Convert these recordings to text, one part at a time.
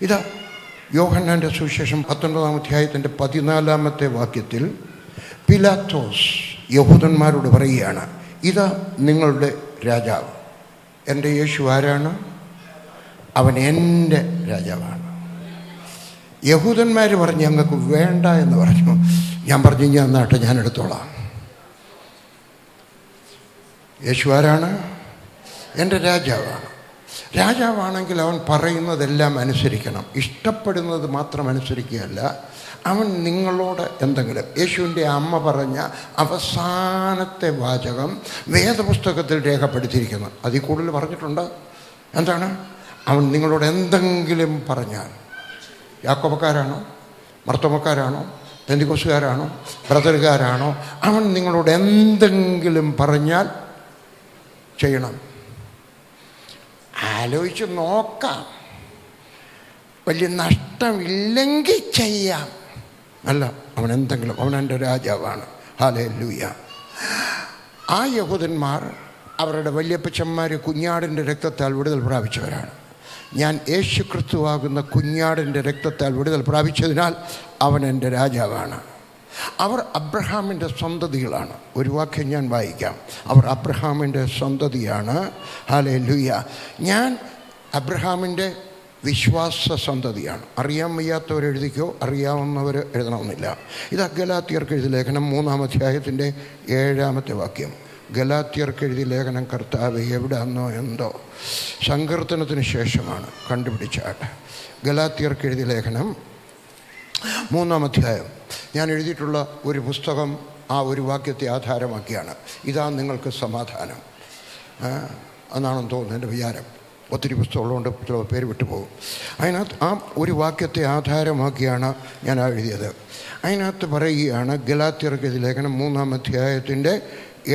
ഇതാ യോഹന്നാൻ്റെ സുവിശേഷം 19-ാം അധ്യായത്തിൻ്റെ 14-ാമത്തെ വാക്യത്തിൽ പിലാത്തോസ് യഹൂദന്മാരോട് പറയുകയാണ്, ഇതാ നിങ്ങളുടെ രാജാവ്. എൻ്റെ യേശു ആരാണ്? അവൻ എൻ്റെ രാജാവാണ്. യഹൂദന്മാർ പറഞ്ഞ് ഞങ്ങൾക്ക് വേണ്ട എന്ന് പറഞ്ഞു. ഞാൻ പറഞ്ഞു, ഞാൻ എന്നാട്ടെ, ഞാൻ എടുത്തോളാം. യേശു ആരാണ്? എൻ്റെ രാജാവാണ്. രാജാവാണെങ്കിൽ അവൻ പറയുന്നതെല്ലാം അനുസരിക്കണം. ഇഷ്ടപ്പെടുന്നത് മാത്രം അനുസരിക്കുകയല്ല, അവൻ നിങ്ങളോട് എന്തെങ്കിലും. യേശുവിൻ്റെ അമ്മ പറഞ്ഞ അവസാനത്തെ വാചകം വേദപുസ്തകത്തിൽ രേഖപ്പെടുത്തിയിരിക്കുന്നു. അതിൽ കൂടുതൽ പറഞ്ഞിട്ടുണ്ട്. എന്താണ്? അവൻ നിങ്ങളോട് എന്തെങ്കിലും പറഞ്ഞാൽ, യാക്കോബക്കാരാണോ, മർത്തോമക്കാരാണോ, പെന്തിക്കോസുകാരാണോ, ബ്രദറുകാരാണോ, അവൻ നിങ്ങളോട് എന്തെങ്കിലും പറഞ്ഞാൽ ചെയ്യണം. ആലോചിച്ച് നോക്കാം. വലിയ നഷ്ടമില്ലെങ്കിൽ ചെയ്യാം. അല്ല, അവൻ എന്തെങ്കിലും, അവൻ എൻ്റെ രാജാവാണ്. ഹല്ലേലൂയ. ആ യഹൂദന്മാർ അവരുടെ വല്യപ്പച്ചന്മാർ കുഞ്ഞാടിൻ്റെ രക്തത്താൽ വിടുതൽ പ്രാപിച്ചവരാണ്. ഞാൻ യേശു ക്രിസ്തുവാകുന്ന കുഞ്ഞാടിൻ്റെ രക്തത്താൽ വിടുതൽ പ്രാപിച്ചതിനാൽ അവൻ എൻ്റെ രാജാവാണ്. അവർ അബ്രഹാമിൻ്റെ സന്തതികളാണ്. ഒരു വാക്യം ഞാൻ വായിക്കാം. അവർ അബ്രഹാമിൻ്റെ സന്തതിയാണ്. ഹല്ലേലൂയ. ഞാൻ അബ്രഹാമിൻ്റെ വിശ്വാസ സന്തതിയാണ്. അറിയാൻ വയ്യാത്തവർ എഴുതിക്കോ, അറിയാവുന്നവർ എഴുതണമെന്നില്ല. ഇത് ഗലാത്യർക്ക് എഴുതിയ ലേഖനം 3-ാം അധ്യായത്തിൻ്റെ 7-ാമത്തെ വാക്യം. ഗലാത്യർക്ക് എഴുതിയ ലേഖനം കർത്താവ് എവിടെയാണെന്നോ എന്തോ സങ്കീർത്തനത്തിന് ശേഷമാണ് കണ്ടുപിടിച്ചാട്ട്. ഗലാത്യർക്ക് എഴുതിയ ലേഖനം 3-ാം അധ്യായം. ഞാൻ എഴുതിയിട്ടുള്ള ഒരു പുസ്തകം ആ ഒരു വാക്യത്തെ ആധാരമാക്കിയാണ്. ഇതാ നിങ്ങൾക്ക് സമാധാനം എന്നാണെന്ന് തോന്നുന്നു എൻ്റെ വിചാരം. ഒത്തിരി പുസ്തകമുള്ളതുകൊണ്ട് ചില പേര് വിട്ടുപോകും. അതിനകത്ത് ആ ഒരു വാക്യത്തെ ആധാരമാക്കിയാണ് ഞാൻ എഴുതിയത്. അതിനകത്ത് പറയുകയാണ്, ഗലാത്യർക്ക് ലേഖനം 3-ാം അധ്യായത്തിൻ്റെ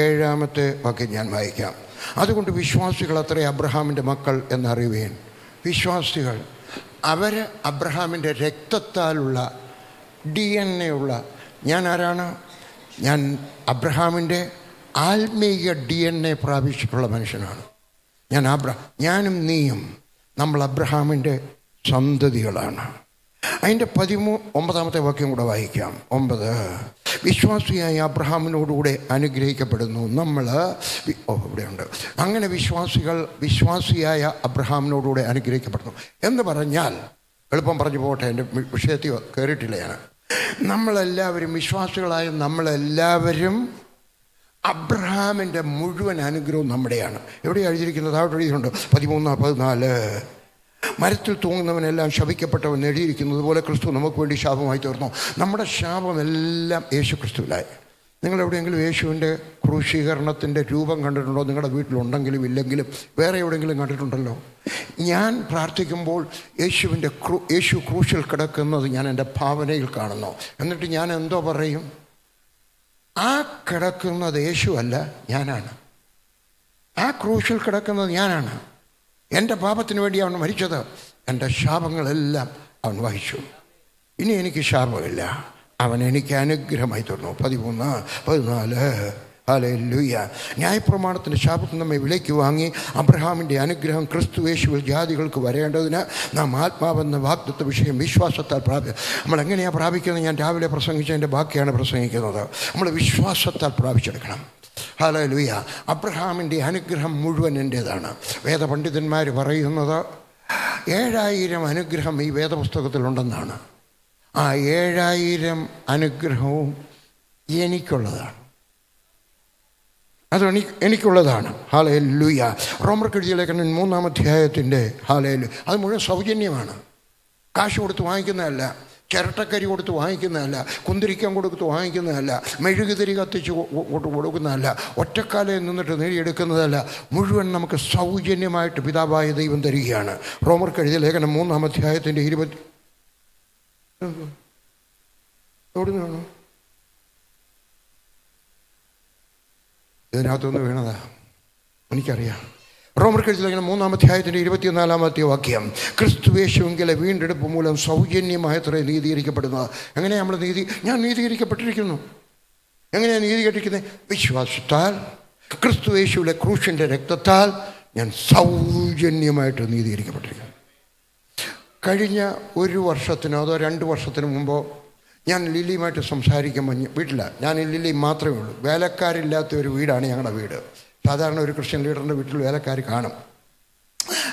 7-ാമത്തെ വാക്യം ഞാൻ വായിക്കാം. അതുകൊണ്ട് വിശ്വാസികൾ അത്രേ അബ്രഹാമിൻ്റെ മക്കൾ എന്നറിയുവേൻ. വിശ്വാസികൾ അവർ അബ്രഹാമിൻ്റെ രക്തത്താലുള്ള DNA ഉള്ള, ഞാൻ ആരാണ്? ഞാൻ അബ്രഹാമിൻ്റെ ആത്മീയ DNA പ്രാപിച്ചിട്ടുള്ള മനുഷ്യനാണ്. ഞാനും നീയും നമ്മൾ അബ്രഹാമിൻ്റെ സന്തതികളാണ്. അതിൻ്റെ 9-ാമത്തെ വാക്യം കൂടെ വായിക്കാം. 9, വിശ്വാസിയായ അബ്രഹാമിനോടുകൂടെ അനുഗ്രഹിക്കപ്പെടുന്നു നമ്മൾ. ഇവിടെയുണ്ട്. അങ്ങനെ വിശ്വാസിയായ അബ്രഹാമിനോടുകൂടെ അനുഗ്രഹിക്കപ്പെടുന്നു എന്ന് പറഞ്ഞാൽ, എളുപ്പം പറഞ്ഞു പോകട്ടെ, എൻ്റെ വിഷയത്തിൽ കയറിയിട്ടില്ല ഞാൻ. നമ്മളെല്ലാവരും വിശ്വാസികളായ നമ്മളെല്ലാവരും അബ്രഹാമിൻ്റെ മുഴുവൻ അനുഗ്രഹവും നമ്മുടെയാണ്. എവിടെയാണ് എഴുതിയിരിക്കുന്നത്? അവിടെ എഴുതിയിട്ടുണ്ട് 13-14. മരത്തിൽ തൂങ്ങുന്നവനെല്ലാം ശപിക്കപ്പെട്ടവൻ എഴുതിയിരിക്കുന്നത് പോലെ ക്രിസ്തു നമുക്ക് വേണ്ടി ശാപമായി തീർന്നു. നമ്മുടെ ശാപമെല്ലാം യേശു ക്രിസ്തുവിലായി. നിങ്ങളെവിടെയെങ്കിലും യേശുവിൻ്റെ ക്രൂശീകരണത്തിൻ്റെ രൂപം കണ്ടിട്ടുണ്ടോ? നിങ്ങളുടെ വീട്ടിലുണ്ടെങ്കിലും ഇല്ലെങ്കിലും വേറെ എവിടെയെങ്കിലും കണ്ടിട്ടുണ്ടല്ലോ. ഞാൻ പ്രാർത്ഥിക്കുമ്പോൾ യേശു ക്രൂശിൽ കിടക്കുന്നത് ഞാൻ എൻ്റെ ഭാവനയിൽ കാണുന്നു. എന്നിട്ട് ഞാൻ എന്തോ പറയും? ആ കിടക്കുന്നത് യേശു അല്ല, ഞാനാണ്. ആ ക്രൂശിൽ കിടക്കുന്നത് ഞാനാണ്. എൻ്റെ പാപത്തിന് വേണ്ടി അവൻ മരിച്ചത്. എൻ്റെ ശാപങ്ങളെല്ലാം അവൻ വഹിച്ചു. ഇനി എനിക്ക് ശാപമില്ല. അവൻ എനിക്ക് അനുഗ്രഹമായി തീർന്നു. 13-14. ഹല്ലേലൂയ. ന്യായപ്രമാണത്തിൻ്റെ ശാപത്തിൽ നമ്മെ വിലയ്ക്ക് വാങ്ങി അബ്രഹാമിൻ്റെ അനുഗ്രഹം ക്രിസ്തു യേശുവിൽ ജാതികൾക്ക് വരേണ്ടതിന് നാം ആത്മാവെന്ന വാഗ്ദത്ത വിഷയം വിശ്വാസത്താൽ നമ്മൾ എങ്ങനെയാണ് പ്രാപിക്കുന്നത്? ഞാൻ രാവിലെ പ്രസംഗിച്ചതിൻ്റെ ബാക്കിയാണ് പ്രസംഗിക്കുന്നത്. നമ്മൾ വിശ്വാസത്താൽ പ്രാപിച്ചെടുക്കണം. ഹല്ലേലൂയ. അബ്രഹാമിൻ്റെ അനുഗ്രഹം മുഴുവൻ എൻ്റേതാണ്. വേദപണ്ഡിതന്മാർ പറയുന്നത് 7000 അനുഗ്രഹം ഈ വേദപുസ്തകത്തിലുണ്ടെന്നാണ്. ആ 7000 അനുഗ്രഹവും എനിക്കുള്ളതാണ്. അത് എനിക്കുള്ളതാണ്. ഹല്ലേലൂയ. റോമർക്ക് എഴുതിയ ലേഖനം 3-ാം അധ്യായത്തിൻ്റെ ഹല്ലേലൂയ. അത് മുഴുവൻ സൗജന്യമാണ്. കാശ് കൊടുത്ത് വാങ്ങിക്കുന്നതല്ല, ചിരട്ടക്കരി കൊടുത്ത് വാങ്ങിക്കുന്നതല്ല, കുന്തിരിക്കം കൊടുത്ത് വാങ്ങിക്കുന്നതല്ല, മെഴുകുതിരി കത്തിച്ച് കൊടുക്കുന്നതല്ല, ഒറ്റക്കാലയിൽ നിന്നിട്ട് നേടിയെടുക്കുന്നതല്ല. മുഴുവൻ നമുക്ക് സൗജന്യമായിട്ട് പിതാവായ ദൈവം തരികയാണ്. റോമർക്ക് എഴുതിയ ലേഖനം 3-ാം അധ്യായത്തിൻ്റെ 20 എവിടുന്നാണ്? ഇതിനകത്തൊന്ന് വീണതാ, എനിക്കറിയാം. റോമർക്ക് എഴുതിയ ലേഖനം 3-ാം അധ്യായത്തിൻ്റെ 24-ാമത്തെ വാക്യം. ക്രിസ്തുയേശുവിലെ വീണ്ടെടുപ്പ് മൂലം സൗജന്യമായത്രേ നീതീകരിക്കപ്പെടുന്നത്. എങ്ങനെയാണ് നമ്മൾ ഞാൻ നീതീകരിക്കപ്പെട്ടിരിക്കുന്നു. എങ്ങനെയാണ് നീതീകരിക്കുന്നത്? വിശ്വാസത്താൽ, ക്രിസ്തുയേശുവിലെ ക്രൂശിൻ്റെ രക്തത്താൽ ഞാൻ സൗജന്യമായിട്ട് നീതീകരിക്കപ്പെട്ടിരിക്കുന്നു. കഴിഞ്ഞ 1 വർഷത്തിനോ അതോ 2 വർഷത്തിന് മുമ്പോ ഞാൻ ലില്ലിയുമായിട്ട് സംസാരിക്കുമ്പോൾ വീട്ടിലാണ്, ഞാൻ ലില്ലി മാത്രമേ ഉള്ളൂ. വേലക്കാരില്ലാത്ത ഒരു വീടാണ് ഞങ്ങളുടെ വീട്. സാധാരണ ഒരു ക്രിസ്ത്യൻ ലീഡറിൻ്റെ വീട്ടിൽ വേലക്കാർ കാണും.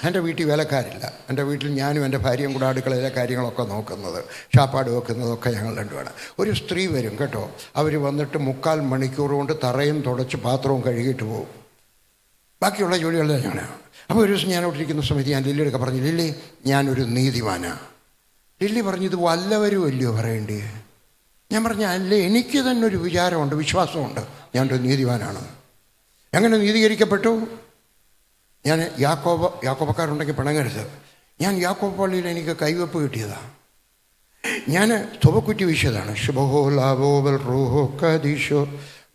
എൻ്റെ വീട്ടിൽ വേലക്കാരില്ല. എൻ്റെ വീട്ടിൽ ഞാനും എൻ്റെ ഭാര്യയും കൂടെ അടുക്കളയിലെ കാര്യങ്ങളൊക്കെ നോക്കുന്നത്, ചാപ്പാട് വെക്കുന്നതൊക്കെ ഞങ്ങൾ രണ്ടുമാണ്. ഒരു സ്ത്രീ വരും കേട്ടോ. അവർ വന്നിട്ട് 3/4 മണിക്കൂർ കൊണ്ട് തറയും തുടച്ച് പാത്രവും കഴുകിയിട്ട് പോകും. ബാക്കിയുള്ള ജോലികളെല്ലാം ഞാനാണ്. അപ്പോൾ ഒരു ദിവസം ഞാനോട്ടിരിക്കുന്ന സമയത്ത് ഞാൻ ലില്ലിയൊക്കെ പറഞ്ഞു, ലില്ലി ഞാനൊരു നീതിമാനാണ്. ലില്ലി പറഞ്ഞു, ഇത് വല്ലവരും അല്ലയോ പറയേണ്ടി? ഞാൻ പറഞ്ഞു, അല്ലേ, എനിക്ക് തന്നെ ഒരു വിചാരമുണ്ട്, വിശ്വാസമുണ്ട്, ഞാനൊരു നീതിമാനാണ്. എങ്ങനെ നീതീകരിക്കപ്പെട്ടു? ഞാൻ യാക്കോബക്കാരുണ്ടെങ്കിൽ പിണങ്ങരുത്, ഞാൻ യാക്കോബ് പള്ളിയിൽ എനിക്ക് കൈവെപ്പ് കിട്ടിയതാണ്. ഞാൻ തുവക്കുറ്റി വീശിയതാണ്. ശുഭഹോ ലാഭോബൽ റൂഹോ കദീശോ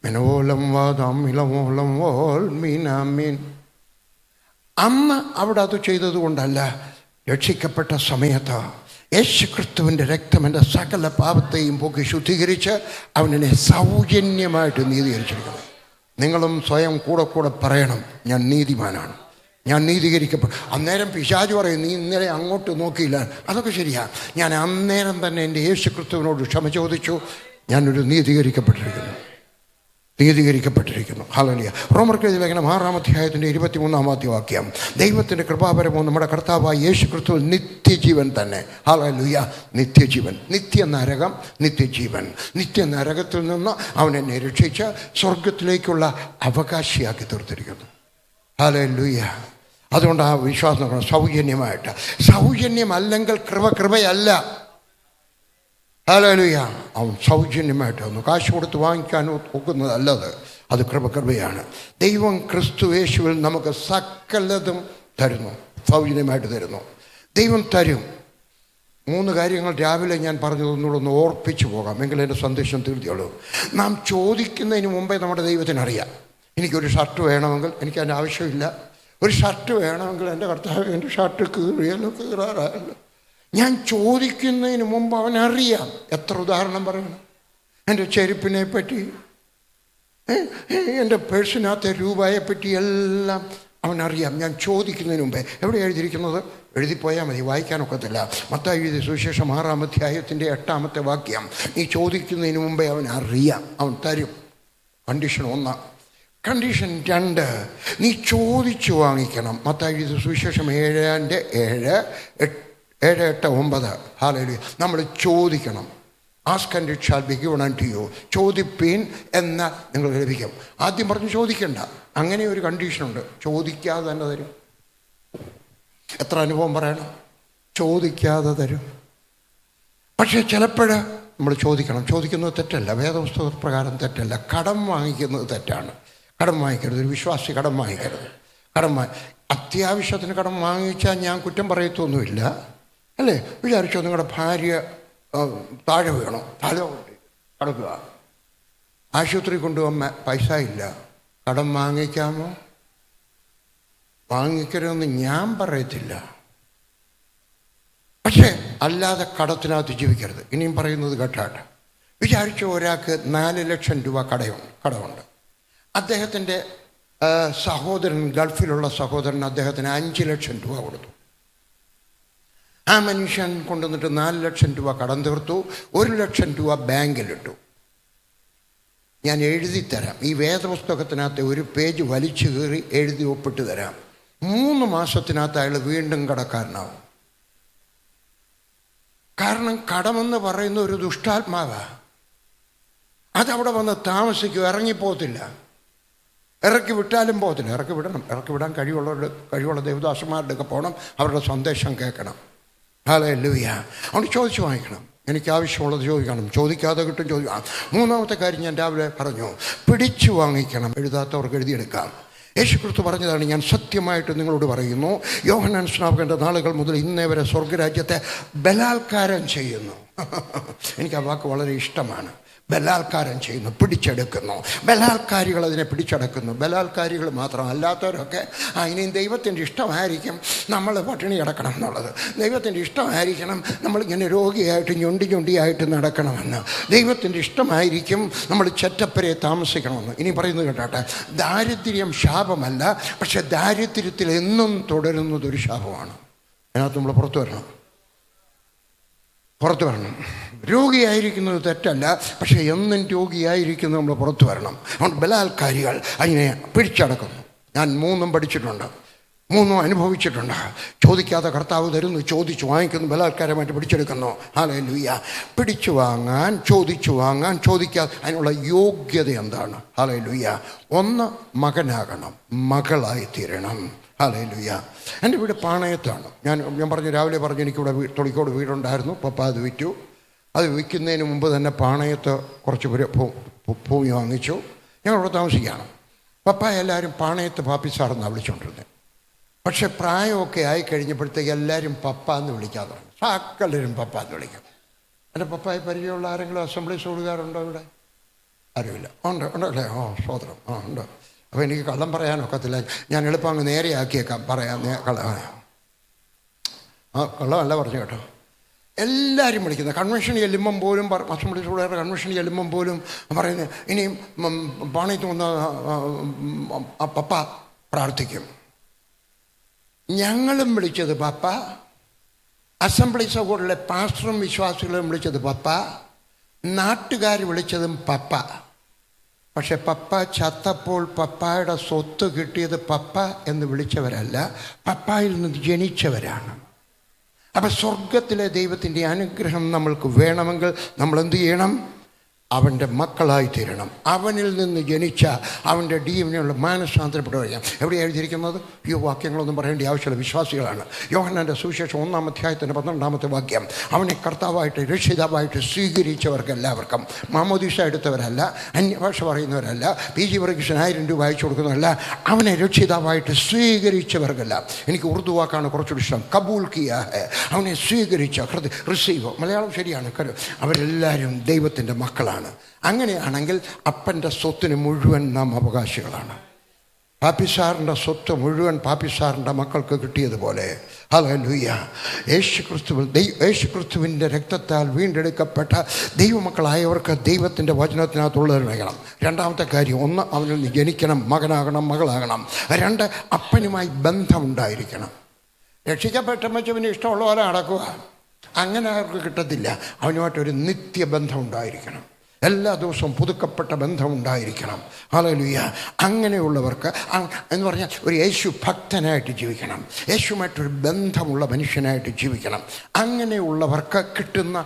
മെനവോലം വാദം ഇളമോലം വോൽ മീനാമീൻ. അന്ന് അവിടെ അത് ചെയ്തത് കൊണ്ടല്ല, രക്ഷിക്കപ്പെട്ട സമയത്ത് യേശുക്രിസ്തുവിൻ്റെ രക്തം എൻ്റെ സകല പാപത്തെയും പോക്കി ശുദ്ധീകരിച്ച് അവനെ സൗജന്യമായിട്ട് നീതീകരിച്ചിരിക്കുന്നു. നിങ്ങളും സ്വയം കൂടെ പറയണം, ഞാൻ നീതിമാനാണ്, ഞാൻ നീതീകരിക്കപ്പെട്ടു. അന്നേരം പിശാച് പറയും, നീ ഇന്നലെ അങ്ങോട്ട് നോക്കിയില്ല. അതൊക്കെ ശരിയാണ്. ഞാൻ അന്നേരം തന്നെ എൻ്റെ യേശുക്രിസ്തുവിനോട് ക്ഷമ ചോദിച്ചു, ഞാനൊരു നീതീകരിക്കപ്പെട്ടിരിക്കുന്നു. ഹല്ലേലൂയ. റോമർക്കെഴുതിയ ലേഖനം 6-ാം അധ്യായത്തിൻ്റെ 23-ാമത്തെ വാക്യം, ദൈവത്തിൻ്റെ കൃപാപരമോ നമ്മുടെ കർത്താവായ യേശുക്രിസ്തു നിത്യജീവൻ തന്നെ. ഹല്ലേലൂയ. നിത്യജീവൻ, നിത്യനരകം, നിത്യജീവൻ. നിത്യനരകത്തിൽ നിന്ന് അവൻ എന്നെ രക്ഷിച്ച് സ്വർഗത്തിലേക്കുള്ള അവകാശിയാക്കി തീർത്തിരിക്കുന്നു. ഹല്ലേലൂയ. അതുകൊണ്ട് ആ വിശ്വാസം സൗജന്യമായിട്ട്. സൗജന്യമല്ലെങ്കിൽ കൃപയല്ല. ഹല്ലേലൂയ. അവൻ സൗജന്യമായിട്ട് വന്നു, കാശ് കൊടുത്ത് വാങ്ങിക്കാൻ ഒക്കുന്നതല്ലത്. അത് കൃപയാണ്. ദൈവം ക്രിസ്തു യേശുവിൽ നമുക്ക് സകലതും തരുന്നു, സൗജന്യമായിട്ട് തരുന്നു. ദൈവം തരും. 3 കാര്യങ്ങൾ രാവിലെ ഞാൻ പറഞ്ഞതൊന്നുകൂടെ ഒന്ന് ഓർപ്പിച്ചു പോകാം, എങ്കിൽ എൻ്റെ സന്ദേശം തീർത്തിയുള്ളൂ. നാം ചോദിക്കുന്നതിന് മുമ്പേ നമ്മുടെ ദൈവത്തിനറിയാം. എനിക്കൊരു ഷർട്ട് വേണമെങ്കിൽ എനിക്ക് അതിൻ്റെ ആവശ്യമില്ല. ഒരു ഷർട്ട് വേണമെങ്കിൽ എൻ്റെ കർത്താവ്, എൻ്റെ ഷർട്ട് കീറാറായല്ലോ. ഞാൻ ചോദിക്കുന്നതിന് മുമ്പ് അവനറിയാം. എത്ര ഉദാഹരണം പറയണം? എൻ്റെ ചെരുപ്പിനെ പറ്റി, എൻ്റെ പേഴ്സിനകത്തെ രൂപയെപ്പറ്റി എല്ലാം അവനറിയാം. ഞാൻ ചോദിക്കുന്നതിന് മുമ്പേ. എവിടെ എഴുതിയിരിക്കുന്നത്? എഴുതിപ്പോയാൽ മതി, വായിക്കാനൊക്കത്തില്ല. മത്തായി എഴുതിയ സുവിശേഷം 6-ാം അധ്യായത്തിൻ്റെ 8-ാമത്തെ വാക്യം. നീ ചോദിക്കുന്നതിന് മുമ്പേ അവൻ അറിയാം, അവൻ തരും. കണ്ടീഷൻ 1. കണ്ടീഷൻ 2, നീ ചോദിച്ചു വാങ്ങിക്കണം. മത്തായി എഴുതിയ സുവിശേഷം 7:7, 7, 8, 9. ഹല്ലേലൂയ. നമ്മൾ ചോദിക്കണം. Ask and it shall be given unto you. ചോദിപ്പീൻ എന്ന് നിങ്ങൾ ലഭിക്കും. ആദ്യം പറഞ്ഞ് ചോദിക്കണ്ട. അങ്ങനെ ഒരു കണ്ടീഷനുണ്ട്. ചോദിക്കാതെ തന്നെ തരും. എത്ര അനുഭവം പറയണം? ചോദിക്കാതെ തരും. പക്ഷേ ചിലപ്പോൾ നമ്മൾ ചോദിക്കണം. ചോദിക്കുന്നത് തെറ്റല്ല, വേദപുസ്തക പ്രകാരം തെറ്റല്ല. കടം വാങ്ങിക്കുന്നത് തെറ്റാണ്. കടം വാങ്ങിക്കരുത്. ഒരു വിശ്വാസി കടം വാങ്ങിക്കരുത്. അത്യാവശ്യത്തിന് കടം വാങ്ങിച്ചാൽ ഞാൻ കുറ്റം പറയത്തൊന്നുമില്ല, അല്ലേ? വിചാരിച്ചോ, നിങ്ങളുടെ ഭാര്യ താഴെ വീണോ, തല കിടക്കുക, ആശുപത്രി കൊണ്ടുപോകാൻ പൈസ ഇല്ല, കടം വാങ്ങിക്കാമോ? വാങ്ങിക്കരുതെന്ന് ഞാൻ പറയത്തില്ല. പക്ഷേ അല്ലാതെ കടത്തിനകത്ത് ജീവിക്കരുത്. ഇനിയും പറയുന്നത് കേട്ടാട്ടെ. വിചാരിച്ചോ, ഒരാൾക്ക് 4 ലക്ഷം രൂപ കടമുണ്ട്. അദ്ദേഹത്തിൻ്റെ സഹോദരൻ, ഗൾഫിലുള്ള സഹോദരൻ അദ്ദേഹത്തിന് 5 ലക്ഷം രൂപ കൊടുത്തു. ആ മനുഷ്യൻ കൊണ്ടുവന്നിട്ട് 4 ലക്ഷം രൂപ കടം തീർത്തു. 1 ലക്ഷം രൂപ ബാങ്കിലിട്ടു. ഞാൻ എഴുതി തരാം. ഈ വേദപുസ്തകത്തിനകത്ത് ഒരു പേജ് വലിച്ചു കീറി എഴുതി ഒപ്പിട്ട് തരാം. 3 മാസത്തിനകത്ത് അയാൾ വീണ്ടും കടക്കാരനാവും. കാരണം കടമെന്ന് പറയുന്ന ഒരു ദുഷ്ടാത്മാവാണ്. അതവിടെ വന്ന് താമസിക്കും, ഇറങ്ങിപ്പോകത്തില്ല. ഇറക്കി വിട്ടാലും പോകത്തില്ല. ഇറക്കി വിടാൻ കഴിവുള്ള ദേവദാസന്മാരുടെ ഒക്കെ പോകണം, അവരുടെ സന്ദേശം കേൾക്കണം. ഹല്ലേലൂയ. അതുകൊണ്ട് ചോദിച്ചു വാങ്ങിക്കണം. എനിക്ക് ആവശ്യമുള്ളത് ചോദിക്കണം. ചോദിക്കാതെ കിട്ടും, ചോദിക്കാം. 3-ാമത്തെ കാര്യം ഞാൻ രാവിലെ പറഞ്ഞു, പിടിച്ചു വാങ്ങിക്കണം. എഴുതാത്തവർക്ക് എഴുതിയെടുക്കാം. യേശുക്രിസ്തു പറഞ്ഞതാണ്, ഞാൻ സത്യമായിട്ട് നിങ്ങളോട് പറയുന്നു, യോഹന്നാൻ സ്നാപകന്റെ നാളുകൾ മുതൽ ഇന്നേ വരെ സ്വർഗരാജ്യത്തെ ബലാത്കാരം ചെയ്യുന്നു. എനിക്ക് ആ വാക്ക് വളരെ ഇഷ്ടമാണ്. ബലാത്കാരം ചെയ്യുന്നു, പിടിച്ചെടുക്കുന്നു. ബലാത്കാരികൾ അതിനെ പിടിച്ചെടുക്കുന്നു. ബലാത്കാരികൾ മാത്രം, അല്ലാത്തവരൊക്കെ ഇനിയും ദൈവത്തിൻ്റെ ഇഷ്ടമായിരിക്കും നമ്മൾ പട്ടിണി കിടക്കണം എന്നുള്ളത്. ദൈവത്തിൻ്റെ ഇഷ്ടമായിരിക്കണം നമ്മളിങ്ങനെ രോഗിയായിട്ട് ഞൊണ്ടിയായിട്ട് നടക്കണമെന്ന്. ദൈവത്തിൻ്റെ ഇഷ്ടമായിരിക്കും നമ്മൾ ചെറ്റപ്പരയെ താമസിക്കണമെന്ന്. ഇനി പറയുന്നത് കേട്ടാട്ടെ, ദാരിദ്ര്യം ശാപമല്ല, പക്ഷെ ദാരിദ്ര്യത്തിൽ എന്നും തുടരുന്നതൊരു ശാപമാണ്. അതിനകത്ത് നമ്മൾ പുറത്തു വരണം. പുറത്തു വരണം. രോഗിയായിരിക്കുന്നത് തെറ്റല്ല, പക്ഷേ എന്നും രോഗിയായിരിക്കുന്നത് നമ്മൾ പുറത്തു വരണം. അതുകൊണ്ട് ബലാത്കാരികൾ അതിനെ പിടിച്ചടക്കുന്നു. ഞാൻ 3 പഠിച്ചിട്ടുണ്ട്, 3 അനുഭവിച്ചിട്ടുണ്ട്. ചോദിക്കാതെ കർത്താവ് തരുന്നു, ചോദിച്ചു വാങ്ങിക്കുന്നു, ബലാത്കാരമായിട്ട് പിടിച്ചെടുക്കുന്നു. ഹല്ലേലൂയ. പിടിച്ചു വാങ്ങാൻ, ചോദിച്ചു വാങ്ങാൻ, ചോദിക്കാതെ അതിനുള്ള യോഗ്യത എന്താണ്? ഹല്ലേലൂയ. 1 മകനാകണം, മകളായി തീരണം. ഹല്ലേലൂയ. എൻ്റെ വീട് പാണയത്താണ്. ഞാൻ പറഞ്ഞു, രാവിലെ പറഞ്ഞു എനിക്കിവിടെ തൊളിക്കോട് വീടുണ്ടായിരുന്നു. പപ്പ അത് വിറ്റു. അത് വിൽക്കുന്നതിന് മുമ്പ് തന്നെ പാണയത്ത് കുറച്ച് ഭൂമി വാങ്ങിച്ചു. ഞങ്ങളിവിടെ താമസിക്കുകയാണ്. പപ്പ എല്ലാവരും പാണയത്ത് പാപ്പിസാറെന്നാണ് വിളിച്ചുകൊണ്ടിരുന്നത്. പക്ഷെ പ്രായമൊക്കെ ആയി കഴിഞ്ഞപ്പോഴത്തേക്ക് എല്ലാവരും പപ്പ എന്ന് വിളിക്കാതെ, സകലരും പപ്പ എന്ന് വിളിക്കും. എൻ്റെ പപ്പായെ പരിചയമുള്ള ആരെങ്കിലും അസംബ്ലി സോളുകാരുണ്ടോ ഇവിടെ? ആരുമില്ല. ഉണ്ടല്ലേ? സ്വതന്ത്രം. ഉണ്ട്. അപ്പോൾ എനിക്ക് കള്ളം പറയാനൊക്കത്തില്ല. ഞാൻ എളുപ്പം അങ്ങ് നേരെയാക്കിയേക്കാം. പറയാം. കള്ളമല്ല പറഞ്ഞു കേട്ടോ. എല്ലാവരും വിളിക്കുന്നത്. കൺവെൻഷൻ ചെല്ലുമ്പം പോലും, അസംബ്ലി സോളുകാരുടെ കൺവെൻഷൻ ചെല്ലുമ്പം പോലും പറയുന്നത്, ഇനിയും പാണയത്ത് വന്ന പപ്പ പ്രാർത്ഥിക്കും. ഞങ്ങളും വിളിച്ചത് പപ്പ, അസംബ്ലി സഭകളിലെ പാസ്റ്ററും വിശ്വാസികളും വിളിച്ചത് പപ്പ, നാട്ടുകാർ വിളിച്ചതും പപ്പ. പക്ഷെ പപ്പ ചത്തപ്പോൾ പപ്പായുടെ സ്വത്ത് കിട്ടിയത് പപ്പ എന്ന് വിളിച്ചവരല്ല, പപ്പായിൽ നിന്ന് ജനിച്ചവരാണ്. അപ്പം സ്വർഗത്തിലെ ദൈവത്തിൻ്റെ അനുഗ്രഹം നമ്മൾക്ക് വേണമെങ്കിൽ നമ്മൾ എന്ത് ചെയ്യണം? അവൻ്റെ മക്കളായി തീരണം. അവനിൽ നിന്ന് ജനിച്ച അവൻ്റെ ഡീവനുള്ള മാനസാന്തരപ്പെടുകയാണ്. എവിടെ എഴുതിയിരിക്കുന്നത്? ഈ വാക്യങ്ങളൊന്നും പറയേണ്ട ആവശ്യമില്ല, വിശ്വാസികളാണ്. യോഹന്നാൻ്റെ സുവിശേഷം 1-ാം അധ്യായത്തിൻ്റെ 12-ാമത്തെ വാക്യം. അവനെ കർത്താവായിട്ട് രക്ഷിതാവായിട്ട് സ്വീകരിച്ചവർക്ക് എല്ലാവർക്കും, മാമോദീസ എടുത്തവരല്ല, അന്യഭാഷ പറയുന്നവരല്ല, PG വർഗീസിന് 1000 രൂപ അയച്ചു കൊടുക്കുന്നതല്ല, അവനെ രക്ഷിതാവായിട്ട് സ്വീകരിച്ചവർക്കല്ല. എനിക്ക് ഉറുദു വാക്കാണ് കുറച്ചുകൂടി ഇഷ്ടം. കബൂൽ കിയാ ഹെ, അവനെ സ്വീകരിച്ച, റിസീവ്, മലയാളം ശരിയാണ്. അവരെല്ലാവരും ദൈവത്തിൻ്റെ മക്കളാണ്. അങ്ങനെയാണെങ്കിൽ അപ്പൻ്റെ സ്വത്തിന് മുഴുവൻ നാം അവകാശികളാണ്. പാപ്പിസാറിൻ്റെ സ്വത്ത് മുഴുവൻ പാപ്പിസാറിൻ്റെ മക്കൾക്ക് കിട്ടിയതുപോലെ, ഹല്ലേലൂയ, യേശുക്രിസ്തുവിൻ്റെ രക്തത്താൽ വീണ്ടെടുക്കപ്പെട്ട ദൈവമക്കളായവർക്ക് ദൈവത്തിൻ്റെ വചനത്തിനകത്തുള്ളത് വേണം. 2-ാമത്തെ കാര്യം, 1 അവനിൽ നിന്ന് ജനിക്കണം, മകനാകണം, മകളാകണം. 2 അപ്പനുമായി ബന്ധമുണ്ടായിരിക്കണം. രക്ഷിക്കപ്പെട്ട മച്ചവന് ഇഷ്ടമുള്ള പോലെ നടക്കുക, അങ്ങനെ അവർക്ക് കിട്ടത്തില്ല. അവനുമായിട്ടൊരു നിത്യബന്ധം ഉണ്ടായിരിക്കണം. എല്ലാ ദിവസവും പുതുക്കപ്പെട്ട ബന്ധമുണ്ടായിരിക്കണം. ഹല്ലേലൂയ. അങ്ങനെയുള്ളവർക്ക് എന്ന് പറഞ്ഞാൽ ഒരു യേശു ഭക്തനായിട്ട് ജീവിക്കണം, യേശുമായിട്ടൊരു ബന്ധമുള്ള മനുഷ്യനായിട്ട് ജീവിക്കണം. അങ്ങനെയുള്ളവർക്ക് കിട്ടുന്ന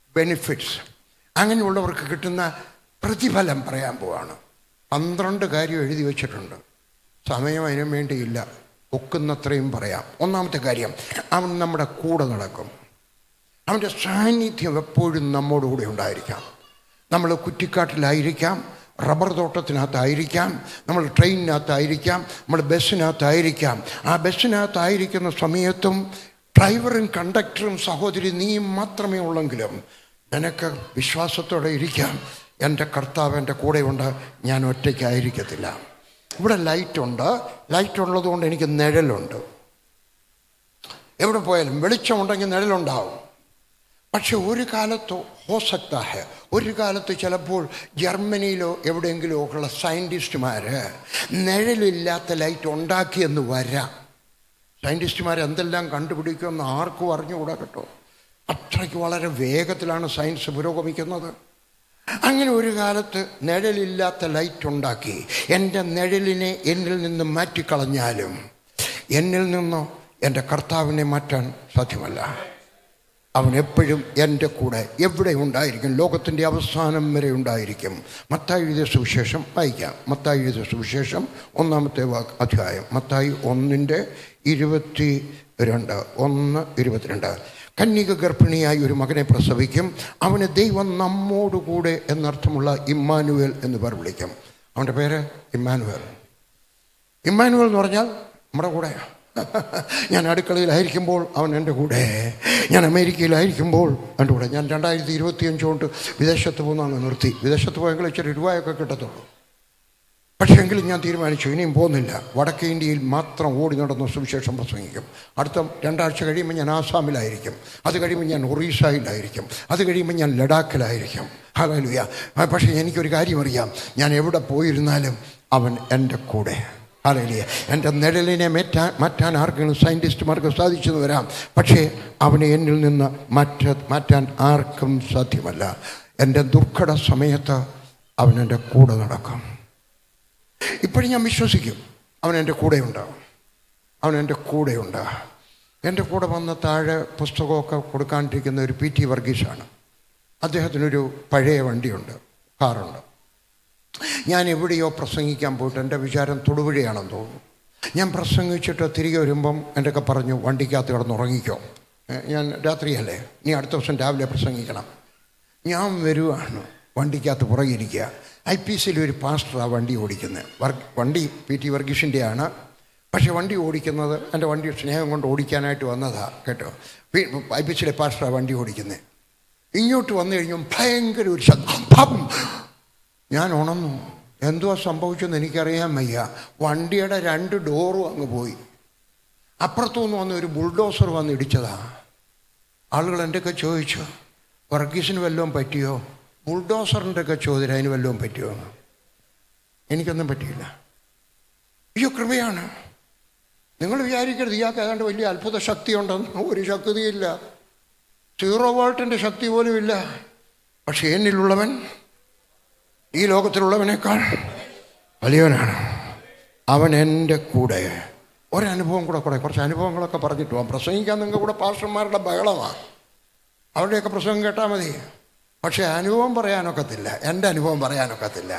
ബെനിഫിറ്റ്സ് അങ്ങനെയുള്ളവർക്ക് കിട്ടുന്ന പ്രതിഫലം പറയാൻ പോവാണ്. 12 കാര്യം എഴുതി വച്ചിട്ടുണ്ട്. സമയം അതിനും വേണ്ടിയില്ല, ഒക്കുന്നത്രയും പറയാം. 1-ാമത്തെ കാര്യം, അവൻ നമ്മുടെ കൂടെ നടക്കും. അവൻ്റെ സാന്നിധ്യം എപ്പോഴും നമ്മോടുകൂടെ ഉണ്ടായിരിക്കാം. നമ്മൾ കുറ്റിക്കാട്ടിലായിരിക്കാം, റബ്ബർ തോട്ടത്തിനകത്തായിരിക്കാം, നമ്മൾ ട്രെയിനിനകത്തായിരിക്കാം, നമ്മൾ ബസ്സിനകത്തായിരിക്കാം. ആ ബസ്സിനകത്തായിരിക്കുന്ന സമയത്തും ഡ്രൈവറും കണ്ടക്ടറും സഹോദരി നീയും മാത്രമേ ഉള്ളെങ്കിലും നിനക്ക് വിശ്വാസത്തോടെ ഇരിക്കാം. എൻ്റെ കർത്താവ് എൻ്റെ കൂടെയുണ്ട്, ഞാൻ ഒറ്റയ്ക്കായിരിക്കത്തില്ല. ഇവിടെ ലൈറ്റുണ്ട്, ലൈറ്റുള്ളതുകൊണ്ട് എനിക്ക് നിഴലുണ്ട്. എവിടെ പോയാലും വെളിച്ചമുണ്ടെങ്കിൽ നിഴലുണ്ടാവും. പക്ഷെ ഒരു കാലത്ത് ഒരു കാലത്ത് ചിലപ്പോൾ ജർമ്മനിയിലോ എവിടെയെങ്കിലോ ഉള്ള സയൻറ്റിസ്റ്റുമാർ നിഴലില്ലാത്ത ലൈറ്റ് ഉണ്ടാക്കിയെന്ന് വരാം. സയൻറ്റിസ്റ്റുമാർ എന്തെല്ലാം കണ്ടുപിടിക്കുമെന്ന് ആർക്കും അറിഞ്ഞുകൂടാ കേട്ടോ. അത്രയ്ക്ക് വളരെ വേഗത്തിലാണ് സയൻസ് പുരോഗമിക്കുന്നത്. അങ്ങനെ ഒരു കാലത്ത് നിഴലില്ലാത്ത ലൈറ്റ് ഉണ്ടാക്കി. എൻ്റെ നിഴലിനെ എന്നിൽ നിന്ന് മാറ്റിക്കളഞ്ഞാലും എന്നിൽ നിന്നോ എൻ്റെ കർത്താവിനെ മാറ്റാൻ സാധ്യമല്ല. അവൻ എപ്പോഴും എൻ്റെ കൂടെ എവിടെ ഉണ്ടായിരിക്കും, ലോകത്തിൻ്റെ അവസാനം വരെ ഉണ്ടായിരിക്കും. മത്തായി എഴുതിയ സുവിശേഷം വായിക്കാം. മത്തായി എഴുതിയ സുവിശേഷം 1-ാമത്തെ അധ്യായം, മത്തായി 1:22. കന്യക ഗർഭിണിയായി ഒരു മകനെ പ്രസവിക്കും, അവന് ദൈവം നമ്മോടുകൂടെ എന്നർത്ഥമുള്ള ഇമ്മാനുവേൽ എന്ന് പേർ വിളിക്കും. അവൻ്റെ പേര് ഇമ്മാനുവേൽ. ഇമ്മാനുവേൽ എന്ന് പറഞ്ഞാൽ നമ്മുടെ കൂടെ. ഞാൻ അടുക്കളയിലായിരിക്കുമ്പോൾ അവൻ എൻ്റെ കൂടെ, ഞാൻ അമേരിക്കയിലായിരിക്കുമ്പോൾ എൻ്റെ കൂടെ. ഞാൻ 2025 കൊണ്ട് വിദേശത്ത് പോകുന്നതാണ് നിർത്തി. വിദേശത്ത് പോയെങ്കിൽ ഇച്ചിരി രൂപയൊക്കെ കിട്ടത്തുള്ളൂ. പക്ഷേ എങ്കിലും ഞാൻ തീരുമാനിച്ചു ഇനിയും പോകുന്നില്ല. വടക്കേ ഇന്ത്യയിൽ മാത്രം ഓടി നടന്ന് സുവിശേഷം പ്രസംഗിക്കും. അടുത്ത 2 ആഴ്ച കഴിയുമ്പോൾ ഞാൻ ആസാമിലായിരിക്കും, അത് കഴിയുമ്പോൾ ഞാൻ ഒറീസയിലായിരിക്കും, അത് കഴിയുമ്പോൾ ഞാൻ ലഡാക്കിലായിരിക്കും. ഹല്ലേലൂയ. പക്ഷേ എനിക്കൊരു കാര്യം അറിയാം, ഞാൻ എവിടെ പോയിരുന്നാലും അവൻ എൻ്റെ കൂടെ. ഹല്ലേലൂയ. എൻ്റെ നിഴലിനെ മാറ്റാൻ ആർക്കെങ്കിലും സയൻറ്റിസ്റ്റുമാർക്ക് സാധിച്ചെന്ന് വരാം, പക്ഷേ അവനെ എന്നിൽ നിന്ന് മാറ്റാൻ ആർക്കും സാധ്യമല്ല. എൻ്റെ ദുർഘട സമയത്ത് അവൻ എൻ്റെ കൂടെ നടക്കും. ഇപ്പോഴും ഞാൻ വിശ്വസിക്കും അവൻ എൻ്റെ കൂടെയുണ്ടാവും. അവൻ എൻ്റെ കൂടെയുണ്ട്. എൻ്റെ കൂടെ വന്ന് താഴെ പുസ്തകമൊക്കെ കൊടുക്കാണ്ടിരിക്കുന്ന ഒരു PT വർഗീസാണ്. അദ്ദേഹത്തിനൊരു പഴയ വണ്ടിയുണ്ട്, കാറുണ്ട്. ഞാൻ എവിടെയോ പ്രസംഗിക്കാൻ പോയിട്ട് എൻ്റെ വിചാരം തൊടുപുഴയാണെന്ന് തോന്നുന്നു. ഞാൻ പ്രസംഗിച്ചിട്ട് തിരികെ വരുമ്പം എൻ്റെയൊക്കെ പറഞ്ഞു, വണ്ടിക്കകത്ത് കിടന്നുറങ്ങിക്കോ, ഞാൻ രാത്രിയല്ലേ, നീ അടുത്ത ദിവസം രാവിലെ പ്രസംഗിക്കണം. ഞാൻ വരുവാണ്, വണ്ടിക്കകത്ത് പുറകിരിക്കുക. IPCയിൽ ഒരു പാസ്റ്ററാണ് വണ്ടി ഓടിക്കുന്നത്. വണ്ടി PT വർഗീഷിൻ്റെയാണ്. പക്ഷേ വണ്ടി ഓടിക്കുന്നത് എൻ്റെ വണ്ടി സ്നേഹം കൊണ്ട് ഓടിക്കാനായിട്ട് വന്നതാണ് കേട്ടോ. IPCയിലെ പാസ്റ്ററാണ് വണ്ടി ഓടിക്കുന്നത്. ഇങ്ങോട്ട് വന്നു കഴിഞ്ഞാൽ ഭയങ്കര ഒരു ശബ്ദം. ഞാൻ ഉണർന്നു. എന്തുവാ സംഭവിച്ചെന്ന് എനിക്കറിയാൻ വയ്യ. വണ്ടിയുടെ 2 ഡോറും അങ്ങ് പോയി. അപ്പുറത്തുനിന്ന് വന്ന് ഒരു ബുൾഡോസർ വന്ന് ഇടിച്ചതാ. ആളുകൾ എൻ്റെയൊക്കെ ചോദിച്ചു, വർഗീസിന് വല്ലതും പറ്റിയോ? ബുൾഡോസറിൻ്റെ ഒക്കെ ചോദ്യം, അതിന് വല്ലതും പറ്റിയോ? എനിക്കൊന്നും പറ്റിയില്ല. അയ്യോ, കൃപയാണ്. നിങ്ങൾ വിചാരിക്കരുത് ഇയാൾക്ക് ഏതാണ്ട് വലിയ അത്ഭുത ശക്തി ഉണ്ടെന്ന്. ഒരു ശക്തിയില്ല, 0 വോൾട്ടിൻ്റെ ശക്തി പോലും ഇല്ല. പക്ഷെ എന്നിലുള്ളവൻ ഈ ലോകത്തിലുള്ളവനേക്കാൾ വലിയവനാണ്. അവൻ എൻ്റെ കൂടെ. ഒരനുഭവം കൂടെ കുറച്ച് അനുഭവങ്ങളൊക്കെ പറഞ്ഞിട്ട് പോകാം. പ്രസംഗിക്കാൻ നിങ്ങൾ കൂടെ പാസ്റ്റർമാരുടെ ബഹളമാണ്. അവരുടെയൊക്കെ പ്രസംഗം കേട്ടാൽ മതി. പക്ഷേ അനുഭവം പറയാനൊക്കത്തില്ല. എൻ്റെ അനുഭവം പറയാനൊക്കത്തില്ല.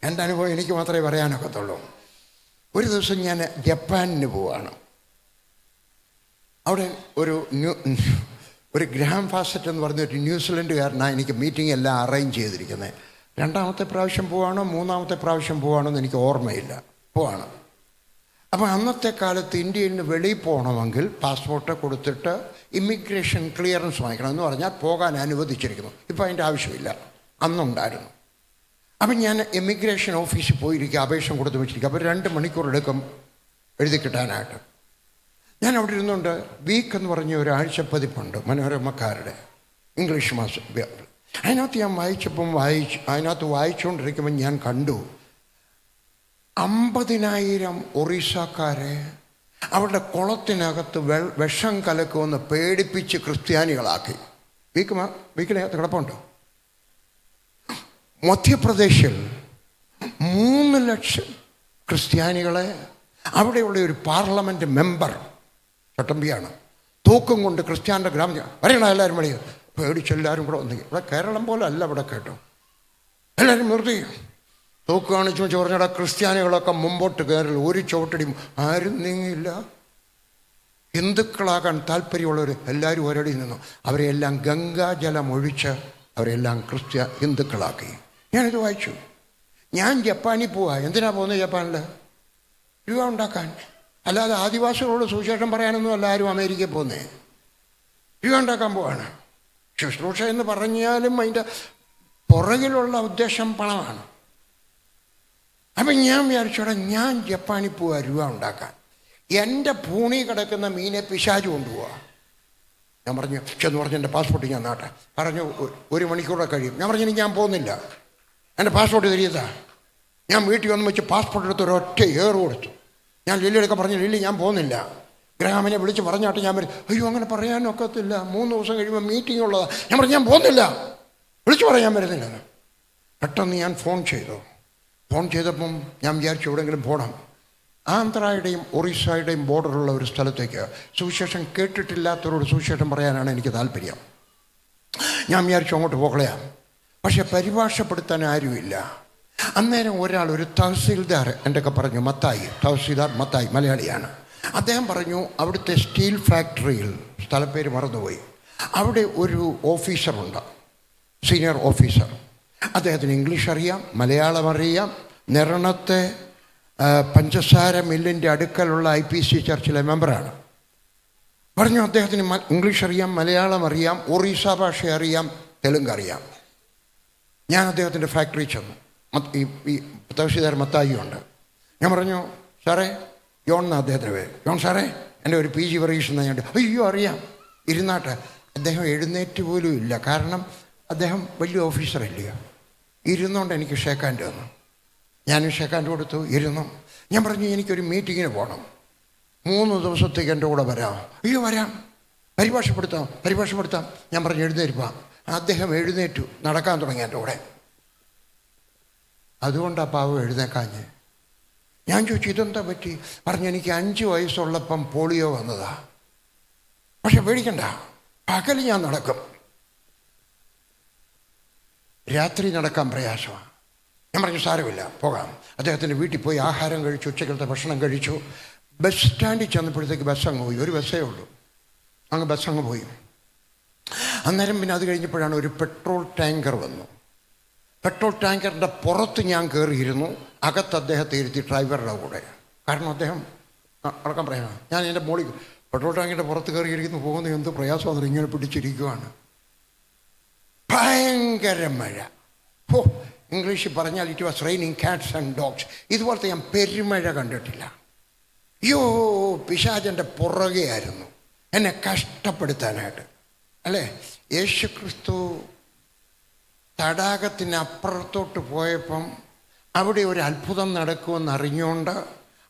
എൻ്റെ അനുഭവം എനിക്ക് മാത്രമേ പറയാനൊക്കത്തുള്ളൂ. ഒരു ദിവസം ഞാൻ ജപ്പാനിന് പോവാണ്. അവിടെ ഒരു ഗ്രാം ഫാസറ്റ് എന്ന് പറഞ്ഞൊരു ന്യൂസിലൻഡുകാരനാണ് എനിക്ക് മീറ്റിംഗ് എല്ലാം അറേഞ്ച് ചെയ്തിരിക്കുന്നത്. 2ാമത്തെ പ്രാവശ്യം പോവാണോ 3ാമത്തെ പ്രാവശ്യം പോവാണോ എന്ന് എനിക്ക് ഓർമ്മയില്ല. പോവാണ്. അപ്പോൾ അന്നത്തെ കാലത്ത് ഇന്ത്യയിൽ നിന്ന് വെളിയിൽ പോകണമെങ്കിൽ പാസ്പോർട്ട് കൊടുത്തിട്ട് ഇമിഗ്രേഷൻ ക്ലിയറൻസ് വാങ്ങിക്കണം എന്ന് പറഞ്ഞാൽ പോകാൻ അനുവദിച്ചിരിക്കുന്നു. ഇപ്പോൾ അതിൻ്റെ ആവശ്യമില്ല, അന്നുണ്ടായിരുന്നു. അപ്പം ഞാൻ ഇമിഗ്രേഷൻ ഓഫീസിൽ പോയിരിക്കുക, അപേക്ഷ കൊടുത്ത് വെച്ചിരിക്കുക. അപ്പോൾ 2 മണിക്കൂർ എടുക്കും എഴുതി കിട്ടാനായിട്ട്. ഞാൻ അവിടെ ഇരുന്നുകൊണ്ട് വീക്ക് എന്ന് പറഞ്ഞ ഒരു ആഴ്ചപ്പതിപ്പുണ്ട് മനോരമക്കാരുടെ, ഇംഗ്ലീഷ് മാസം. അതിനകത്ത് ഞാൻ അതിനകത്ത് വായിച്ചുകൊണ്ടിരിക്കുമ്പോൾ ഞാൻ കണ്ടു 50,000 ഒറീസക്കാരെ അവരുടെ കുളത്തിനകത്ത് വിഷം കലക്കുമെന്ന് പേടിപ്പിച്ച് ക്രിസ്ത്യാനികളാക്കി. വീക്കിനകത്ത് കിടപ്പുണ്ടോ? മധ്യപ്രദേശിൽ 3 ലക്ഷം ക്രിസ്ത്യാനികളെ അവിടെയുള്ള ഒരു പാർലമെൻറ്റ് മെമ്പർ ചട്ടമ്പിയാണ് തൂക്കം കൊണ്ട് ക്രിസ്ത്യാനിയുടെ ഗ്രാമം വരണം എല്ലാവരും വിളിയും പേടിച്ചെല്ലാവരും കൂടെ വന്നു. ഇവിടെ കേരളം പോലെ അല്ല ഇവിടെ കേട്ടോ. എല്ലാവരും നിർത്തി തൂക്ക് കാണിച്ചു വെച്ച് പറഞ്ഞാൽ ക്രിസ്ത്യാനികളൊക്കെ മുമ്പോട്ട് കയറി ഒരു ചുവട്ടടിയും ആരും നീങ്ങിയില്ല. ഹിന്ദുക്കളാകാൻ താല്പര്യമുള്ളവർ എല്ലാവരും ഒരടി നിന്നു. അവരെല്ലാം ഗംഗാജലം ഒഴിച്ച് അവരെല്ലാം ഹിന്ദുക്കളാക്കി. ഞാനിത് വായിച്ചു. ഞാൻ ജപ്പാനിൽ പോവാ. എന്തിനാ പോകുന്നത് ജപ്പാനിൽ? രൂപ ഉണ്ടാക്കാൻ. അല്ലാതെ ആദിവാസികളോട് സുവിശേഷം പറയാനൊന്നും അല്ല ആരും അമേരിക്കയിൽ പോകുന്നേ. രൂപ ഉണ്ടാക്കാൻ പോവാണ്. ശുശ്രൂഷ എന്ന് പറഞ്ഞാലും അതിൻ്റെ പുറകിലുള്ള ഉദ്ദേശം പണമാണ്. അപ്പം ഞാൻ വിചാരിച്ചോടെ ഞാൻ ജപ്പാനിൽ പോവാ രൂപ ഉണ്ടാക്കാൻ. എൻ്റെ പൂണി കിടക്കുന്ന മീനെ പിശാച് കൊണ്ടുപോവാ. ഞാൻ പറഞ്ഞു ചെന്ന് പറഞ്ഞു എൻ്റെ പാസ്പോർട്ട് ഞാൻ നാട്ടെ പറഞ്ഞു 1 മണിക്കൂറെ കഴിയും. ഞാൻ പറഞ്ഞു ഞാൻ പോകുന്നില്ല, എൻ്റെ പാസ്പോർട്ട് തരിയതാ. ഞാൻ വീട്ടിൽ വന്ന് വെച്ച് പാസ്പോർട്ട് എടുത്ത് ഒരൊറ്റ ഏറ് കൊടുത്തു. ഞാൻ ലില്ലിയൊക്കെ പറഞ്ഞു ലില്ലി ഞാൻ പോകുന്നില്ല. ഗ്രാമിനെ വിളിച്ച് പറഞ്ഞാട്ട് ഞാൻ വരും. അയ്യോ അങ്ങനെ പറയാനൊക്കത്തില്ല, 3 ദിവസം കഴിയുമ്പോൾ മീറ്റിംഗ് ഉള്ളതാണ്. ഞാൻ പറഞ്ഞു ഞാൻ പോകുന്നില്ല, വിളിച്ചു പറയാൻ വരുന്നില്ലെന്ന്. പെട്ടെന്ന് ഞാൻ ഫോൺ ചെയ്തപ്പം ഞാൻ വിചാരിച്ചു എവിടെയെങ്കിലും പോകണം. ആന്ധ്രയുടെയും ഒറീസയുടെയും ബോർഡറുള്ള ഒരു സ്ഥലത്തേക്ക് സുവിശേഷം കേട്ടിട്ടില്ലാത്തവരോട് സുവിശേഷം പറയാനാണ് എനിക്ക് താല്പര്യം. ഞാൻ വിചാരിച്ചു അങ്ങോട്ട് പോകളയാം. പക്ഷെ പരിഭാഷപ്പെടുത്താൻ ആരുമില്ല. അന്നേരം ഒരു തഹസീൽദാർ എൻ്റെയൊക്കെ പറഞ്ഞു, തഹസീൽദാർ മത്തായി, മലയാളിയാണ്. അദ്ദേഹം പറഞ്ഞു അവിടുത്തെ സ്റ്റീൽ ഫാക്ടറിയിൽ, സ്ഥലപ്പേര് മറന്നുപോയി, അവിടെ ഒരു ഓഫീസറുണ്ട്, സീനിയർ ഓഫീസർ. അദ്ദേഹത്തിന് ഇംഗ്ലീഷ് അറിയാം, മലയാളം അറിയാം. നിരണത്തെ പഞ്ചസാര മില്ലിൻ്റെ അടുക്കലുള്ള IPC ചർച്ചിലെ മെമ്പറാണ്. പറഞ്ഞു അദ്ദേഹത്തിന് ഇംഗ്ലീഷ് അറിയാം, മലയാളം അറിയാം, ഒറീസ ഭാഷ അറിയാം, തെലുങ്ക് അറിയാം. ഞാൻ അദ്ദേഹത്തിൻ്റെ ഫാക്ടറി ചെന്നു. ഈ തഹസീൽദാർ മത്തായിയുണ്ട്. ഞാൻ പറഞ്ഞു സാറേ, ജോൺ എന്നാ അദ്ദേഹത്തിൻ്റെ പേര്. ജോൺ സാറേ എൻ്റെ ഒരു PG പരീക്ഷ എന്നാ. ഞാൻ അയ്യോ അറിയാം, ഇരുന്നാട്ടെ. അദ്ദേഹം എഴുന്നേറ്റ് പോലും ഇല്ല, കാരണം അദ്ദേഹം വലിയ ഓഫീസറല്ല. ഇരുന്നുകൊണ്ട് എനിക്ക് ഷേക്ക് ഹാൻഡ് തന്നു. ഞാനും ഷേക്ക് ഹാൻഡ് കൊടുത്തു, ഇരുന്നു. ഞാൻ പറഞ്ഞു എനിക്കൊരു മീറ്റിങ്ങിന് പോകണം, 3 ദിവസത്തേക്ക് എൻ്റെ കൂടെ വരാമോ? അയ്യോ വരാം, പരിഭാഷപ്പെടുത്താം. ഞാൻ പറഞ്ഞു എഴുന്നേൽപ്പാം. അദ്ദേഹം എഴുന്നേറ്റു നടക്കാൻ തുടങ്ങി എൻ്റെ കൂടെ. അതുകൊണ്ടാണ് പാവം എഴുന്നേക്കാഞ്ഞ്. ഞാൻ ചോദിച്ചു ഇതെന്താ പറ്റി? പറഞ്ഞു എനിക്ക് 5 വയസ്സുള്ളപ്പം പോളിയോ വന്നതാ, പക്ഷെ പേടിക്കണ്ട, പകൽ ഞാൻ നടക്കും, രാത്രി നടക്കാൻ പ്രയാസമാണ്. ഞാൻ പറഞ്ഞു സാരമില്ല പോകാം. അദ്ദേഹത്തിൻ്റെ വീട്ടിൽ പോയി ആഹാരം കഴിച്ചു, ഉച്ചക്കലത്തെ ഭക്ഷണം കഴിച്ചു. ബസ് സ്റ്റാൻഡിൽ ചെന്നപ്പോഴത്തേക്ക് ബസ് അങ്ങ് പോയി. ഒരു ബസ്സേ ഉള്ളൂ, ബസ് അങ്ങ് പോയി. അന്നേരം പിന്നെ അത് കഴിഞ്ഞപ്പോഴാണ് ഒരു പെട്രോൾ ടാങ്കർ വന്നു. പെട്രോൾ ടാങ്കറിൻ്റെ പുറത്ത് ഞാൻ കയറിയിരുന്നു, അകത്ത് അദ്ദേഹത്തെ ഇരുത്തി ഡ്രൈവറുടെ കൂടെ. കാരണം അദ്ദേഹം അടക്കം പ്രയാസം. ഞാൻ എൻ്റെ മോളിൽ പെട്രോൾ ടാങ്കിൻ്റെ പുറത്ത് കയറിയിരിക്കുന്നു, പോകുന്നത് എന്ത് പ്രയാസമാണ്, ഇങ്ങനെ പിടിച്ചിരിക്കുവാണ്. ഭയങ്കര മഴ. ഇംഗ്ലീഷിൽ പറഞ്ഞാൽ it was raining cats and dogs. ഇതുപോലത്തെ ഞാൻ പെരുമഴ കണ്ടിട്ടില്ല. അയ്യോ, പിശാചൻ്റെ പുറകെ ആയിരുന്നു എന്നെ കഷ്ടപ്പെടുത്താനായിട്ട്, അല്ലേ? യേശുക്രിസ്തു തടാകത്തിനപ്പുറത്തോട്ട് പോയപ്പം അവിടെ ഒരു അത്ഭുതം നടക്കുമെന്ന് അറിഞ്ഞുകൊണ്ട്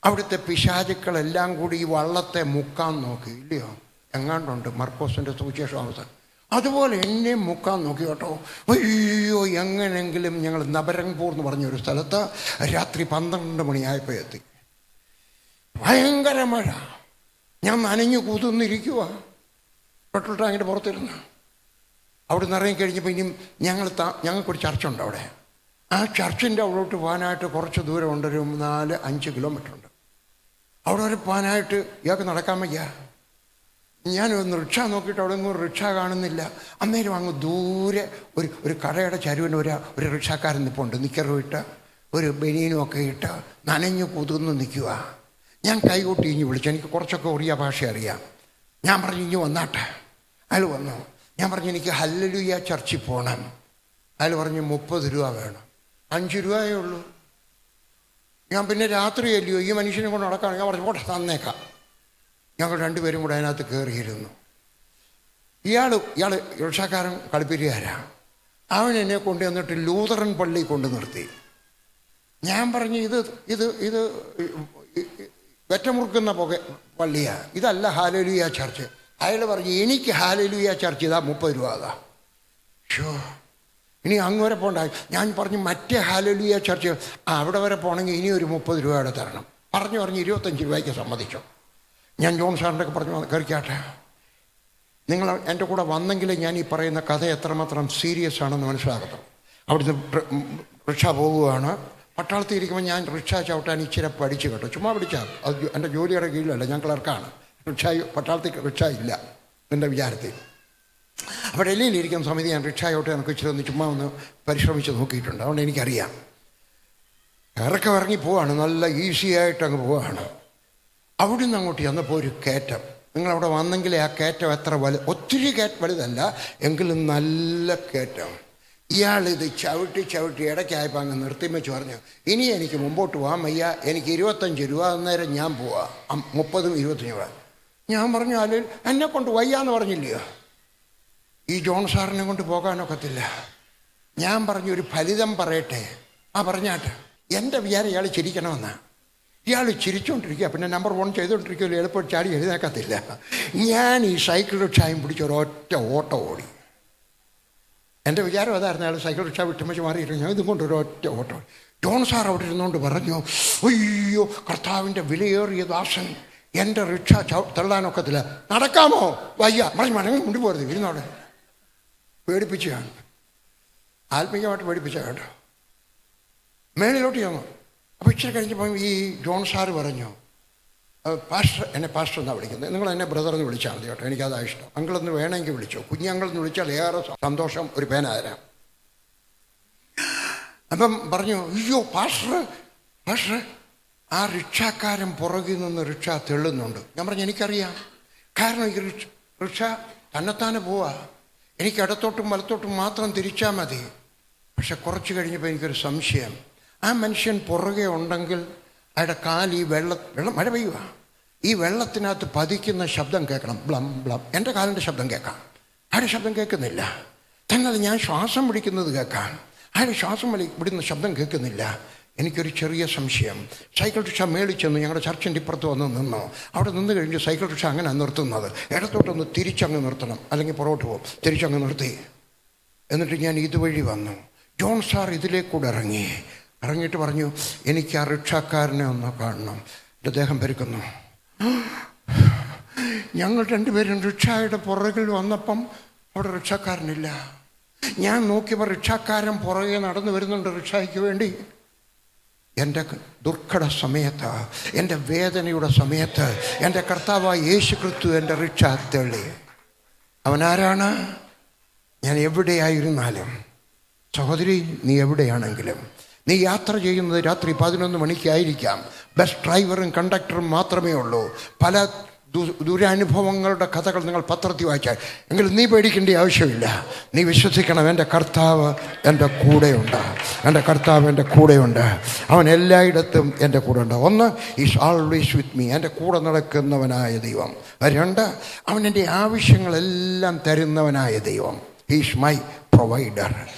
അവിടുത്തെ പിശാചുക്കളെല്ലാം കൂടി ഈ വള്ളത്തെ മുക്കാൻ നോക്കി, ഇല്ലയോ? എങ്ങാണ്ടുണ്ട് മർക്കോസിൻ്റെ സുവിശേഷം അവസാനം. അതുപോലെ എന്നെ മുക്കാൻ നോക്കി കേട്ടോ. അയ്യോ, എങ്ങനെങ്കിലും ഞങ്ങൾ നബരംഗ്പൂർ എന്ന് പറഞ്ഞൊരു സ്ഥലത്ത് രാത്രി 12 മണിയായപ്പോൾ എത്തി. ഭയങ്കര മഴ, ഞാൻ നനഞ്ഞു കുതിർന്നിരിക്കുക പെട്രോൾ ടാങ്കിൻ്റെ പുറത്തിരുന്ന്. അവിടെ നിന്ന് ഇറങ്ങിക്കഴിഞ്ഞപ്പോൾ ഇനിയും ഞങ്ങൾക്കൊരു ചർച്ചുണ്ട് അവിടെ. ആ ചർച്ചിൻ്റെ അവിടോട്ട് പോകാനായിട്ട് കുറച്ച് ദൂരമുണ്ട്, ഒരു 4-5 കിലോമീറ്റർ ഉണ്ട്. അവിടെ വരെ പോകാനായിട്ട് ഇയാൾക്ക് നടക്കാൻ വയ്യ. ഞാൻ ഒന്ന് റിക്ഷ നോക്കിയിട്ട് അവിടെ ഒന്നും റിക്ഷ കാണുന്നില്ല. അന്നേരം അങ്ങ് ദൂരെ ഒരു കടയുടെ ചരുവിന് ഒരു റിക്ഷക്കാരൻ നിൽപ്പുണ്ട്, നിക്കറും ഇട്ട് ഒരു ബനിയനും ഒക്കെ ഇട്ട് നനഞ്ഞു കുതിർന്ന് നിൽക്കുക. ഞാൻ കൈകൊട്ടി ഇഞ്ഞ് വിളിച്ചു, എനിക്ക് കുറച്ചൊക്കെ ഒറിയ ഭാഷ അറിയാം. ഞാൻ പറഞ്ഞു ഇഞ്ഞ് വന്നാട്ടെ. അയാൾ വന്നു. ഞാൻ പറഞ്ഞു എനിക്ക് ഹല്ലേലൂയ ചർച്ചിൽ പോകണം. അയാൾ പറഞ്ഞു 30 രൂപ വേണം. 5 രൂപയേ ഉള്ളൂ. ഞാൻ പിന്നെ രാത്രി അല്ലയോ ഈ മനുഷ്യനെ കൊണ്ട് നടക്കുകയാണ്. ഞാൻ പറഞ്ഞു പോട്ടെ തന്നേക്കാം. ഞങ്ങൾ 2 പേരും കൂടെ അതിനകത്ത് കയറിയിരുന്നു. ഇയാൾ റിക്ഷക്കാരൻ കളിപ്പിരികാരാണ്. അവൻ എന്നെ കൊണ്ടുവന്നിട്ട് ലൂതറൻ പള്ളി കൊണ്ട് നിർത്തി. ഞാൻ പറഞ്ഞു ഇത് വെറ്റമുറുക്കുന്ന പള്ളിയാണ്, ഇതല്ല ഹല്ലേലൂയ ചർച്ച്. അയാൾ പറഞ്ഞു എനിക്ക് ഹല്ലേലൂയ ചർച്ച് ഇതാ 30 രൂപ അതാ. ഷോ, ഇനി അങ്ങ് വരെ പോകണ്ട. ഞാൻ പറഞ്ഞു മറ്റേ ഹല്ലേലൂയ ചർച്ച് അവിടെ വരെ പോകണമെങ്കിൽ ഇനി ഒരു 30 രൂപയുടെ തരണം. പറഞ്ഞു 25 രൂപയ്ക്ക് സമ്മതിച്ചു. ഞാൻ ജോൺ സാറിൻ്റെ ഒക്കെ പറഞ്ഞു കയറിക്കാട്ടെ, നിങ്ങൾ എൻ്റെ കൂടെ വന്നെങ്കിൽ ഞാൻ ഈ പറയുന്ന കഥ എത്രമാത്രം സീരിയസ് ആണെന്ന് മനസ്സിലാകത്തുള്ളൂ. അവിടുന്ന് റിക്ഷ പോവുകയാണ്. പട്ടാളത്തിൽ ഇരിക്കുമ്പോൾ ഞാൻ റിക്ഷ ചവിട്ടാൻ ഇച്ചിരി പഠിച്ചു കേട്ടോ, ചുമ്മാ പഠിച്ചാൽ. അത് എൻ്റെ ജോലിയുടെ കീഴിലല്ല, ഞാൻ ക്ലർക്കാണ്. പട്ടാളത്തിൽ റിക്ഷ ഇല്ല എൻ്റെ വിചാരത്തിൽ. അപ്പോൾ ഡൽഹിയിലിരിക്കുന്ന സമയത്ത് ഞാൻ റിക്ഷ ചവിട്ടാൻ എനിക്ക് ഇച്ചിരി ഒന്ന് ചുമ്മാ ഒന്ന് പരിശ്രമിച്ച് നോക്കിയിട്ടുണ്ട്. അതുകൊണ്ട് എനിക്കറിയാം. ഇറങ്ങി പോവാണ്, നല്ല ഈസി ആയിട്ട് അങ്ങ് പോവാണ്. അവിടെ നിന്ന് അങ്ങോട്ട് ചെന്നപ്പോൾ ഒരു കയറ്റം. നിങ്ങളവിടെ വന്നെങ്കിലേ ആ കയറ്റം എത്ര ഒത്തിരി വലുതല്ല എങ്കിലും നല്ല കയറ്റം. ഇയാളിത് ചവിട്ടി ഇടയ്ക്കായപ്പോൾ അങ്ങ് നിർത്തിവെച്ച് പറഞ്ഞു ഇനി എനിക്ക് മുമ്പോട്ട് പോകാൻ വയ്യ, എനിക്ക് 25 രൂപ അന്നേരം ഞാൻ പോവാം. 30 25 രൂപ. ഞാൻ പറഞ്ഞു അല്ലെങ്കിൽ എന്നെ കൊണ്ട് വയ്യാന്ന് പറഞ്ഞില്ലയോ, ഈ ജോൺ സാറിനെ കൊണ്ട് പോകാനൊക്കത്തില്ല. ഞാൻ പറഞ്ഞു ഒരു ഫലിതം പറയട്ടെ. പറഞ്ഞാട്ടെ. എൻ്റെ വിചാരം ഇയാൾ ചിരിക്കണമെന്നാണ്. ഇയാൾ ചിരിച്ചുകൊണ്ടിരിക്കുക, പിന്നെ നമ്പർ 1 ചെയ്തുകൊണ്ടിരിക്കുമല്ലോ, എളുപ്പം ചാടി എഴുന്നേക്കത്തില്ല. ഞാൻ ഈ സൈക്കിൾ റിക്ഷായും പിടിച്ച് ഒരൊറ്റ ഓട്ടം ഓടി. എൻ്റെ വിചാരം അതായിരുന്നു, അയാൾ സൈക്കിൾ റിക്ഷ വിട്ടുമ്പച്ച് മാറിയിരുന്നു. ഞാൻ ഇതും കൊണ്ടൊരൊറ്റ ഓട്ടം. ജോൺ സാർ അവിടെ ഇരുന്നുകൊണ്ട് പറഞ്ഞു അയ്യോ കർത്താവിൻ്റെ വിലയേറിയ ദാസൻ, എൻ്റെ റിക്ഷ തള്ളാനൊക്കത്തില്ല, നടക്കാമോ? വയ്യ. മണങ്ങി മുണ്ടി പോരുത്, ഇരുന്നോടെ. പേടിപ്പിച്ചാണ്, ആത്മീയമായിട്ട് പേടിപ്പിച്ച കേട്ടോ. മേളിലോട്ട് ചെന്നു. അപ്പോൾ ഇച്ചിരി കഴിഞ്ഞപ്പോൾ ഈ ജോൺ സാറ് പറഞ്ഞു എന്നെ പാസ്റ്റർ എന്നാണ് വിളിക്കുന്നത്, നിങ്ങൾ എന്നെ ബ്രദർ എന്ന് വിളിച്ചാൽ മതി കേട്ടോ, എനിക്കതാ ഇഷ്ടം. അങ്കിളെന്ന് വേണമെങ്കിൽ വിളിച്ചോ, കുഞ്ഞങ്കിളെന്ന് വിളിച്ചാൽ ഏറെ സന്തോഷം, ഒരു പേനാതരാം. അപ്പം പറഞ്ഞു അയ്യോ പാസ്റ്റർ ആ റിക്ഷാക്കാരൻ പുറകിൽ നിന്ന് റിക്ഷ തെള്ളുന്നുണ്ട്. ഞാൻ പറഞ്ഞു എനിക്കറിയാം, കാരണം ഈ റിക്ഷ തന്നെത്താനെ പോവാ, എനിക്ക് ഇടത്തോട്ടും വലത്തോട്ടും മാത്രം തിരിച്ചാൽ മതി. പക്ഷെ കുറച്ച് കഴിഞ്ഞപ്പോൾ എനിക്കൊരു സംശയം, ആ മനുഷ്യൻ പുറകെ ഉണ്ടെങ്കിൽ അയാളുടെ കാൽ ഈ വെള്ളം മഴ പെയ്യുക, ഈ വെള്ളത്തിനകത്ത് പതിക്കുന്ന ശബ്ദം കേൾക്കണം, ബ്ലം ബ്ലം. എൻ്റെ കാലിൻ്റെ ശബ്ദം കേൾക്കാം, അയാളുടെ ശബ്ദം കേൾക്കുന്നില്ല. എന്നാൽ ഞാൻ ശ്വാസം പിടിക്കുന്നത് കേൾക്കാം, അയാളുടെ ശ്വാസം വിടുന്ന ശബ്ദം കേൾക്കുന്നില്ല. എനിക്കൊരു ചെറിയ സംശയം. സൈക്കിൾ റിക്ഷ മേളിച്ചെന്ന് ഞങ്ങളുടെ ചർച്ചിൻ്റെ ഇപ്പുറത്ത് വന്ന് നിന്നോ. അവിടെ നിന്ന് കഴിഞ്ഞ് സൈക്കിൾ റിക്ഷ അങ്ങനെ നിർത്തുന്നത്, ഇടത്തോട്ടൊന്ന് തിരിച്ചങ്ങ് നിർത്തണം, അല്ലെങ്കിൽ പുറകോട്ട് പോകും. തിരിച്ചങ്ങ് നിർത്തി. എന്നിട്ട് ഞാൻ ഇതുവഴി വന്നു. ജോൺ സാർ ഇതിലേക്കൂടെ ഇറങ്ങിയിട്ട് പറഞ്ഞു, എനിക്ക് ആ റിക്ഷക്കാരനെ ഒന്ന് കാണണം. എൻ്റെ ദേഹം പെരുക്കുന്നു. ഞങ്ങൾ രണ്ടുപേരും റിക്ഷയുടെ പുറകിൽ വന്നപ്പം അവിടെ റിക്ഷക്കാരനില്ല. ഞാൻ നോക്കിയപ്പോൾ റിക്ഷക്കാരൻ പുറകെ നടന്നു വരുന്നുണ്ട് റിക്ഷയ്ക്ക് വേണ്ടി. എൻ്റെ ദുർഘട സമയത്ത്, എൻ്റെ വേദനയുടെ സമയത്ത് എൻ്റെ കർത്താവായ യേശു ക്രിസ്തു എൻ്റെ റിക്ഷ തള്ളി. അവനാരാണ്? ഞാൻ എവിടെയായിരുന്നാലും, സഹോദരി നീ എവിടെയാണെങ്കിലും, നീ യാത്ര ചെയ്യുന്നത് രാത്രി 11 മണിക്കായിരിക്കാം. ബസ് ഡ്രൈവറും കണ്ടക്ടറും മാത്രമേ ഉള്ളൂ. പല ദുരനുഭവങ്ങളുടെ കഥകൾ നിങ്ങൾ പത്രത്തിൽ വായിച്ചാൽ, എങ്കിലും നീ പേടിക്കേണ്ട ആവശ്യമില്ല. നീ വിശ്വസിക്കണം, എൻ്റെ കർത്താവ് എൻ്റെ കൂടെയുണ്ട്. എൻ്റെ കർത്താവ് എൻ്റെ കൂടെയുണ്ട്. അവൻ എല്ലായിടത്തും എൻ്റെ കൂടെ ഉണ്ട്. ഒന്ന്, ഈസ് ആൾവേസ് വിത്ത് മീ, എൻ്റെ കൂടെ നടക്കുന്നവനായ ദൈവം. 2, അവൻ എൻ്റെ ആവശ്യങ്ങളെല്ലാം തരുന്നവനായ ദൈവം. Is my provider.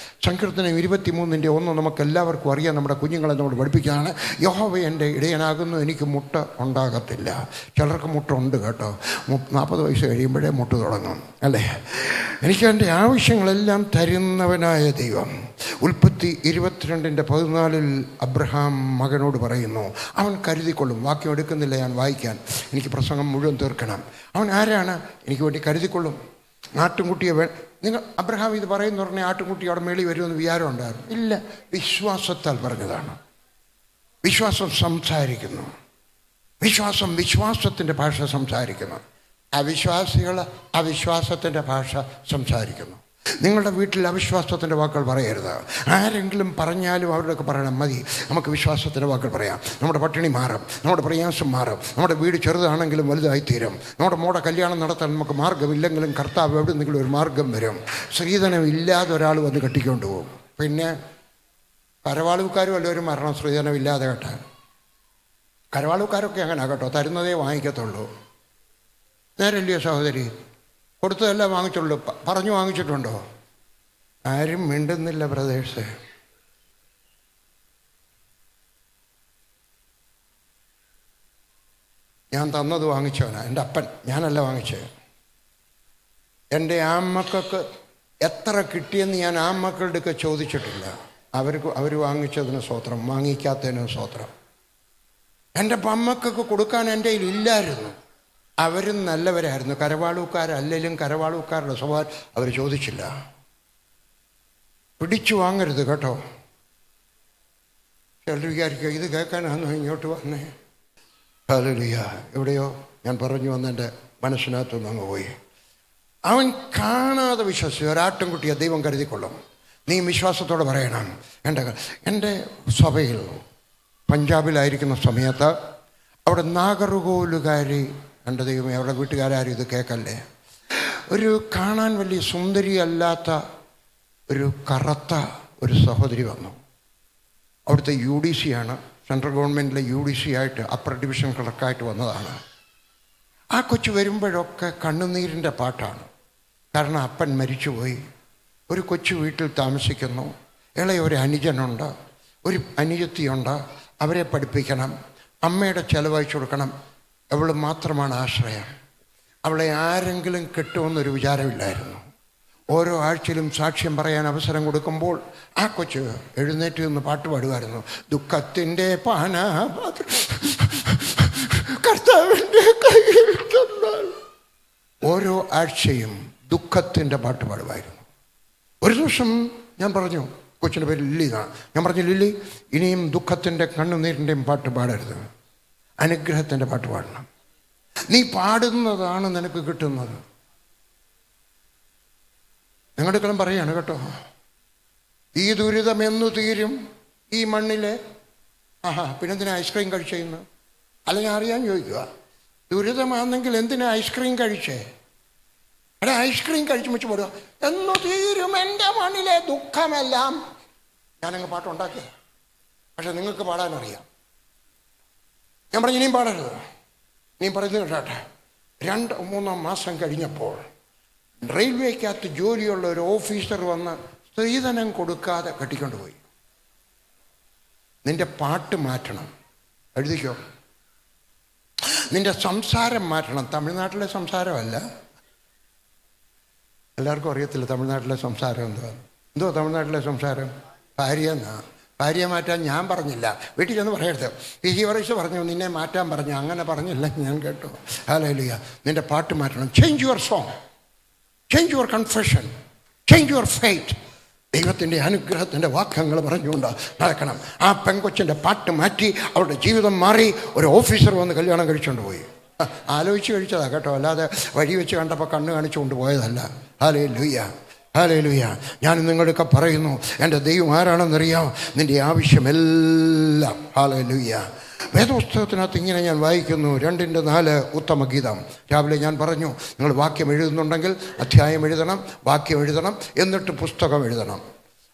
സങ്കീർത്തനം 23:1 നമുക്ക് എല്ലാവർക്കും അറിയാം. നമ്മുടെ കുഞ്ഞുങ്ങളെ നമ്മൾ പഠിപ്പിക്കുകയാണ്. യഹോവ എൻ്റെ ഇടയനാകുന്നു, എനിക്ക് മുട്ട ഉണ്ടാകത്തില്ല. ചിലർക്ക് മുട്ടുണ്ട് കേട്ടോ. 40 വയസ്സ് കഴിയുമ്പോഴേ മുട്ട് തുടങ്ങും, അല്ലേ? എനിക്ക് എൻ്റെ ആവശ്യങ്ങളെല്ലാം തരുന്നവനായ ദൈവം. ഉൽപ്പത്തി 22:14 അബ്രഹാം മകനോട് പറയുന്നു, അവൻ കരുതിക്കൊള്ളും. വാക്യം എടുക്കുന്നില്ല, ഞാൻ വായിക്കാൻ, എനിക്ക് പ്രസംഗം മുഴുവൻ തീർക്കണം. അവൻ ആരാണ്? എനിക്ക് വേണ്ടി കരുതിക്കൊള്ളും. ആട്ടുംകുട്ടിയെ നിങ്ങൾ അബ്രഹാം ഇത് പറയുന്ന പറഞ്ഞാൽ ആട്ടുംകുട്ടി അവിടെ മേളി വരുമെന്ന് വിചാരം ഉണ്ടായിരുന്നു? ഇല്ല, വിശ്വാസത്താൽ പറഞ്ഞതാണ്. വിശ്വാസം സംസാരിക്കുന്നു. വിശ്വാസത്തിൻ്റെ ഭാഷ സംസാരിക്കുന്നു. അവിശ്വാസികൾ അവിശ്വാസത്തിൻ്റെ ഭാഷ സംസാരിക്കുന്നു. നിങ്ങളുടെ വീട്ടിൽ അവിശ്വാസത്തിൻ്റെ വാക്കുകൾ പറയരുത്. ആരെങ്കിലും പറഞ്ഞാലും അവരുടെയൊക്കെ പറയണം, മതി, നമുക്ക് വിശ്വാസത്തിൻ്റെ വാക്കുകൾ പറയാം. നമ്മുടെ പട്ടിണി മാറും, നമ്മുടെ പ്രയാസം മാറും, നമ്മുടെ വീട് ചെറുതാണെങ്കിലും വലുതായിത്തീരും. നമ്മുടെ മോടെ കല്യാണം നടത്താൻ നമുക്ക് മാർഗ്ഗമില്ലെങ്കിലും കർത്താവ് എവിടെ നിന്നെങ്കിലും ഒരു മാർഗം വരും. സ്ത്രീധനം ഇല്ലാതെ ഒരാൾ വന്ന് കെട്ടിക്കൊണ്ട് പോകും. പിന്നെ കരവാളൂക്കാരും വല്ലവരും മരണം സ്ത്രീധനം ഇല്ലാതെ കേട്ടാൽ. കരവാളൂക്കാരൊക്കെ അങ്ങനെ കേട്ടോ, തരുന്നതേ വാങ്ങിക്കത്തുള്ളൂ. നേരല്ലയോ സഹോദരി? കൊടുത്തതെല്ലാം വാങ്ങിച്ചുള്ളൂ. പറഞ്ഞു വാങ്ങിച്ചിട്ടുണ്ടോ? ആരും മിണ്ടുന്നില്ല ബ്രദേഴ്സ്. ഞാൻ തന്നത് വാങ്ങിച്ചവനാ എൻ്റെ അപ്പൻ, ഞാനല്ല വാങ്ങിച്ചത്. എൻ്റെ ആമക്കൾക്ക് എത്ര കിട്ടിയെന്ന് ഞാൻ ആമക്കളുടെയൊക്കെ ചോദിച്ചിട്ടില്ല. അവർ വാങ്ങിച്ചതിന് സ്വത്രം, വാങ്ങിക്കാത്തതിന് സ്വത്രം. എൻ്റെ പമ്മക്കൊക്കെ കൊടുക്കാൻ എൻ്റെ കയ്യിൽ ഇല്ലായിരുന്നു. അവരും നല്ലവരായിരുന്നു. കരവാളൂക്കാരല്ലെങ്കിലും കരവാളൂക്കാരുടെ സ്വഭാവം അവർ ചോദിച്ചില്ല. പിടിച്ചു വാങ്ങരുത് കേട്ടോ. ചിലർ വിചാരിക്കുക ഇത് കേൾക്കാനാണോ ഇങ്ങോട്ട് വന്നേ. ഹല്ലേലൂയ. എവിടെയോ ഞാൻ പറഞ്ഞു വന്നെൻ്റെ മനസ്സിനകത്തുനിന്ന് അങ്ങ് പോയി. അവൻ കാണാതെ വിശ്വസിച്ചു. ഒരാട്ടുംകുട്ടിയെ ദൈവം കരുതിക്കൊള്ളും. നീ വിശ്വാസത്തോടെ പറയണം. എൻ്റെ സഭയിൽ പഞ്ചാബിലായിരിക്കുന്ന സമയത്ത് അവിടെ നാഗർകോവിലുകാരി, എൻ്റെ ദൈവമേ, അവരുടെ വീട്ടുകാരും ഇത് കേൾക്കല്ലേ, ഒരു കാണാൻ വലിയ സുന്ദരിയല്ലാത്ത ഒരു കറുത്ത ഒരു സഹോദരി വന്നു. അവിടുത്തെ UDC ആണ്, സെൻട്രൽ ഗവൺമെൻറ്റിലെ UDC ആയിട്ട് അപ്പർ ഡിവിഷൻ ക്ലർക്കായിട്ട് വന്നതാണ്. ആ കൊച്ചു വരുമ്പോഴൊക്കെ കണ്ണുനീരിൻ്റെ പാട്ടാണ്. കാരണം അപ്പൻ മരിച്ചുപോയി. ഒരു കൊച്ചു വീട്ടിൽ താമസിക്കുന്നു. ഇളയ ഒരു അനുജനുണ്ട്, ഒരു അനുജത്തിയുണ്ട്. അവരെ പഠിപ്പിക്കണം, അമ്മയുടെ ചിലവഴിച്ചു കൊടുക്കണം. അവൾ മാത്രമാണ് ആശ്രയം. അവളെ ആരെങ്കിലും കിട്ടുമെന്നൊരു വിചാരമില്ലായിരുന്നു. ഓരോ ആഴ്ചയിലും സാക്ഷ്യം പറയാൻ അവസരം കൊടുക്കുമ്പോൾ ആ കൊച്ച് എഴുന്നേറ്റ് നിന്ന് പാട്ട് പാടുമായിരുന്നു. ദുഃഖത്തിൻ്റെ പാനപാത്രം കർത്താവിൻ്റെ കയ്യിൽ തന്നാൽ. ഓരോ ആഴ്ചയും ദുഃഖത്തിൻ്റെ പാട്ട് പാടുമായിരുന്നു. ഒരു ദിവസം ഞാൻ പറഞ്ഞു, കൊച്ചിൻ്റെ പേര് ലില്ലി എന്നാണ്. ഞാൻ പറഞ്ഞു, ലില്ലി, ഇനിയും ദുഃഖത്തിൻ്റെ കണ്ണുനീരിൻ്റെയും പാട്ട് പാടരുത്, അനുഗ്രഹത്തിൻ്റെ പാട്ട് പാടണം. നീ പാടുന്നതാണ് നിനക്ക് കിട്ടുന്നത്. നിങ്ങളുടെ പറയാണ് കേട്ടോ, ഈ ദുരിതം എന്നു തീരും ഈ മണ്ണിലെ. പിന്നെന്തിനാ ഐസ്ക്രീം കഴിച്ചെന്ന്? അല്ലെങ്കിൽ അറിയാൻ ചോദിക്കുക, ദുരിതമാണെങ്കിൽ എന്തിനാ ഐസ്ക്രീം കഴിച്ചേ? എടാ, ഐസ്ക്രീം കഴിച്ചു വെച്ച് പോടുക, എന്നു തീരും എൻ്റെ മണ്ണിലെ ദുഃഖമെല്ലാം. ഞാനങ്ങ് പാട്ടുണ്ടാക്കിയ, പക്ഷെ നിങ്ങൾക്ക് പാടാനറിയാം. ഞാൻ പറഞ്ഞു, ഇനിയും പാടരുത്, നീ പറയുന്നത് കേട്ടാട്ടെ. 2-3 മാസം കഴിഞ്ഞപ്പോൾ റെയിൽവേക്കകത്ത് ജോലിയുള്ള ഒരു ഓഫീസർ വന്ന് സ്ത്രീധനം കൊടുക്കാതെ കെട്ടിക്കൊണ്ടുപോയി. നിൻ്റെ പാട്ട് മാറ്റണം. എഴുതിക്കോ. നിൻ്റെ സംസാരം മാറ്റണം. തമിഴ്നാട്ടിലെ സംസാരമല്ല. എല്ലാവർക്കും അറിയത്തില്ല തമിഴ്നാട്ടിലെ സംസാരം എന്തോ തമിഴ്നാട്ടിലെ സംസാരം ഭാര്യ എന്നാ. ഭാര്യയെ മാറ്റാൻ ഞാൻ പറഞ്ഞില്ല, വീട്ടിൽ ചെന്ന് പറയരുത്. പി.ജി. വർഗീസ് പറഞ്ഞു നിന്നെ മാറ്റാൻ പറഞ്ഞു, അങ്ങനെ പറഞ്ഞില്ല ഞാൻ കേട്ടു. ഹല്ലേലൂയ. നിൻ്റെ പാട്ട് മാറ്റണം. Change your song, change your confession, change your faith. ദൈവത്തിൻ്റെ അനുഗ്രഹത്തിൻ്റെ വാക്യങ്ങൾ പറഞ്ഞുകൊണ്ട് നടക്കണം. ആ പെങ്കൊച്ചിൻ്റെ പാട്ട് മാറ്റി അവരുടെ ജീവിതം മാറി. ഒരു ഓഫീസർ വന്ന് കല്യാണം കഴിച്ചുകൊണ്ട് പോയി. ആലോചിച്ച് കഴിച്ചതാണ് കേട്ടോ, അല്ലാതെ വഴി വെച്ച് കണ്ടപ്പോൾ കണ്ണ് കാണിച്ചുകൊണ്ട് പോയതല്ല. Hallelujah, hallelujah. ഞാൻ നിങ്ങളൊക്കെ പറയുന്നു, എൻ്റെ ദൈവം ആരാണെന്നറിയാം. നിൻ്റെ ആവശ്യമെല്ലാം. ഹല്ലേലൂയ. വേദപുസ്തകത്തിനകത്ത് ഇങ്ങനെ ഞാൻ വായിക്കുന്നു, 2:4 ഉത്തമഗീതം. രാവിലെ ഞാൻ പറഞ്ഞു, നിങ്ങൾ വാക്യം എഴുതുന്നുണ്ടെങ്കിൽ അധ്യായം എഴുതണം, വാക്യം എഴുതണം, എന്നിട്ട് പുസ്തകം എഴുതണം,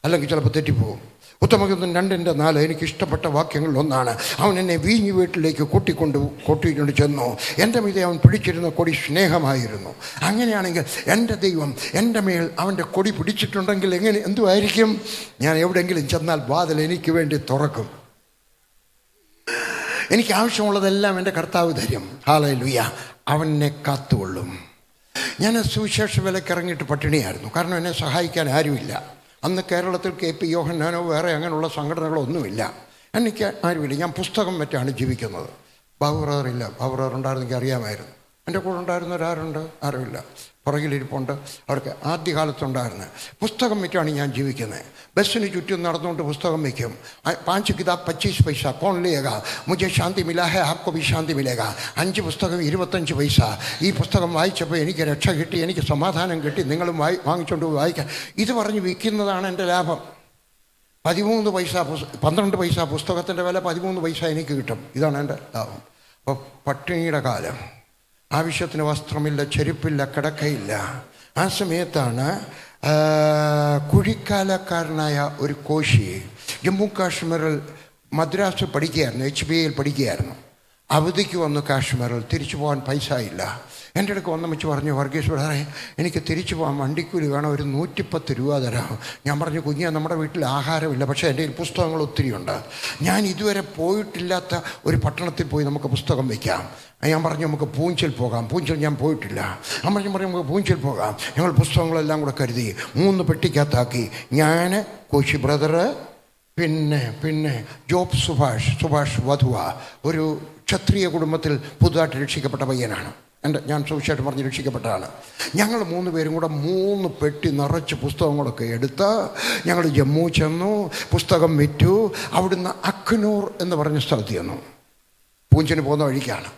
അല്ലെങ്കിൽ ചിലപ്പോൾ തെറ്റിപ്പോകും. ഉത്തമഗീതം 2:4 എനിക്കിഷ്ടപ്പെട്ട വാക്യങ്ങളിലൊന്നാണ്. അവൻ എന്നെ വീഞ്ഞു വീട്ടിലേക്ക് കൂട്ടിക്കൊണ്ട് ചെന്നു. എൻ്റെ മീതെ അവൻ പിടിച്ചിരുന്ന കൊടി സ്നേഹമായിരുന്നു. അങ്ങനെയാണെങ്കിൽ എൻ്റെ ദൈവം എൻ്റെ മേൽ അവൻ്റെ കൊടി പിടിച്ചിട്ടുണ്ടെങ്കിൽ എന്തുമായിരിക്കും? ഞാൻ എവിടെയെങ്കിലും ചെന്നാൽ വാതിൽ എനിക്ക് വേണ്ടി തുറക്കും. എനിക്ക് ആവശ്യമുള്ളതെല്ലാം എൻ്റെ കർത്താവ് തരും. ഹല്ലേലൂയ. അവനെ കാത്തുകൊള്ളും. ഞാൻ സുവിശേഷ വിലയ്ക്ക് ഇറങ്ങിയിട്ട് പട്ടിണിയായിരുന്നു. കാരണം എന്നെ സഹായിക്കാൻ ആരുമില്ല. അന്ന് കേരളത്തിൽ KP യോഹന്നാനോ വേറെ അങ്ങനെയുള്ള സംഘടനകളോ ഒന്നുമില്ല. എനിക്ക് ആരുമില്ല. ഞാൻ പുസ്തകം വെച്ചാണ് ജീവിക്കുന്നത്. ബാബു ബ്രദറില്ല. ബാബു ബ്രദർ ഉണ്ടായിരുന്നെങ്കിൽ അറിയാമായിരുന്നു. എൻ്റെ കൂടെ ഉണ്ടായിരുന്നവരാരുണ്ട്? ആരുമില്ല. പുറകിലിരിപ്പുണ്ട്. അവർക്ക് ആദ്യകാലത്തുണ്ടായിരുന്നു. പുസ്തകം വെച്ചാണ് ഞാൻ ജീവിക്കുന്നത്. ബസ്സിന് ചുറ്റും നടന്നുകൊണ്ട് പുസ്തകം വയ്ക്കും. 5 കിതാബ് 25 പൈസ കോൺ ലേഗ, മുझे ശാന്തി മിലാ ഹൈ ആപ്കോ ഭി ശാന്തി മിലേഗ. 5 പുസ്തകം 25 പൈസ. ഈ പുസ്തകം വായിച്ചപ്പോൾ എനിക്ക് രക്ഷ കിട്ടി, എനിക്ക് സമാധാനം കിട്ടി, നിങ്ങളും വാങ്ങിച്ചുകൊണ്ട് വായിക്കാം. ഇത് പറഞ്ഞ് വിൽക്കുന്നതാണ് എൻ്റെ ലാഭം. 13 പൈസ 12 പൈസ പുസ്തകത്തിൻ്റെ വില, 13 പൈസ എനിക്ക് കിട്ടും. ഇതാണ് എൻ്റെ ലാഭം. അപ്പോൾ പട്ടിണിയുടെ കാലം. ആവശ്യത്തിന് വസ്ത്രമില്ല, ചെരുപ്പില്ല, കിടക്കയില്ല. ആ സമയത്താണ് കുഴിക്കാലക്കാരനായ ഒരു കോശി ജമ്മു കാശ്മീരിൽ മദ്രാസ് പഠിക്കുകയായിരുന്നു, HBAയിൽ പഠിക്കുകയായിരുന്നു. അവധിക്ക് വന്നു കാശ്മീരിൽ. തിരിച്ചു പോകാൻ പൈസ ഇല്ല. എൻ്റെ അടുക്ക് വന്ന് വെച്ച് പറഞ്ഞു, വർഗീസ് ബ്രദറെ എനിക്ക് തിരിച്ചു പോകാൻ വണ്ടിക്കൂലി വേണം, ഒരു 110 രൂപ തരാം. ഞാൻ പറഞ്ഞു, കുഞ്ഞാ നമ്മുടെ വീട്ടിൽ ആഹാരമില്ല, പക്ഷേ എൻ്റെ കയ്യിൽ പുസ്തകങ്ങൾ ഒത്തിരിയുണ്ട്. ഞാൻ ഇതുവരെ പോയിട്ടില്ലാത്ത ഒരു പട്ടണത്തിൽ പോയി നമുക്ക് പുസ്തകം വയ്ക്കാം. ഞാൻ പറഞ്ഞു നമുക്ക് പൂഞ്ചിൽ പോകാം. പൂഞ്ചിൽ ഞാൻ പോയിട്ടില്ല. ഞാൻ പറഞ്ഞു നമുക്ക് പൂഞ്ചിൽ പോകാം. ഞങ്ങൾ പുസ്തകങ്ങളെല്ലാം കൂടെ കരുതി 3 പെട്ടിക്കകത്താക്കി. ഞാൻ, കോശി ബ്രദറ്, പിന്നെ സുഭാഷ് വധുവ, ഒരു ക്ഷത്രിയ കുടുംബത്തിൽ പുതുതായിട്ട് രക്ഷിക്കപ്പെട്ട പയ്യനാണ്. ഞാൻ സുവിശേഷം പറഞ്ഞ് രക്ഷിക്കപ്പെട്ടതാണ്. ഞങ്ങൾ 3 പേരും കൂടെ 3 പെട്ടി നിറച്ച് പുസ്തകങ്ങളൊക്കെ എടുത്ത് ഞങ്ങൾ ജമ്മു ചെന്നു. പുസ്തകം വിറ്റു. അവിടുന്ന് അഖ്നൂർ എന്ന് പറഞ്ഞ സ്ഥലത്ത് ചെന്നു. പൂഞ്ചിന് പോകുന്ന വഴിക്കാണ്.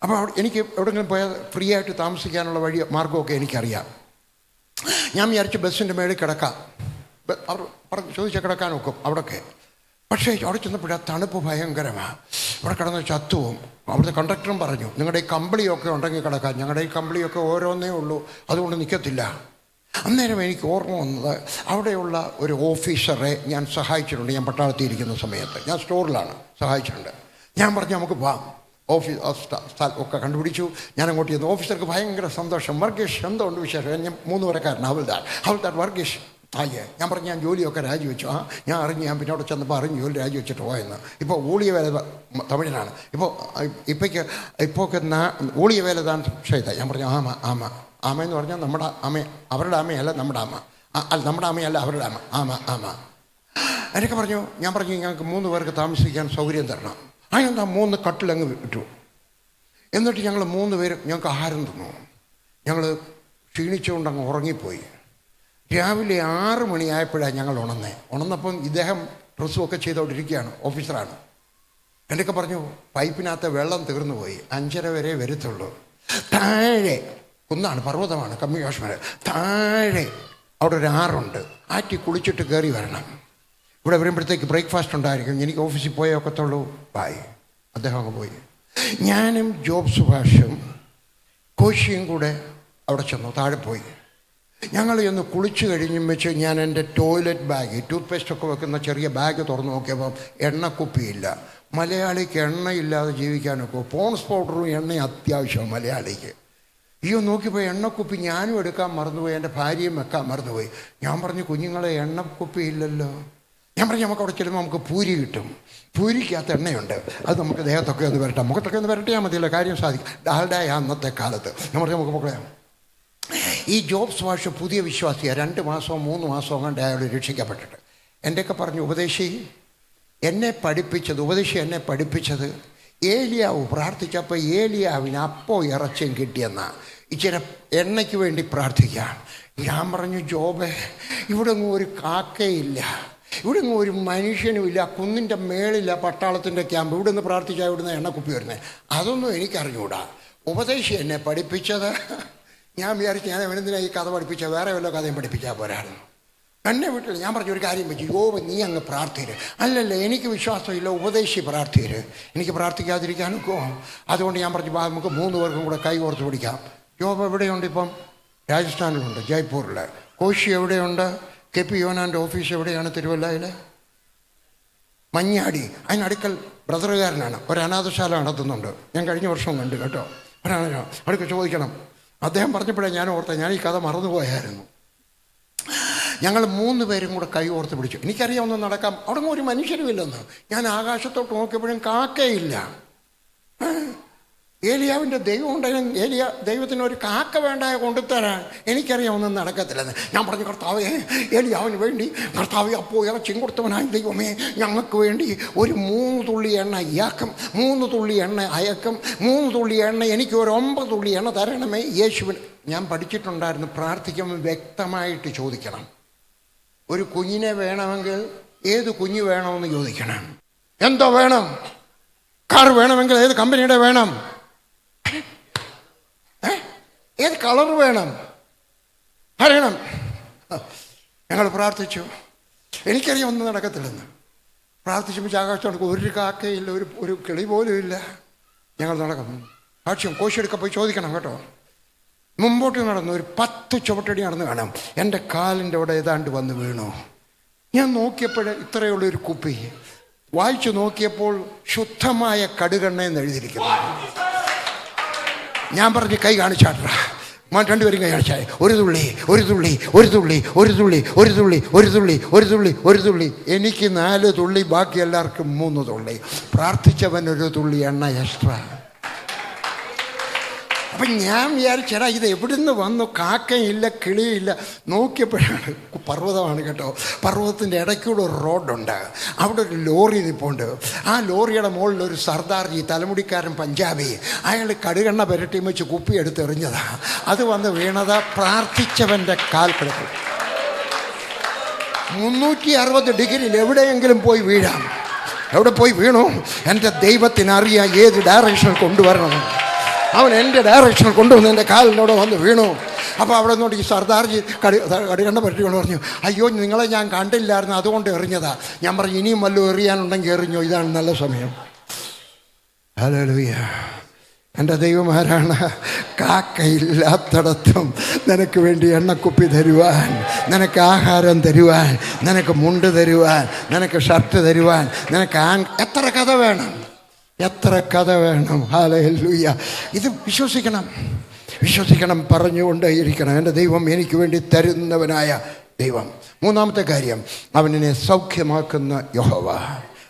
അപ്പോൾ എനിക്ക് എവിടെയെങ്കിലും പോയാൽ ഫ്രീ ആയിട്ട് താമസിക്കാനുള്ള മാർഗമൊക്കെ എനിക്കറിയാം. ഞാൻ വിചാരിച്ചു ബസ്സിൻ്റെ മേളിൽ കിടക്കാം. അവർ ചോദിച്ചാൽ കിടക്കാൻ നോക്കും അവിടെയൊക്കെ. പക്ഷേ അവിടെ ചെന്നപ്പോഴാ തണുപ്പ് ഭയങ്കരമാണ്. അവിടെ കിടന്ന് ചത്തുവും. അവിടുത്തെ കണ്ടക്ടറും പറഞ്ഞു, നിങ്ങളുടെ ഈ കമ്പിളിയൊക്കെ ഉണ്ടെങ്കിൽ കിടക്കാം, ഞങ്ങളുടെ ഈ കമ്പിളിയൊക്കെ ഓരോന്നേ ഉള്ളൂ, അതുകൊണ്ട് നിൽക്കത്തില്ല. അന്നേരം എനിക്ക് ഓർമ്മ വന്നത്, അവിടെയുള്ള ഒരു ഓഫീസറെ ഞാൻ സഹായിച്ചിട്ടുണ്ട്. ഞാൻ പട്ടാളത്തിൽ ഇരിക്കുന്ന സമയത്ത് ഞാൻ സ്റ്റോറിലാണ് സഹായിച്ചിട്ടുണ്ട്. ഞാൻ പറഞ്ഞു നമുക്ക് പോവാം. ഒക്കെ കണ്ടുപിടിച്ചു. ഞാൻ അങ്ങോട്ട് ചെന്നു. ഓഫീസർക്ക് ഭയങ്കര സന്തോഷം. വർഗീഷ് എന്തുകൊണ്ട് വിശേഷം? ഞാൻ 3 വരക്കാരൻ. ഹവൽദാർ വർഗീഷ്. ഞാൻ പറഞ്ഞു ഞാൻ ജോലിയൊക്കെ രാജിവെച്ചു. ഞാൻ അറിഞ്ഞു. ഞാൻ പിന്നെ അവിടെ ചെന്നപ്പോൾ അറിഞ്ഞു ജോലി രാജിവെച്ചിട്ട് പോയെന്ന്. ഇപ്പോൾ ഊളിയ വേല തമിഴിനാണ്. ഇപ്പോൾ ഊളിയ വേല താൻ ചെയ്ത. ഞാൻ പറഞ്ഞു ആമ എന്ന് പറഞ്ഞാൽ നമ്മുടെ അമ്മ, അവരുടെ അമ്മയല്ല നമ്മുടെ അമ്മ, അല്ല നമ്മുടെ അമ്മയല്ല അവരുടെ അമ്മ ആമ. എന്നൊക്കെ പറഞ്ഞു. ഞാൻ പറഞ്ഞു ഞങ്ങൾക്ക് 3 പേർക്ക് താമസിക്കാൻ സൗകര്യം തരണം. അതിനെന്താ 3 കട്ടിലങ്ങ് വിട്ടു. എന്നിട്ട് ഞങ്ങൾ 3 പേര് ഞങ്ങൾക്ക് ആഹാരം തന്നു. ഞങ്ങൾ ക്ഷീണിച്ചുകൊണ്ട് അങ്ങ് ഉറങ്ങിപ്പോയി. രാവിലെ 6 മണിയായപ്പോഴാണ് ഞങ്ങൾ ഉണർന്നപ്പം ഇദ്ദേഹം ഡ്രസ്സുമൊക്കെ ചെയ്തുകൊണ്ടിരിക്കുകയാണ്. ഓഫീസറാണ്. എന്നൊക്കെ പറഞ്ഞു പൈപ്പിനകത്ത് വെള്ളം തീർന്നു പോയി, 5:30 വരെ വരത്തുള്ളൂ. താഴെ കുന്നാണ്, പർവ്വതമാണ് ജമ്മു കാശ്മീർ. താഴെ അവിടെ ഒരു ആറുണ്ട്. ആറ്റി കുളിച്ചിട്ട് കയറി വരണം. ഇവിടെ വരുമ്പോഴത്തേക്ക് ബ്രേക്ക്ഫാസ്റ്റ് ഉണ്ടായിരിക്കും. എനിക്ക് ഓഫീസിൽ പോയേ ഒക്കത്തുള്ളൂ. ബായ്. അദ്ദേഹം അങ്ങ് പോയി. ഞാനും സുഭാഷും കോശിയും കൂടെ അവിടെ ചെന്നു. താഴെ പോയി. ഞങ്ങൾ ചെന്ന് കുളിച്ച് കഴിഞ്ഞും വെച്ച് ഞാൻ എൻ്റെ ടോയ്ലറ്റ് ബാഗ്, ടൂത്ത് പേസ്റ്റൊക്കെ വെക്കുന്ന ചെറിയ ബാഗ് തുറന്ന് നോക്കിയപ്പം എണ്ണക്കുപ്പിയില്ല. മലയാളിക്ക് എണ്ണയില്ലാതെ ജീവിക്കാനൊക്കെ പോൺസ് പൗഡറും എണ്ണയും അത്യാവശ്യമാണ് മലയാളിക്ക്. നോക്കിയപ്പോൾ എണ്ണക്കുപ്പി ഞാനും എടുക്കാൻ മറന്നുപോയി, എൻ്റെ ഭാര്യയും വെക്കാൻ മറന്നുപോയി. ഞാൻ പറഞ്ഞു കുഞ്ഞുങ്ങളെ എണ്ണക്കുപ്പി ഇല്ലല്ലോ. ഞാൻ പറഞ്ഞു നമുക്ക് അവിടെ ചെല്ലുമ്പോൾ നമുക്ക് പൂരി കിട്ടും. പൂരിക്കകത്ത് എണ്ണയുണ്ട്, അത് നമുക്ക് ദേഹത്തൊക്കെ ഒന്ന് വരട്ടാം, മുഖത്തൊക്കെ ഒന്ന് വരട്ടിയാൽ മതിയല്ലോ, കാര്യം സാധിക്കും. ഡാൽഡായ അന്നത്തെ കാലത്ത് ഞാൻ പറഞ്ഞു നമുക്ക് മക്കളെ. ഈ ജോബ്സ് വാഷ് പുതിയ വിശ്വാസിയാണ്, 2 മാസമോ 3 മാസമോ കണ്ട് അയാൾ രക്ഷിക്കപ്പെട്ടിട്ട് എൻ്റെയൊക്കെ പറഞ്ഞു ഉപദേശി എന്നെ പഠിപ്പിച്ചത് ഏലിയാവ് പ്രാർത്ഥിച്ചപ്പോൾ ഏലിയാവിന് അപ്പോൾ ഇറച്ചിയും കിട്ടിയെന്നാ, ഇച്ചിരി എണ്ണയ്ക്ക് വേണ്ടി പ്രാർത്ഥിക്കാം. ഞാൻ പറഞ്ഞു ജോബേ, ഇവിടെ ഒന്നും ഒരു കാക്കയില്ല, ഇവിടെ ഒന്നും ഒരു മനുഷ്യനുമില്ല, കുന്നിൻ്റെ മേളില്ല പട്ടാളത്തിൻ്റെ ക്യാമ്പ്, ഇവിടെ നിന്ന് പ്രാർത്ഥിച്ചാൽ ഇവിടുന്ന് എണ്ണക്കുപ്പി വരുന്നത്. അതൊന്നും എനിക്കറിഞ്ഞൂടാ. ഉപദേശി എന്നെ പഠിപ്പിച്ചത്. ഞാൻ വിചാരിച്ചു ഞാൻ എന്തിനാ ഈ കഥ പഠിപ്പിച്ചാൽ വേറെ വല്ല കഥയും പഠിപ്പിച്ചാൽ പോരായിരുന്നു. എന്നെ വീട്ടിൽ ഞാൻ പറഞ്ഞൊരു കാര്യം വെച്ചു, യോബ് നീ അങ്ങ് പ്രാർത്ഥിര്. അല്ലല്ല എനിക്ക് വിശ്വാസമില്ല, ഉപദേശി പ്രാർത്ഥിര്, എനിക്ക് പ്രാർത്ഥിക്കാതിരിക്കാനൊക്കെ. അതുകൊണ്ട് ഞാൻ പറഞ്ഞു നമുക്ക് 3 പേർക്കും കൂടെ കൈ കോർത്ത് പിടിക്കാം. യോബ് എവിടെയുണ്ട്? ഇപ്പം രാജസ്ഥാനിലുണ്ട്, ജയ്പൂരിൽ. കോശി എവിടെയുണ്ട്? KP യോനാൻ്റെ ഓഫീസ് എവിടെയാണ്? തിരുവല്ലയിൽ മഞ്ഞാടി. അതിനടുക്കൽ ബ്രദറുകാരനാണ്, ഒരു അനാഥശാല നടത്തുന്നുണ്ട്. ഞാൻ കഴിഞ്ഞ വർഷം കണ്ടു കേട്ടോ. അടുക്ക ചോദിക്കണം. അദ്ദേഹം പറഞ്ഞപ്പോഴേ ഞാൻ ഓർത്ത, ഞാൻ ഈ കഥ മറന്നുപോയായിരുന്നു. ഞങ്ങൾ 3 പേരും കൂടെ കൈ ഓർത്ത് പിടിച്ചു. എനിക്കറിയാം ഒന്നും നടക്കാം, അവിടെ ഒരു മനുഷ്യരുമില്ലെന്ന്. ഞാൻ ആകാശത്തോട്ട് നോക്കിയപ്പോഴും കാക്കയില്ല. ഏലിയാവിൻ്റെ ദൈവം ഉണ്ടെങ്കിൽ ദൈവത്തിന് ഒരു കാക്ക വേണ്ടായ കൊണ്ടുതരാൻ. എനിക്കറിയാം ഒന്നും നടക്കത്തില്ലെന്ന്. ഞാൻ പറഞ്ഞു കർത്താവേ, ഏലിയാവിന് വേണ്ടി കർത്താവേ അപ്പോൾ ഇറച്ചിയും കൊടുത്തവനായ ദൈവമേ, ഞങ്ങൾക്ക് വേണ്ടി ഒരു 3 തുള്ളി എണ്ണ ഇയാക്കും, 3 തുള്ളി എണ്ണ അയക്കും, 3 തുള്ളി എണ്ണ എനിക്ക് ഒരു 9 തുള്ളി എണ്ണ തരണമേ യേശുവിന്. ഞാൻ പഠിച്ചിട്ടുണ്ടായിരുന്നു, പ്രാർത്ഥിക്കുമ്പോൾ വ്യക്തമായിട്ട് ചോദിക്കണം. ഒരു കുഞ്ഞിനെ വേണമെങ്കിൽ ഏത് കുഞ്ഞ് വേണമെന്ന് ചോദിക്കണം. എന്തോ വേണം? കാർ വേണമെങ്കിൽ ഏത് കമ്പനിയുടെ വേണം? ഏത് കളർ വേണം? അറിയണം. ഞങ്ങൾ പ്രാർത്ഥിച്ചു. എനിക്കറിയാം ഒന്നും നടക്കത്തില്ലെന്ന്. പ്രാർത്ഥിച്ചപ്പോൾ ആകാശത്തോടെ ഒരു കാക്കയില്ല, ഒരു കിളി പോലും ഇല്ല. ഞങ്ങൾ നടക്കുന്നു. സാക്ഷ്യം കോശിയെടുക്കാൻ പോയി ചോദിക്കണം കേട്ടോ. മുമ്പോട്ട് നടന്നു, ഒരു 10 ചുവട്ടടി നടന്ന് കാണാം. എൻ്റെ കാലിൻ്റെ അവിടെ ഏതാണ്ട് വന്ന് വീണു. ഞാൻ നോക്കിയപ്പോൾ ഇത്രയുള്ളൊരു കുപ്പി, വായിച്ചു നോക്കിയപ്പോൾ ശുദ്ധമായ കടുകെണ്ണയെന്ന് എഴുതിയിരിക്കുന്നു. ഞാൻ പറഞ്ഞ് കൈ കാണിച്ചാട്ടാ. 2 പേരും കൈ കാണിച്ചാൽ ഒരു തുള്ളി. എനിക്ക് 4 തുള്ളി, ബാക്കി എല്ലാവർക്കും 3 തുള്ളി. പ്രാർത്ഥിച്ചവൻ 1 തുള്ളി എണ്ണ എക്സ്ട്രാ. അപ്പം ഞാൻ വിചാരിച്ചേടാ ഇത് എവിടുന്ന് വന്നു? കാക്കയില്ല, കിളിയില്ല. നോക്കിയപ്പോഴാണ് പർവ്വതമാണ് കേട്ടോ. പർവ്വതത്തിൻ്റെ ഇടയ്ക്കൂടെ ഒരു റോഡുണ്ട്, അവിടെ ഒരു ലോറി നിൽപ്പുണ്ട്. ആ ലോറിയുടെ മുകളിൽ ഒരു സർദാർജി, തലമുടിക്കാരൻ പഞ്ചാബി, അയാൾ കടുകെണ്ണ പുരട്ടി വെച്ച് കുപ്പി എടുത്ത് എറിഞ്ഞതാ. അത് വന്ന് വീണതാ പ്രാർത്ഥിച്ചവൻ്റെ കാൽ കിടക്കും. 360 ഡിഗ്രിയിൽ എവിടെയെങ്കിലും പോയി വീഴാം. എവിടെ പോയി വീണു? എൻ്റെ ദൈവത്തിനറിയാം ഏത് ഡയറക്ഷനിൽ കൊണ്ടുവരണം. അവൻ എൻ്റെ ഡയറക്ഷനിൽ കൊണ്ടുവന്ന് എൻ്റെ കാലിനോട് വന്ന് വീണു. അപ്പോൾ അവിടെ നിന്നോട്ട് ഈ സർദാർജി കടുകെണ്ണ പറ്റിക്കൊണ്ട് പറഞ്ഞു, അയ്യോ നിങ്ങളെ ഞാൻ കണ്ടില്ലായിരുന്നു, അതുകൊണ്ട് എറിഞ്ഞതാ. ഞാൻ പറഞ്ഞു ഇനിയും വല്ലതും എറിയാനുണ്ടെങ്കിൽ എറിഞ്ഞോ, ഇതാണ് നല്ല സമയം. ഹല്ലേലൂയ. എൻ്റെ ദൈവം ആരാണ്? കാക്കയില്ലാത്തിടത്തും നിനക്ക് വേണ്ടി എണ്ണക്കുപ്പി തരുവാൻ, നിനക്ക് ആഹാരം തരുവാൻ, നിനക്ക് മുണ്ട് തരുവാൻ, നിനക്ക് ഷർട്ട് തരുവാൻ, നിനക്ക് എത്ര കഥ വേണം? ഹല്ലേലൂയ. ഇത് വിശ്വസിക്കണം, പറഞ്ഞുകൊണ്ടേയിരിക്കണം. എൻ്റെ ദൈവം എനിക്ക് വേണ്ടി തരുന്നവനായ ദൈവം. 3-ാമത്തെ കാര്യം, അവനെ സൗഖ്യമാക്കുന്ന യഹോവ.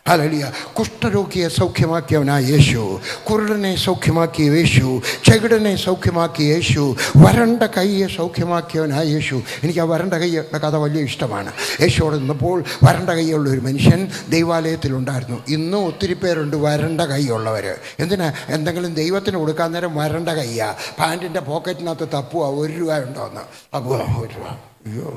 ഹല്ലേലൂയ. കുഷ്ഠരോഗിയെ സൗഖ്യമാക്കിയവനായ യേശു, കുരുടനെ സൗഖ്യമാക്കിയ യേശു, ചെകിടനെ സൗഖ്യമാക്കിയ യേശു, വരണ്ട കൈയെ സൗഖ്യമാക്കിയവനായ യേശു. എനിക്ക് ആ വരണ്ട കൈയുടെ കഥ വലിയ ഇഷ്ടമാണ്. യേശുവോട് നിന്നപ്പോൾ വരണ്ട കൈയുള്ള ഒരു മനുഷ്യൻ ദൈവാലയത്തിലുണ്ടായിരുന്നു. ഇന്നും ഒത്തിരി പേരുണ്ട് വരണ്ട കൈയുള്ളവർ. എന്തിനാ? എന്തെങ്കിലും ദൈവത്തിന് കൊടുക്കാൻ നേരം വരണ്ട കയ്യാ. പാൻറ്റിൻ്റെ പോക്കറ്റിനകത്ത് തപ്പുക, 1 രൂപ ഉണ്ടോന്ന്. അപ്പോൾ 1 രൂപ, അയ്യോ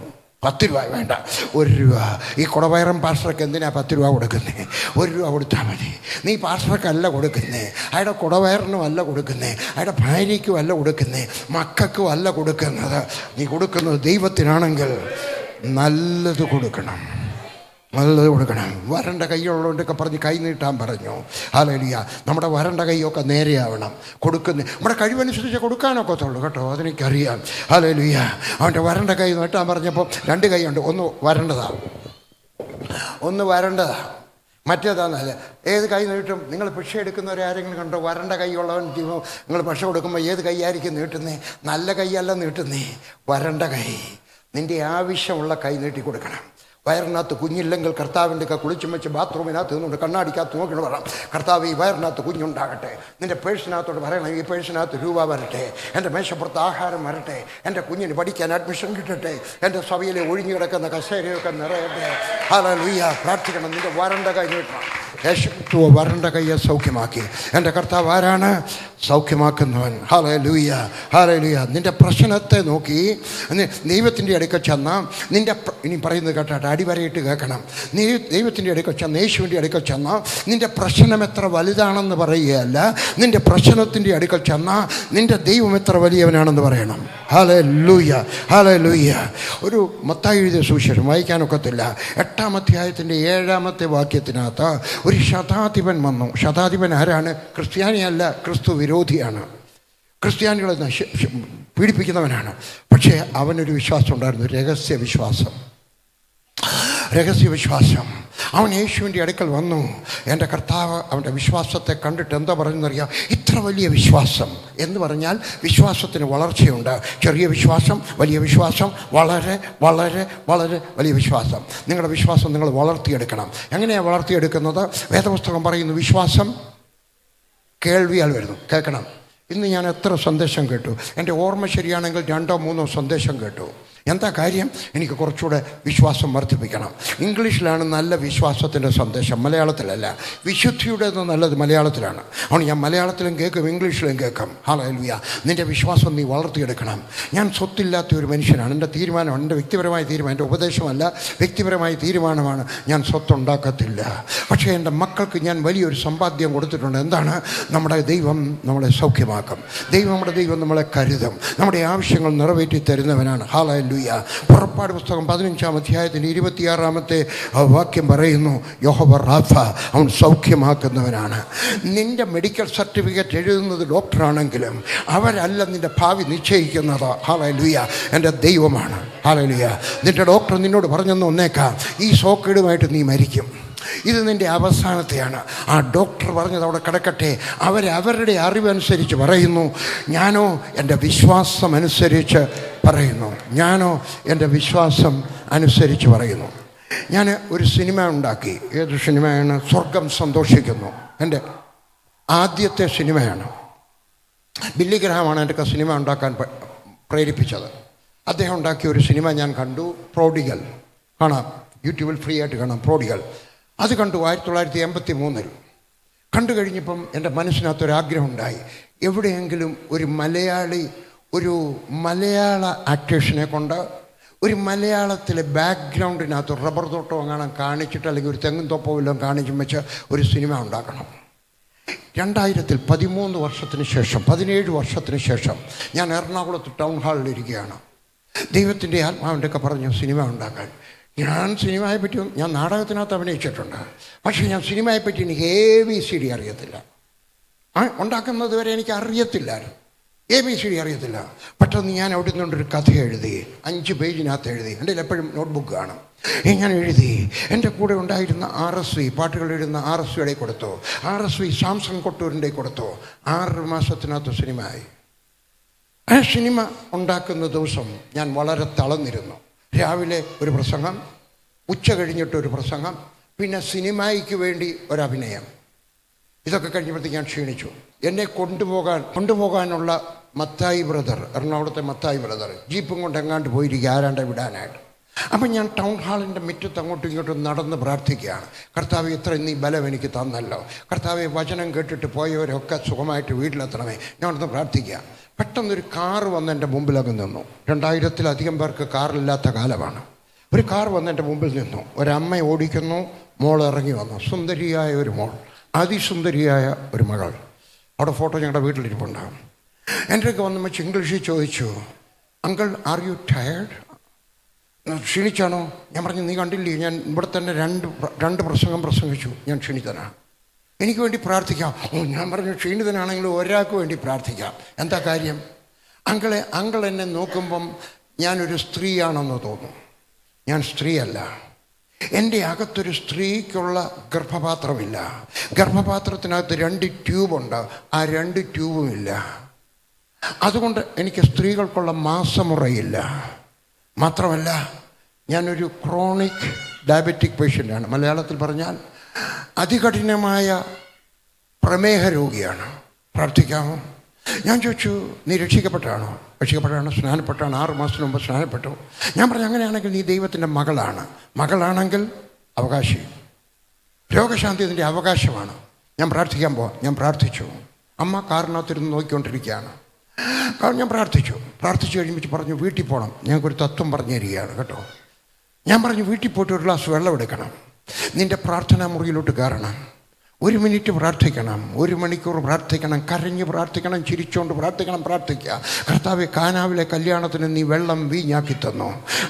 10 രൂപ വേണ്ട, 1 രൂപ. ഈ കുടവയറൻ പാസ്റ്റർക്ക് എന്തിനാ 10 രൂപ കൊടുക്കുന്നത്? 1 രൂപ കൊടുത്താൽ മതി. നീ പാസ്റ്റർക്കല്ല കൊടുക്കുന്നേ, അയാളുടെ കുടവയറിനും അല്ല കൊടുക്കുന്നേ, അയാളുടെ ഭാര്യയ്ക്കും അല്ല കൊടുക്കുന്നേ, മക്കൾക്കും അല്ല കൊടുക്കുന്നത്. നീ കൊടുക്കുന്നത് ദൈവത്തിനാണെങ്കിൽ നല്ലത് കൊടുക്കണം. വരണ്ട കൈയുള്ളവൻ്റെയൊക്കെ പറഞ്ഞ് കൈ നീട്ടാൻ പറഞ്ഞു. ഹല്ലേലൂയ. നമ്മുടെ വരണ്ട കൈയൊക്കെ നേരെയാവണം. കൊടുക്കുന്ന നമ്മുടെ കഴിവനുസരിച്ച് കൊടുക്കാനൊക്കത്തുള്ളൂ കേട്ടോ, അതെനിക്കറിയാം. ഹല്ലേലൂയ. അവൻ്റെ വരണ്ട കൈ നീട്ടാൻ പറഞ്ഞപ്പോൾ 2 കൈയുണ്ട്. ഒന്ന് വരണ്ടതാ, മറ്റേതാന്നല്ല. ഏത് കൈ നീട്ടും? നിങ്ങൾ ഭിക്ഷ എടുക്കുന്നവരെ ആരെങ്കിലും കണ്ടോ? വരണ്ട കൈയുള്ളവൻ നിങ്ങൾ ഭിക്ഷ കൊടുക്കുമ്പോൾ ഏത് കൈയായിരിക്കും നീട്ടുന്നേ? നല്ല കൈയല്ല നീട്ടുന്നേ, വരണ്ട കൈ. നിൻ്റെ ആവശ്യമുള്ള കൈ നീട്ടി കൊടുക്കണം. വയറിനകത്ത് കുഞ്ഞില്ലെങ്കിൽ കർത്താവിൻ്റെ ഒക്കെ കുളിച്ചും വെച്ച് ബാത്റൂമിനകത്ത് നിന്നുകൊണ്ട് കണ്ണാടിക്കകത്ത് നോക്കിയിട്ട് പറയാം, കർത്താവ് ഈ വയറിനകത്ത് കുഞ്ഞുണ്ടാകട്ടെ. നിൻ്റെ പേഴ്സിനകത്തോട് പറയണം, ഈ പേഴ്സിനകത്ത് രൂപ വരട്ടെ, എൻ്റെ മേശപ്പുറത്ത് ആഹാരം വരട്ടെ, എൻ്റെ കുഞ്ഞിന് പഠിക്കാൻ അഡ്മിഷൻ കിട്ടട്ടെ, എൻ്റെ സഭയിലെ ഒഴിഞ്ഞു കിടക്കുന്ന കസേരയൊക്കെ നിറയട്ടെ. ഹല്ലേലൂയ. പ്രാർത്ഥിക്കണം. നിൻ്റെ വരണ്ട കൈ നീട്ടണം. യേശുക്രിസ്തു വരണ്ട കയ്യെ സൗഖ്യമാക്കി. എൻ്റെ കർത്താവ് ആരാണ്? സൗഖ്യമാക്കുന്നവൻ. Hallelujah, hallelujah. നിൻ്റെ പ്രശ്നത്തെ നോക്കി ദൈവത്തിൻ്റെ അടുക്കൽ ചെന്നാൽ നിൻ്റെ ഇനി പറയുന്നത് കേട്ടാട്ടെ, അടിവരയിട്ട് കേൾക്കണം. നീ ദൈവത്തിൻ്റെ അടുക്കൽ ചെന്ന്, യേശുവിൻ്റെ അടുക്കൽ ചെന്നാൽ നിൻ്റെ പ്രശ്നം എത്ര വലുതാണെന്ന് പറയുകയല്ല, നിൻ്റെ പ്രശ്നത്തിൻ്റെ അടുക്കൽ ചെന്നാൽ നിൻ്റെ ദൈവം എത്ര വലിയവനാണെന്ന് പറയണം. Hallelujah, hallelujah. ഒരു മത്തായി എഴുതിയ സുവിശേഷം വായിക്കാനൊക്കത്തില്ല, 8-ാം അധ്യായത്തിൻ്റെ 7-ാമത്തെ വാക്യത്തിനകത്ത് ഒരു ശതാധിപൻ വന്നു. ശതാധിപൻ ആരാണ്? ക്രിസ്ത്യാനിയല്ല, ക്രിസ്തു വിരോധിയാണ്. ക്രിസ്ത്യാനികളെ പീഡിപ്പിക്കുന്നവനാണ്. പക്ഷേ അവനൊരു വിശ്വാസം ഉണ്ടായിരുന്നു, രഹസ്യവിശ്വാസം. അവൻ യേശുവിൻ്റെ അടുക്കൽ വന്നു. എൻ്റെ കർത്താവ് അവൻ്റെ വിശ്വാസത്തെ കണ്ടിട്ട് എന്താ പറയുന്നറിയാം? ഇത്ര വലിയ വിശ്വാസം എന്ന് പറഞ്ഞാൽ വിശ്വാസത്തിന് വളർച്ചയുണ്ട്. ചെറിയ വിശ്വാസം, വലിയ വിശ്വാസം, വളരെ വളരെ വളരെ വലിയ വിശ്വാസം. നിങ്ങളുടെ വിശ്വാസം നിങ്ങൾ വളർത്തിയെടുക്കണം. എങ്ങനെയാണ് വളർത്തിയെടുക്കുന്നത്? വേദപുസ്തകം പറയുന്നു, വിശ്വാസം കേൾവിയാൽ വരുന്നു. കേൾക്കണം. ഇന്ന് ഞാൻ എത്ര സന്ദേശം കേട്ടു, എൻ്റെ ഓർമ്മ ശരിയാണെങ്കിൽ 2-3 സന്ദേശം കേട്ടു. എന്താ കാര്യം? എനിക്ക് കുറച്ചുകൂടെ വിശ്വാസം വർദ്ധിപ്പിക്കണം. ഇംഗ്ലീഷിലാണ് നല്ല വിശ്വാസത്തിൻ്റെ സന്ദേശം, മലയാളത്തിലല്ല. വിശുദ്ധിയുടേത് നല്ലത് മലയാളത്തിലാണ്. അതുകൊണ്ട് ഞാൻ മലയാളത്തിലും കേൾക്കും, ഇംഗ്ലീഷിലും കേൾക്കും. ഹല്ലേലൂയ. നിൻ്റെ വിശ്വാസം നീ വളർത്തിയെടുക്കണം. ഞാൻ സ്വത്തില്ലാത്ത ഒരു മനുഷ്യനാണ്. എൻ്റെ തീരുമാനമാണ്, എൻ്റെ വ്യക്തിപരമായ തീരുമാനം, എൻ്റെ ഉപദേശമല്ല, വ്യക്തിപരമായ തീരുമാനമാണ്. ഞാൻ സ്വത്തുണ്ടാക്കത്തില്ല. പക്ഷേ എൻ്റെ മക്കൾക്ക് ഞാൻ വലിയൊരു സമ്പാദ്യം കൊടുത്തിട്ടുണ്ട്. എന്താണ്? നമ്മുടെ ദൈവം നമ്മളെ സൗഖ്യമാക്കും. നമ്മുടെ ദൈവം നമ്മളെ കരുതും. നമ്മുടെ ആവശ്യങ്ങൾ നിറവേറ്റി തരുന്നവനാണ്. ഹല്ലേലൂയ. പുറപ്പാട് പുസ്തകം 15-ാം അധ്യായത്തിൻ്റെ 26-ാമത്തെ വാക്യം പറയുന്നു, യഹോവ റാഫ, അവൻ സൗഖ്യമാക്കുന്നവനാണ്. നിൻ്റെ മെഡിക്കൽ സർട്ടിഫിക്കറ്റ് എഴുതുന്നത് ഡോക്ടറാണെങ്കിലും അവരല്ല നിൻ്റെ ഭാവി നിശ്ചയിക്കുന്നത്. ഹല്ലേലൂയ. എൻ്റെ ദൈവമാണ്. ഹല്ലേലൂയ. നിൻ്റെ ഡോക്ടർ നിന്നോട് പറഞ്ഞെന്ന് ഒന്നേക്കാം, ഈ സോക്കേടുമായിട്ട് നീ മരിക്കും, ഇത് നിൻ്റെ അവസാനത്തെയാണ്. ആ ഡോക്ടർ പറഞ്ഞത് അവിടെ കിടക്കട്ടെ. അവരുടെ അറിവനുസരിച്ച് പറയുന്നു, ഞാനോ എൻ്റെ വിശ്വാസം അനുസരിച്ച് പറയുന്നു. ഞാൻ ഒരു സിനിമ ഉണ്ടാക്കി. ഏത് സിനിമയാണ്? സ്വർഗം സന്തോഷിക്കുന്നു. എൻ്റെ ആദ്യത്തെ സിനിമയാണ്. ബില്ലി ഗ്രഹാമാണ് എൻ്റെ സിനിമ ഉണ്ടാക്കാൻ പ്രേരിപ്പിച്ചത്. അദ്ദേഹം ഉണ്ടാക്കിയ ഒരു സിനിമ ഞാൻ കണ്ടു, പ്രോഡിഗൽ. കാണാം, യൂട്യൂബിൽ ഫ്രീ ആയിട്ട് കാണാം, പ്രോഡിഗൽ. അത് കണ്ടു 1983 കണ്ടു കഴിഞ്ഞപ്പം എൻ്റെ മനസ്സിനകത്തൊരാഗ്രഹം ഉണ്ടായി, എവിടെയെങ്കിലും ഒരു മലയാള ആക്ടേഴ്സിനെ കൊണ്ട് ഒരു മലയാളത്തിലെ ബാക്ക്ഗ്രൗണ്ടിനകത്ത് റബ്ബർ തോട്ടം അങ്ങനെ കാണിച്ചിട്ട്, അല്ലെങ്കിൽ ഒരു തെങ്ങും തോപ്പോ വല്ലതും കാണിച്ചും വെച്ച് ഒരു സിനിമ ഉണ്ടാക്കണം. 2013 വർഷത്തിന് ശേഷം, 17 വർഷത്തിന് ശേഷം ഞാൻ എറണാകുളത്ത് ടൗൺ ഹാളിലിരിക്കുകയാണ്. ദൈവത്തിൻ്റെ ആത്മാവിൻ്റെ ഒക്കെ പറഞ്ഞു സിനിമ ഉണ്ടാക്കാൻ. ഞാൻ സിനിമയെപ്പറ്റി, ഞാൻ നാടകത്തിനകത്ത് അഭിനയിച്ചിട്ടുണ്ട്, പക്ഷേ ഞാൻ സിനിമയെപ്പറ്റി എനിക്ക് ABCD അറിയത്തില്ല. ഉണ്ടാക്കുന്നത് വരെ എനിക്ക് അറിയത്തില്ലായിരുന്നു, ABCD അറിയത്തില്ല. പെട്ടെന്ന് ഞാൻ അവിടെ നിന്നുകൊണ്ടൊരു കഥ എഴുതി, 5 പേജിനകത്ത് എഴുതി. എൻ്റെ എപ്പോഴും നോട്ട്ബുക്ക് കാണും. ഞാൻ എഴുതി. എൻ്റെ കൂടെ ഉണ്ടായിരുന്ന RSV, പാട്ടുകൾ എഴുതുന്ന RSVയുടെ കൊടുത്തു. RSV സാംസൺ കൊട്ടൂരിൻ്റെ കൊടുത്തു. 6 മാസത്തിനകത്ത് സിനിമയായി. ആ സിനിമ ഉണ്ടാക്കുന്ന ദിവസം ഞാൻ വളരെ തളർന്നിരുന്നു. രാവിലെ ഒരു പ്രസംഗം, ഉച്ച കഴിഞ്ഞിട്ടൊരു പ്രസംഗം, പിന്നെ സിനിമയ്ക്ക് വേണ്ടി ഒരഭിനയം. ഇതൊക്കെ കഴിഞ്ഞപ്പോഴത്തേക്ക് ഞാൻ ക്ഷീണിച്ചു. എന്നെ കൊണ്ടുപോകാനുള്ള മത്തായി ബ്രദർ, എറണാകുളത്തെ മത്തായി ബ്രദർ ജീപ്പും കൊണ്ട് എങ്ങാണ്ട് പോയിരിക്കുക, ആരാണ്ട് വിടാനായിട്ട്. അപ്പം ഞാൻ ടൗൺ ഹാളിൻ്റെ മുറ്റത്ത് അങ്ങോട്ടും ഇങ്ങോട്ടും നടന്ന് പ്രാർത്ഥിക്കുകയാണ്. കർത്താവ് ഇത്ര നീ ബലം എനിക്ക് തന്നല്ലോ. കർത്താവെ, വചനം കേട്ടിട്ട് പോയവരൊക്കെ സുഖമായിട്ട് വീട്ടിലെത്തണമേ. ഞാൻ ഒന്ന് പ്രാർത്ഥിക്കുക. പെട്ടെന്നൊരു കാറ് വന്ന് എൻ്റെ മുമ്പിലങ്ങ് നിന്നു. 2000-ത്തിലധികം പേർക്ക് കാറില്ലാത്ത കാലമാണ്. ഒരു കാർ വന്ന് എൻ്റെ മുമ്പിൽ നിന്നു. ഒരമ്മ ഓടിക്കുന്നു, മോൾ ഇറങ്ങി വന്നു. സുന്ദരിയായ ഒരു മോൾ, അതിസുന്ദരിയായ ഒരു മകൾ. അവിടെ ഫോട്ടോ ഞങ്ങളുടെ വീട്ടിലിരിപ്പുണ്ടാകും. എൻ്റെ ഒക്കെ വന്ന് വെച്ച് ഇംഗ്ലീഷിൽ ചോദിച്ചു, അങ്കിൾ ആർ യു ടയേർഡ്? ക്ഷീണിച്ചാണോ? ഞാൻ പറഞ്ഞു, നീ കണ്ടില്ലേ, ഞാൻ ഇവിടെ തന്നെ രണ്ട് പ്രസംഗം പ്രസംഗിച്ചു, ഞാൻ ക്ഷീണിതനാണ്, എനിക്ക് വേണ്ടി പ്രാർത്ഥിക്കാം. ഞാൻ പറഞ്ഞു, ക്ഷീണിതനാണെങ്കിലും ഒരാൾക്ക് വേണ്ടി പ്രാർത്ഥിക്കാം. എന്താ കാര്യം? അങ്കിൾ എന്നെ നോക്കുമ്പം ഞാനൊരു സ്ത്രീയാണെന്ന് തോന്നും. ഞാൻ സ്ത്രീയല്ല. എൻ്റെ അകത്തൊരു സ്ത്രീക്കുള്ള ഗർഭപാത്രമില്ല. ഗർഭപാത്രത്തിനകത്ത് 2 ട്യൂബുണ്ട്, ആ 2 ട്യൂബുമില്ല. അതുകൊണ്ട് എനിക്ക് സ്ത്രീകൾക്കുള്ള മാസമുറയില്ല. മാത്രമല്ല, ഞാനൊരു ക്രോണിക് ഡയബറ്റിക് പേഷ്യൻ്റാണ്. മലയാളത്തിൽ പറഞ്ഞാൽ അതികഠിനമായ പ്രമേഹ രോഗിയാണ്. പ്രാർത്ഥിക്കാമോ? ഞാൻ ചോദിച്ചു, നീ രക്ഷിക്കപ്പെട്ടാണോ? രക്ഷിക്കപ്പെട്ടാണോ? സ്നാനപ്പെട്ടാണ്. 6 മാസത്തിന് മുമ്പ് സ്നാനപ്പെട്ടു. ഞാൻ പറഞ്ഞു, അങ്ങനെയാണെങ്കിൽ നീ ദൈവത്തിൻ്റെ മകളാണ്. മകളാണെങ്കിൽ അവകാശി. രോഗശാന്തി അതിൻ്റെ അവകാശമാണ്. ഞാൻ പ്രാർത്ഥിക്കാൻ പോവാം. ഞാൻ പ്രാർത്ഥിച്ചു. അമ്മ കാറിനകത്തിരുന്ന് നോക്കിക്കൊണ്ടിരിക്കുകയാണ്. ഞാൻ പ്രാർത്ഥിച്ചു കഴിയുമ്പോൾ പറഞ്ഞു, വീട്ടിൽ പോകണം. ഞങ്ങൾക്കൊരു തത്വം പറഞ്ഞു തരികയാണ് കേട്ടോ. ഞാൻ പറഞ്ഞു, വീട്ടിൽ പോയിട്ട് ഒരു ഗ്ലാസ് വെള്ളം എടുക്കണം. നിൻ്റെ പ്രാർത്ഥനാ മുറിയിലോട്ട് കയറണം. 1 മിനിറ്റ് പ്രാർത്ഥിക്കണം, 1 മണിക്കൂർ പ്രാർത്ഥിക്കണം, കരഞ്ഞ് പ്രാർത്ഥിക്കണം, ചിരിച്ചുകൊണ്ട് പ്രാർത്ഥിക്കുക. കർത്താവെ, കാനാവിലെ കല്യാണത്തിന് നീ വെള്ളം വീഞ്ഞാക്കി തന്നു,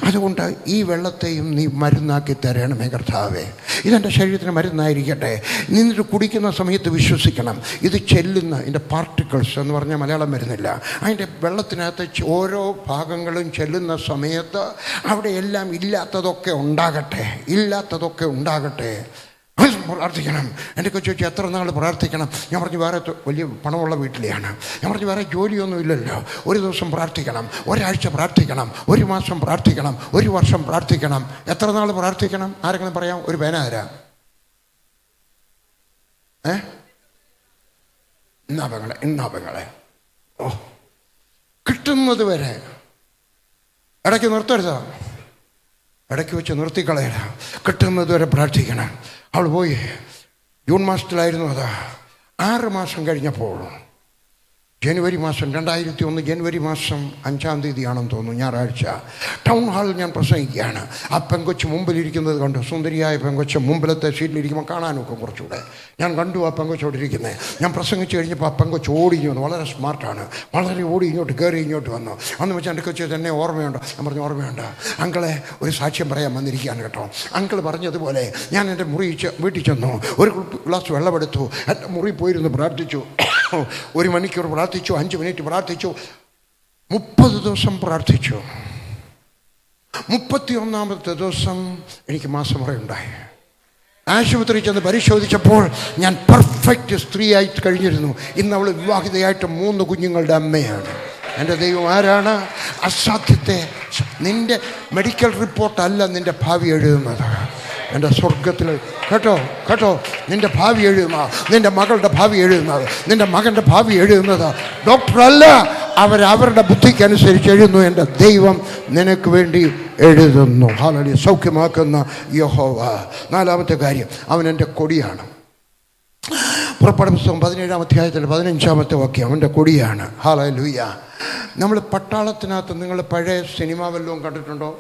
അതുകൊണ്ട് ഈ വെള്ളത്തെയും നീ മരുന്നാക്കി തരണമേ കർത്താവെ. ഇതെൻ്റെ ശരീരത്തിന് മരുന്നായിരിക്കട്ടെ. നിന്നിട്ട് കുടിക്കുന്ന സമയത്ത് വിശ്വസിക്കണം, ഇത് ചെല്ലുന്ന ഇതിൻ്റെ പാർട്ടിക്കിൾസ് എന്ന് പറഞ്ഞാൽ മലയാളം വരുന്നില്ല, അതിൻ്റെ വെള്ളത്തിനകത്ത് ഓരോ ഭാഗങ്ങളും ചെല്ലുന്ന സമയത്ത് അവിടെയെല്ലാം ഇല്ലാത്തതൊക്കെ ഉണ്ടാകട്ടെ. പ്രാർത്ഥിക്കണം. എൻ്റെ കൊച്ചു ചോദിച്ചു, എത്ര നാൾ പ്രാർത്ഥിക്കണം? ഞാൻ പറഞ്ഞു, വേറെ വലിയ പണമുള്ള വീട്ടിലെയാണ്. ഞാൻ പറഞ്ഞു, വേറെ ജോലിയൊന്നും ഇല്ലല്ലോ. 1 ദിവസം പ്രാർത്ഥിക്കണം, 1 ആഴ്ച പ്രാർത്ഥിക്കണം, 1 മാസം പ്രാർത്ഥിക്കണം, 1 വർഷം പ്രാർത്ഥിക്കണം. എത്ര നാൾ പ്രാർത്ഥിക്കണം? ആരെങ്കിലും പറയാം? ഒരു പേന തരാം. ഇന്നാപങ്ങളെ കിട്ടുന്നത് വരെ ഇടയ്ക്ക് നിർത്തരുതാ, ഇടയ്ക്ക് വെച്ച് നിർത്തിക്കളയല. കിട്ടുന്നത് വരെ പ്രാർത്ഥിക്കണം. അവൾ പോയി. ജൂൺ മാസത്തിലായിരുന്നു അത്. 6 മാസം കഴിഞ്ഞപ്പോൾ ജനുവരി മാസം 2001 ജനുവരി മാസം 5-ാം തീയതിയാണെന്ന് തോന്നുന്നു, ഞായറാഴ്ച, ടൗൺ ഹാളിൽ ഞാൻ പ്രസംഗിക്കുകയാണ്. ആ പെങ്കൊച്ച് മുമ്പിലിരിക്കുന്നത് കണ്ടു. സുന്ദരിയായ പെങ്കൊച്ച് മുമ്പിലത്തെ സീറ്റിലിരിക്കുമ്പോൾ കാണാനൊക്കെ കുറച്ചുകൂടെ. ഞാൻ കണ്ടു ആ പെങ്കൊച്ചോട് ഇരിക്കുന്നത്. ഞാൻ പ്രസംഗിച്ച് കഴിഞ്ഞപ്പോൾ ആ പെങ്കൊച്ച് ഓടി വന്നു. വളരെ സ്മാർട്ടാണ്, വളരെ ഓടി ഇങ്ങോട്ട് വന്നു. അന്ന് വെച്ചാൽ എൻ്റെ കൊച്ചു തന്നെ ഓർമ്മയുണ്ടോ? ഞാൻ പറഞ്ഞു, ഓർമ്മയുണ്ട് അങ്കിളെ, ഒരു സാക്ഷ്യം പറയാൻ വന്നിരിക്കുകയാണ് കേട്ടോ. അങ്കിൾ പറഞ്ഞതുപോലെ ഞാൻ എൻ്റെ വീട്ടിൽ ചെന്നു, 1 ഗ്ലാസ് വെള്ളമെടുത്തു, എൻ്റെ മുറി പോയിരുന്നു പ്രാർത്ഥിച്ചു. 1 മണിക്കൂർ പ്രാർത്ഥിച്ചു, 5 മിനിറ്റ് പ്രാർത്ഥിച്ചു, 30 ദിവസം പ്രാർത്ഥിച്ചു. 31-ാമത്തെ ദിവസം എനിക്ക് മാസമുറയുണ്ടായി. ആശുപത്രിയിൽ ചെന്ന് പരിശോധിച്ചപ്പോൾ ഞാൻ പെർഫെക്റ്റ് സ്ത്രീയായി കഴിഞ്ഞിരുന്നു. ഇന്ന് അവൾ വിവാഹിതയായിട്ട് 3 കുഞ്ഞുങ്ങളുടെ അമ്മയാണ്. എൻ്റെ ദൈവം ആരാണ്? അസാധ്യത്തെ നിൻ്റെ മെഡിക്കൽ റിപ്പോർട്ടല്ല നിൻ്റെ ഭാവി എഴുതുന്നത്. എൻ്റെ സ്വർഗത്തിൽ കേട്ടോ നിൻ്റെ ഭാവി എഴുതുന്നത്, നിൻ്റെ മകളുടെ ഭാവി എഴുതുന്നത്, നിൻ്റെ മകൻ്റെ ഭാവി എഴുതുന്നത് ഡോക്ടറല്ല, അവരവരുടെ ബുദ്ധിക്കനുസരിച്ച് എഴുതുന്നു. എൻ്റെ ദൈവം നിനക്ക് വേണ്ടി എഴുതുന്നു. ഹല്ലേലൂയ. സൗഖ്യമാക്കുന്ന യഹോവ. 4-ാമത്തെ കാര്യം, അവൻ എൻ്റെ കൊടിയാണ്. പുറപ്പാട് പുസ്തകം 17-ാം അധ്യായത്തിൽ 15-ാമത്തെ വാക്യം, അവൻ്റെ കൊടിയാണ്. ഹല്ലേലൂയ. നമ്മൾ പട്ടാളത്തിനകത്ത് നിങ്ങൾ പഴയ സിനിമ വല്ലതും കണ്ടിട്ടുണ്ടോ?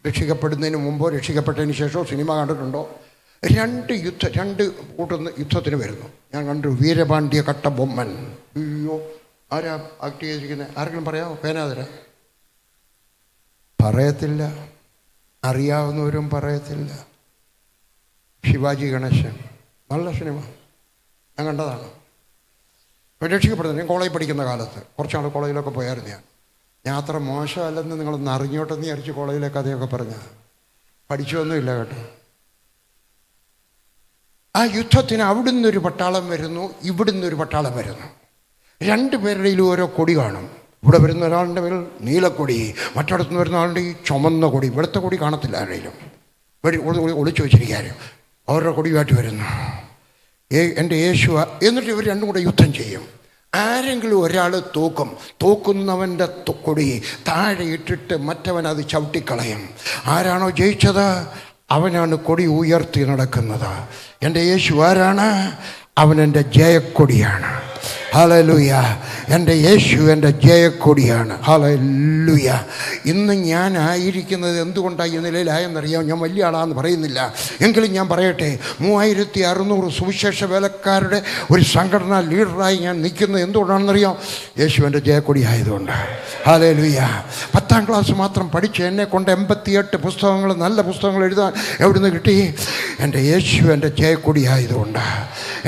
രക്ഷിക്കപ്പെടുന്നതിന് മുമ്പോ രക്ഷിക്കപ്പെട്ടതിന് ശേഷമോ സിനിമ കണ്ടിട്ടുണ്ടോ? 2 കൂട്ടുന്ന യുദ്ധത്തിന് വരുന്നു. ഞാൻ കണ്ടു വീരപാണ്ഡ്യ കട്ടബൊമ്മൻ. അയ്യോ, ആരാ ആക്ട് ചെയ്തിരിക്കുന്നത്? ആരെങ്കിലും പറയാമോ? പേനാതര പറയത്തില്ല, അറിയാവുന്നവരും പറയത്തില്ല. ശിവാജി ഗണേശൻ, നല്ല സിനിമ, ഞാൻ കണ്ടതാണ്. രക്ഷിക്കപ്പെടുന്നത് ഞാൻ കോളേജിൽ പഠിക്കുന്ന കാലത്ത് കുറച്ചാൾ കോളേജിലൊക്കെ പോയായിരുന്നു. ഞാൻ അത്ര മോശമല്ലെന്ന് നിങ്ങളൊന്ന് അറിഞ്ഞോട്ടെന്ന് വിചാരിച്ച് കോളേജിലെ കഥയൊക്കെ പറഞ്ഞ പഠിച്ചൊന്നുമില്ല കേട്ടോ. ആ യുദ്ധത്തിന് അവിടുന്ന് ഒരു പട്ടാളം വരുന്നു, ഇവിടുന്ന് ഒരു പട്ടാളം വരുന്നു. 2 പേരുടെയിലും ഓരോ കൊടി കാണും. ഇവിടെ വരുന്ന ഒരാളുടെ മേൽ നീലക്കൊടി, മറ്റിടത്തുനിന്ന് വരുന്ന ആളുടെ ഈ ചുമന്ന കൊടി, വെളുത്ത കൊടി കാണത്തില്ല ആരുടെയിലും, ഒളിച്ചു വെച്ചിരിക്കാനും. അവരുടെ കൊടിയുമായിട്ട് വരുന്നു. എൻ്റെ യേശു. എന്നിട്ട് ഇവർ 2 കൂടെ യുദ്ധം ചെയ്യും. ആരെങ്കിലും ഒരാൾ തോക്കുന്നവൻ്റെ കൊടി താഴെ ഇട്ടിട്ട് മറ്റവൻ അത് ചവിട്ടിക്കളയും. ആരാണോ ജയിച്ചത് അവനാണ് കൊടി ഉയർത്തി നടക്കുന്നത്. എൻ്റെ യേശു ആരാണ്? അവൻ എൻ്റെ ജയക്കൊടിയാണ്. ഹല്ലേലൂയ. എൻ്റെ യേശു എൻ്റെ ജയക്കൊടിയാണ്. ഹല്ലേലൂയ. ഇന്ന് ഞാൻ ആയിരിക്കുന്നത് എന്തുകൊണ്ടാണ് ഈ നിലയിലായെന്നറിയാം. ഞാൻ വലിയ ആളാണെന്ന് പറയുന്നില്ല, എങ്കിലും ഞാൻ പറയട്ടെ, 3600 സുവിശേഷ വേലക്കാരുടെ ഒരു സംഘടനാ ലീഡറായി ഞാൻ നിൽക്കുന്നത് എന്തുകൊണ്ടാണെന്നറിയാം? യേശു എൻ്റെ ജയക്കൊടി ആയതുകൊണ്ട്. ഹല്ലേലൂയ. 10-ാം ക്ലാസ് മാത്രം പഠിച്ച് എന്നെ കൊണ്ട് 88 പുസ്തകങ്ങൾ, നല്ല പുസ്തകങ്ങൾ എഴുതാൻ എവിടുന്ന് കിട്ടി? എൻ്റെ യേശു എൻ്റെ ജയക്കൊടി ആയതുകൊണ്ട്.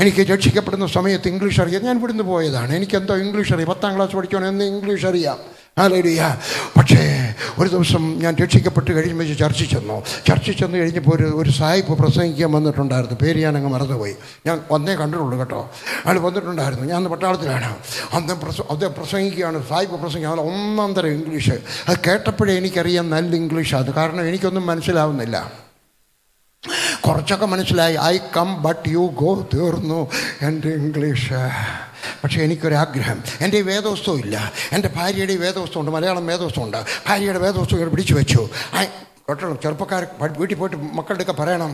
എനിക്ക് രക്ഷിക്കപ്പെടുന്ന സമയത്ത് ഇംഗ്ലീഷ് അറിയാം. ഞാൻ ഇവിടുന്ന് പോയതാണ്, എനിക്കെന്തോ ഇംഗ്ലീഷ് അറിയാം. 10-ാം ക്ലാസ് പഠിക്കണം എന്ന് ഇംഗ്ലീഷ് അറിയാം. ഹല്ലേലൂയ. പക്ഷേ ഒരു ദിവസം ഞാൻ രക്ഷിക്കപ്പെട്ട് കഴിയുമ്പോൾ ചർച്ചിൽ ചെന്ന് കഴിഞ്ഞപ്പോൾ ഒരു സായിപ്പ് പ്രസംഗിക്കാൻ വന്നിട്ടുണ്ടായിരുന്നു. പേര് ഞാനങ്ങ് മറന്നുപോയി. ഞാൻ വന്നേ കണ്ടിട്ടുള്ളൂ കേട്ടോ. അയാൾ വന്നിട്ടുണ്ടായിരുന്നു. ഞാൻ പട്ടാളത്തിലാണ്. അദ്ദേഹം പ്രസംഗിക്കുകയാണ്. സായിപ്പ് പ്രസംഗിക്കുക. 1-ാം തരം ഇംഗ്ലീഷ്. അത് കേട്ടപ്പോഴേ എനിക്കറിയാം നല്ല ഇംഗ്ലീഷാണ്. കാരണം എനിക്കൊന്നും മനസ്സിലാവുന്നില്ല. കുറച്ചൊക്കെ മനസ്സിലായി. I come but you go, തീർന്നു എൻ്റെ ഇംഗ്ലീഷ്. പക്ഷേ എനിക്കൊരാഗ്രഹം, എൻ്റെ ഈ വേദോത്സവം ഇല്ല, എൻ്റെ ഭാര്യയുടെ ഈ വേദോത്സവമുണ്ട്, മലയാളം വേദോത്സവമുണ്ട്. ഭാര്യയുടെ വേദോത്സവം ഇവിടെ പിടിച്ചു വെച്ചു. കേട്ടോ, ചെറുപ്പക്കാർ വീട്ടിൽ പോയിട്ട് മക്കളുടെയൊക്കെ പറയണം,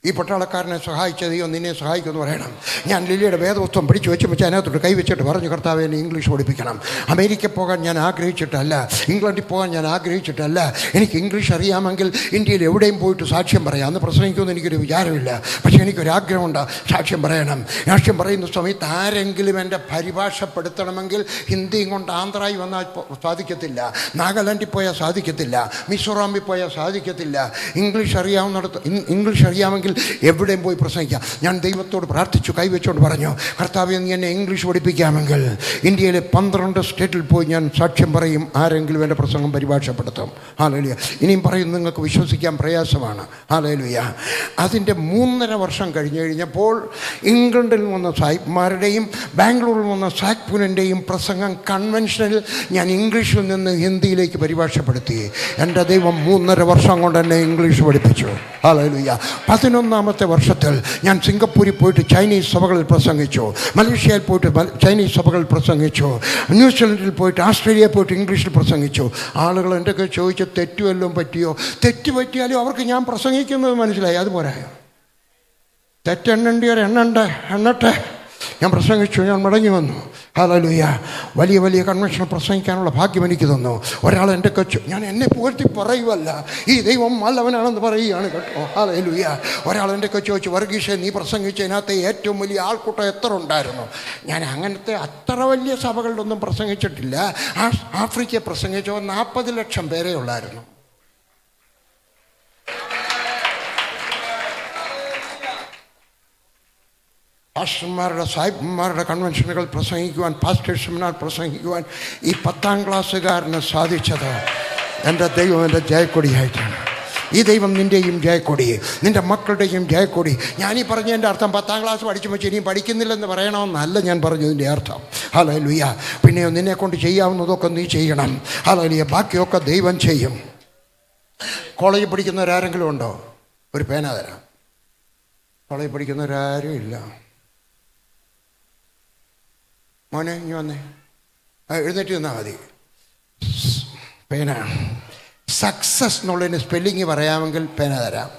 ഈ പട്ടാളക്കാരനെ സഹായിച്ച ദൈവം നിന്നെ സഹായിക്കുമെന്ന് പറയണം. ഞാൻ ലില്ലിയുടെ വേദോത്സവം പിടിച്ചു വെച്ച് അതിനകത്തോട്ട് കൈവച്ചിട്ട് പറഞ്ഞു, കർത്താവേ എന്നെ ഇംഗ്ലീഷ് പഠിപ്പിക്കണം. അമേരിക്കയിൽ പോകാൻ ഞാൻ ആഗ്രഹിച്ചിട്ടല്ല, ഇംഗ്ലണ്ടിൽ പോകാൻ ഞാൻ ആഗ്രഹിച്ചിട്ടല്ല. എനിക്ക് ഇംഗ്ലീഷ് അറിയാമെങ്കിൽ ഇന്ത്യയിൽ എവിടെയും പോയിട്ട് സാക്ഷ്യം പറയാം. അന്ന് പ്രസംഗിക്കുമെന്ന് എനിക്കൊരു വിചാരമില്ല. പക്ഷേ എനിക്കൊരാഗ്രഹമുണ്ട് സാക്ഷ്യം പറയണം. സാക്ഷ്യം പറയുന്ന സമയത്ത് ആരെങ്കിലും എൻ്റെ പരിഭാഷപ്പെടുത്തണമെങ്കിൽ ഹിന്ദിയും കൊണ്ട് ആന്ധ്രയിൽ വന്നാൽ സാധിക്കത്തില്ല, നാഗാലാൻഡിൽ പോയാൽ സാധിക്കത്തില്ല, മിസോറാമിൽ പോയാൽ സാധിക്കത്തില്ല. ഇംഗ്ലീഷ് അറിയാമെങ്കിൽ എവിടെയും പോയി പ്രസംഗിക്കാം. ഞാൻ ദൈവത്തോട് പ്രാർത്ഥിച്ചു, കൈവച്ചുകൊണ്ട് പറഞ്ഞു, കർത്താവേ നീ എന്നെ ഇംഗ്ലീഷ് പഠിപ്പിക്കാമെങ്കിൽ ഇന്ത്യയിലെ 12 സ്റ്റേറ്റിൽ പോയി ഞാൻ സാക്ഷ്യം പറയും, ആരെങ്കിലും എൻ്റെ പ്രസംഗം പരിഭാഷപ്പെടുത്തും. ഹല്ലേലൂയ. ഇനിയും പറയും, നിങ്ങൾക്ക് വിശ്വസിക്കാൻ പ്രയാസമാണ്. ഹല്ലേലൂയ. അതിൻ്റെ 3.5 വർഷം കഴിഞ്ഞപ്പോൾ ഇംഗ്ലണ്ടിൽ വന്ന സാഹിബ്മാരുടെയും ബാംഗ്ലൂരിൽ വന്ന സാക്പുരൻ്റെയും പ്രസംഗം കൺവെൻഷനിൽ ഞാൻ ഇംഗ്ലീഷിൽ നിന്ന് ഹിന്ദിയിലേക്ക് പരിഭാഷപ്പെടുത്തി. എൻ്റെ ദൈവം 3.5 വർഷം കൊണ്ട് എന്നെ ഇംഗ്ലീഷ് പഠിപ്പിച്ചു. ഹല്ലേലൂയ. 11ാമത്തെ വർഷത്തിൽ ഞാൻ സിംഗപ്പൂരിൽ പോയിട്ട് ചൈനീസ് സഭകളിൽ പ്രസംഗിച്ചു, മലേഷ്യയിൽ പോയിട്ട് ചൈനീസ് സഭകളിൽ പ്രസംഗിച്ചു, ന്യൂസിലൻഡിൽ പോയിട്ട് ഓസ്ട്രേലിയയിൽ പോയിട്ട് ഇംഗ്ലീഷിൽ പ്രസംഗിച്ചു. ആളുകൾ എൻ്റെ ചോദിച്ച് തെറ്റുവല്ലോ പറ്റിയോ? തെറ്റ് പറ്റിയാലും അവർക്ക് ഞാൻ പ്രസംഗിക്കുന്നത് മനസ്സിലായി. അതുപോരായോ? എണ്ണട്ടെ. ഞാൻ പ്രസംഗിച്ചു, ഞാൻ മടങ്ങി വന്നു. ഹല്ലേലൂയ. വലിയ വലിയ കൺവെൻഷൻ പ്രസംഗിക്കാനുള്ള ഭാഗ്യം എനിക്ക് തന്നു. ഒരാൾ എൻ്റെ ഞാൻ എന്നെ പുകഴ്ത്തി പറയുവല്ല, ഈ ദൈവം നല്ലവനാണെന്ന് പറയുകയാണ് കേട്ടോ. ഹല്ലേലൂയ. ഒരാൾ എൻ്റെ ചോദിച്ചു, വർഗീഷെ നീ പ്രസംഗിച്ചതിനകത്ത് ഏറ്റവും വലിയ ആൾക്കൂട്ടം എത്ര ഉണ്ടായിരുന്നു? ഞാൻ അങ്ങനത്തെ അത്ര വലിയ സഭകളിലൊന്നും പ്രസംഗിച്ചിട്ടില്ല. ആഫ്രിക്കയിൽ പ്രസംഗിച്ചോ 40 ലക്ഷം പേരെ ഉള്ളായിരുന്നു. പാസ്റ്റർമാരുടെ സാഹിബ്മാരുടെ കൺവെൻഷനുകൾ പ്രസംഗിക്കുവാൻ, പാസ്റ്റേഴ്സ് സെമിനാർ പ്രസംഗിക്കുവാൻ ഈ 10ാം ക്ലാസ്സുകാരന് സാധിച്ചത് എൻ്റെ ദൈവം എൻ്റെ ജയക്കൊടിയായിട്ടാണ്. ഈ ദൈവം നിൻ്റെയും ജയക്കൊടി, നിൻ്റെ മക്കളുടെയും ജയക്കൊടി. ഞാനീ പറഞ്ഞതിൻ്റെ അർത്ഥം 10ാം ക്ലാസ് പഠിച്ചു വെച്ച് ഇനിയും പഠിക്കുന്നില്ലെന്ന് പറയണമെന്നല്ല ഞാൻ പറഞ്ഞതിൻ്റെ അർത്ഥം. ഹല്ലേലൂയ. പിന്നെയോ നിന്നെക്കൊണ്ട് ചെയ്യാവുന്നതൊക്കെ നീ ചെയ്യണം. ഹല്ലേലൂയ. ബാക്കിയൊക്കെ ദൈവം ചെയ്യും. കോളേജിൽ പഠിക്കുന്നവരാരെങ്കിലും ഉണ്ടോ? ഒരു പേന തരാം. കോളേജിൽ പഠിക്കുന്നവരാരും ഇല്ല. മോനെ ഇനി വന്നേ, എഴുന്നേറ്റ് നിന്നാൽ മതി. പേന. സക്സസ് എന്നുള്ളതിന് സ്പെല്ലിങ് പറയാമെങ്കിൽ പേന തരാം.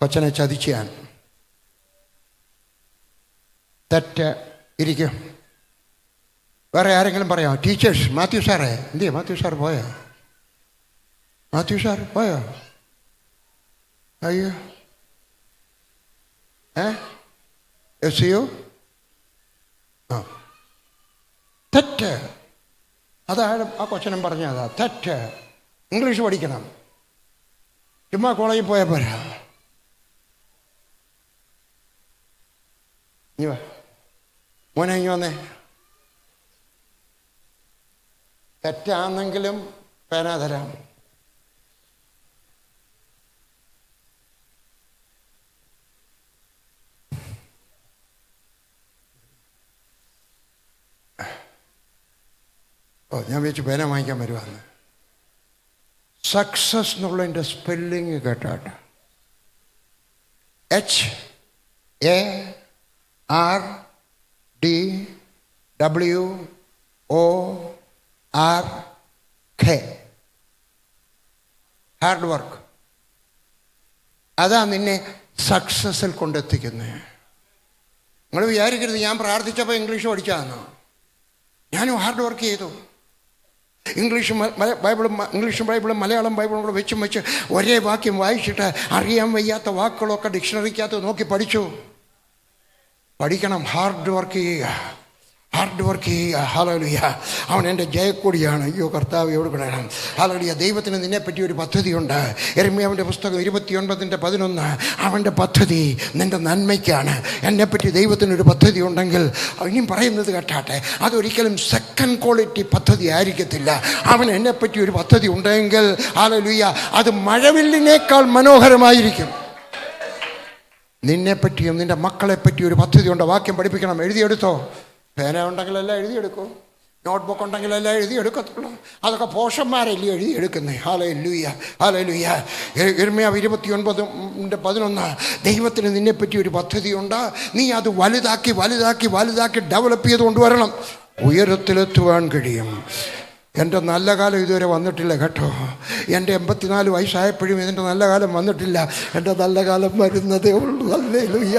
കൊച്ചനെ ചതിച്ച് ഞാൻ. തെറ്റ്. ഇരിക്കും. വേറെ ആരെങ്കിലും പറയാമോ? ടീച്ചേഴ്സ്. മാത്യു സാറേ എന്തിയാ? മാത്യു സാർ പോയോ? അയ്യോ. എസ് തെറ്റ്. അതാണ് ആ കൊച്ചനും പറഞ്ഞതാ, തെറ്റ്. ഇംഗ്ലീഷ് പഠിക്കണം. ചുമ്മാ കോളേജിൽ പോയാൽ പോരാ. മോനെ ഇങ്ങ് വന്നേ. തെറ്റാണെങ്കിലും പേന തരാം. ഞാൻ വെച്ച് പേന വാങ്ങിക്കാൻ വരുവാന്ന്. സക്സസ് എന്നുള്ളതിൻ്റെ സ്പെല്ലിങ് കേട്ടാട്ടെ. HARDWORK. Hard work. അതാ നിന്നെ സക്സസിൽ കൊണ്ടെത്തിക്കുന്നത്. നിങ്ങൾ വിചാരിക്കരുത് ഞാൻ പ്രാർത്ഥിച്ചപ്പോൾ ഇംഗ്ലീഷ് പഠിച്ചാന്നോ. ഞാനും ഹാർഡ് വർക്ക് ചെയ്തു. ഇംഗ്ലീഷും ബൈബിളും മലയാളം ബൈബിളും കൂടെ വെച്ച് ഒരേ വാക്യം വായിച്ചിട്ട് അറിയാൻ വയ്യാത്ത വാക്കുകളൊക്കെ ഡിക്ഷണറിക്കകത്ത് നോക്കി പഠിച്ചു. പഠിക്കണം. ഹാർഡ് വർക്ക് ചെയ്യുക. ഹല്ലേലൂയ. അവൻ എൻ്റെ ജയക്കൊടിയാണ്. അയ്യോ കർത്താവ് എവിടെ കിടക്കണം. ഹല്ലേലൂയ. ദൈവത്തിന് നിന്നെപ്പറ്റി ഒരു പദ്ധതിയുണ്ട്. യെരമ്യാവിൻ്റെ പുസ്തകം 29:11. അവൻ്റെ പദ്ധതി നിൻ്റെ നന്മയ്ക്കാണ്. എന്നെപ്പറ്റി ദൈവത്തിനൊരു പദ്ധതി ഉണ്ടെങ്കിൽ ഇനിയും പറയുന്നത് കേട്ടാട്ടെ, അതൊരിക്കലും സെക്കൻഡ് ക്വാളിറ്റി പദ്ധതി ആയിരിക്കത്തില്ല. അവൻ എന്നെപ്പറ്റി ഒരു പദ്ധതി ഉണ്ടെങ്കിൽ ഹല്ലേലൂയ, അത് മഴവില്ലിനേക്കാൾ മനോഹരമായിരിക്കും. നിന്നെപ്പറ്റിയും നിൻ്റെ മക്കളെപ്പറ്റി ഒരു പദ്ധതി ഉണ്ട്. വാക്യം പഠിപ്പിക്കണം. എഴുതിയെടുത്തോ. പേന ഉണ്ടെങ്കിലെല്ലാം എഴുതിയെടുക്കും. നോട്ട്ബുക്ക് ഉണ്ടെങ്കിലെല്ലാം എഴുതിയെടുക്കത്തുള്ളൂ. അതൊക്കെ പോഷന്മാരല്ലേ എഴുതിയെടുക്കുന്നത്. Hallelujah, hallelujah. യിരെമ്യാവ് 29:11 ദൈവത്തിന് നിന്നെപ്പറ്റി ഒരു പദ്ധതിയുണ്ട്. നീ അത് വലുതാക്കി വലുതാക്കി വലുതാക്കി ഡെവലപ്പ് ചെയ്ത് കൊണ്ടുവരണം. ഉയരത്തിലെത്തുവാൻ കഴിയും. എൻ്റെ നല്ല കാലം ഇതുവരെ വന്നിട്ടില്ല കേട്ടോ. എൻ്റെ 84 വയസ്സായപ്പോഴും എൻ്റെ നല്ല കാലം വന്നിട്ടില്ല. എൻ്റെ നല്ല കാലം വരുന്നതേ ഉള്ളൂ. ഹല്ലേലൂയ,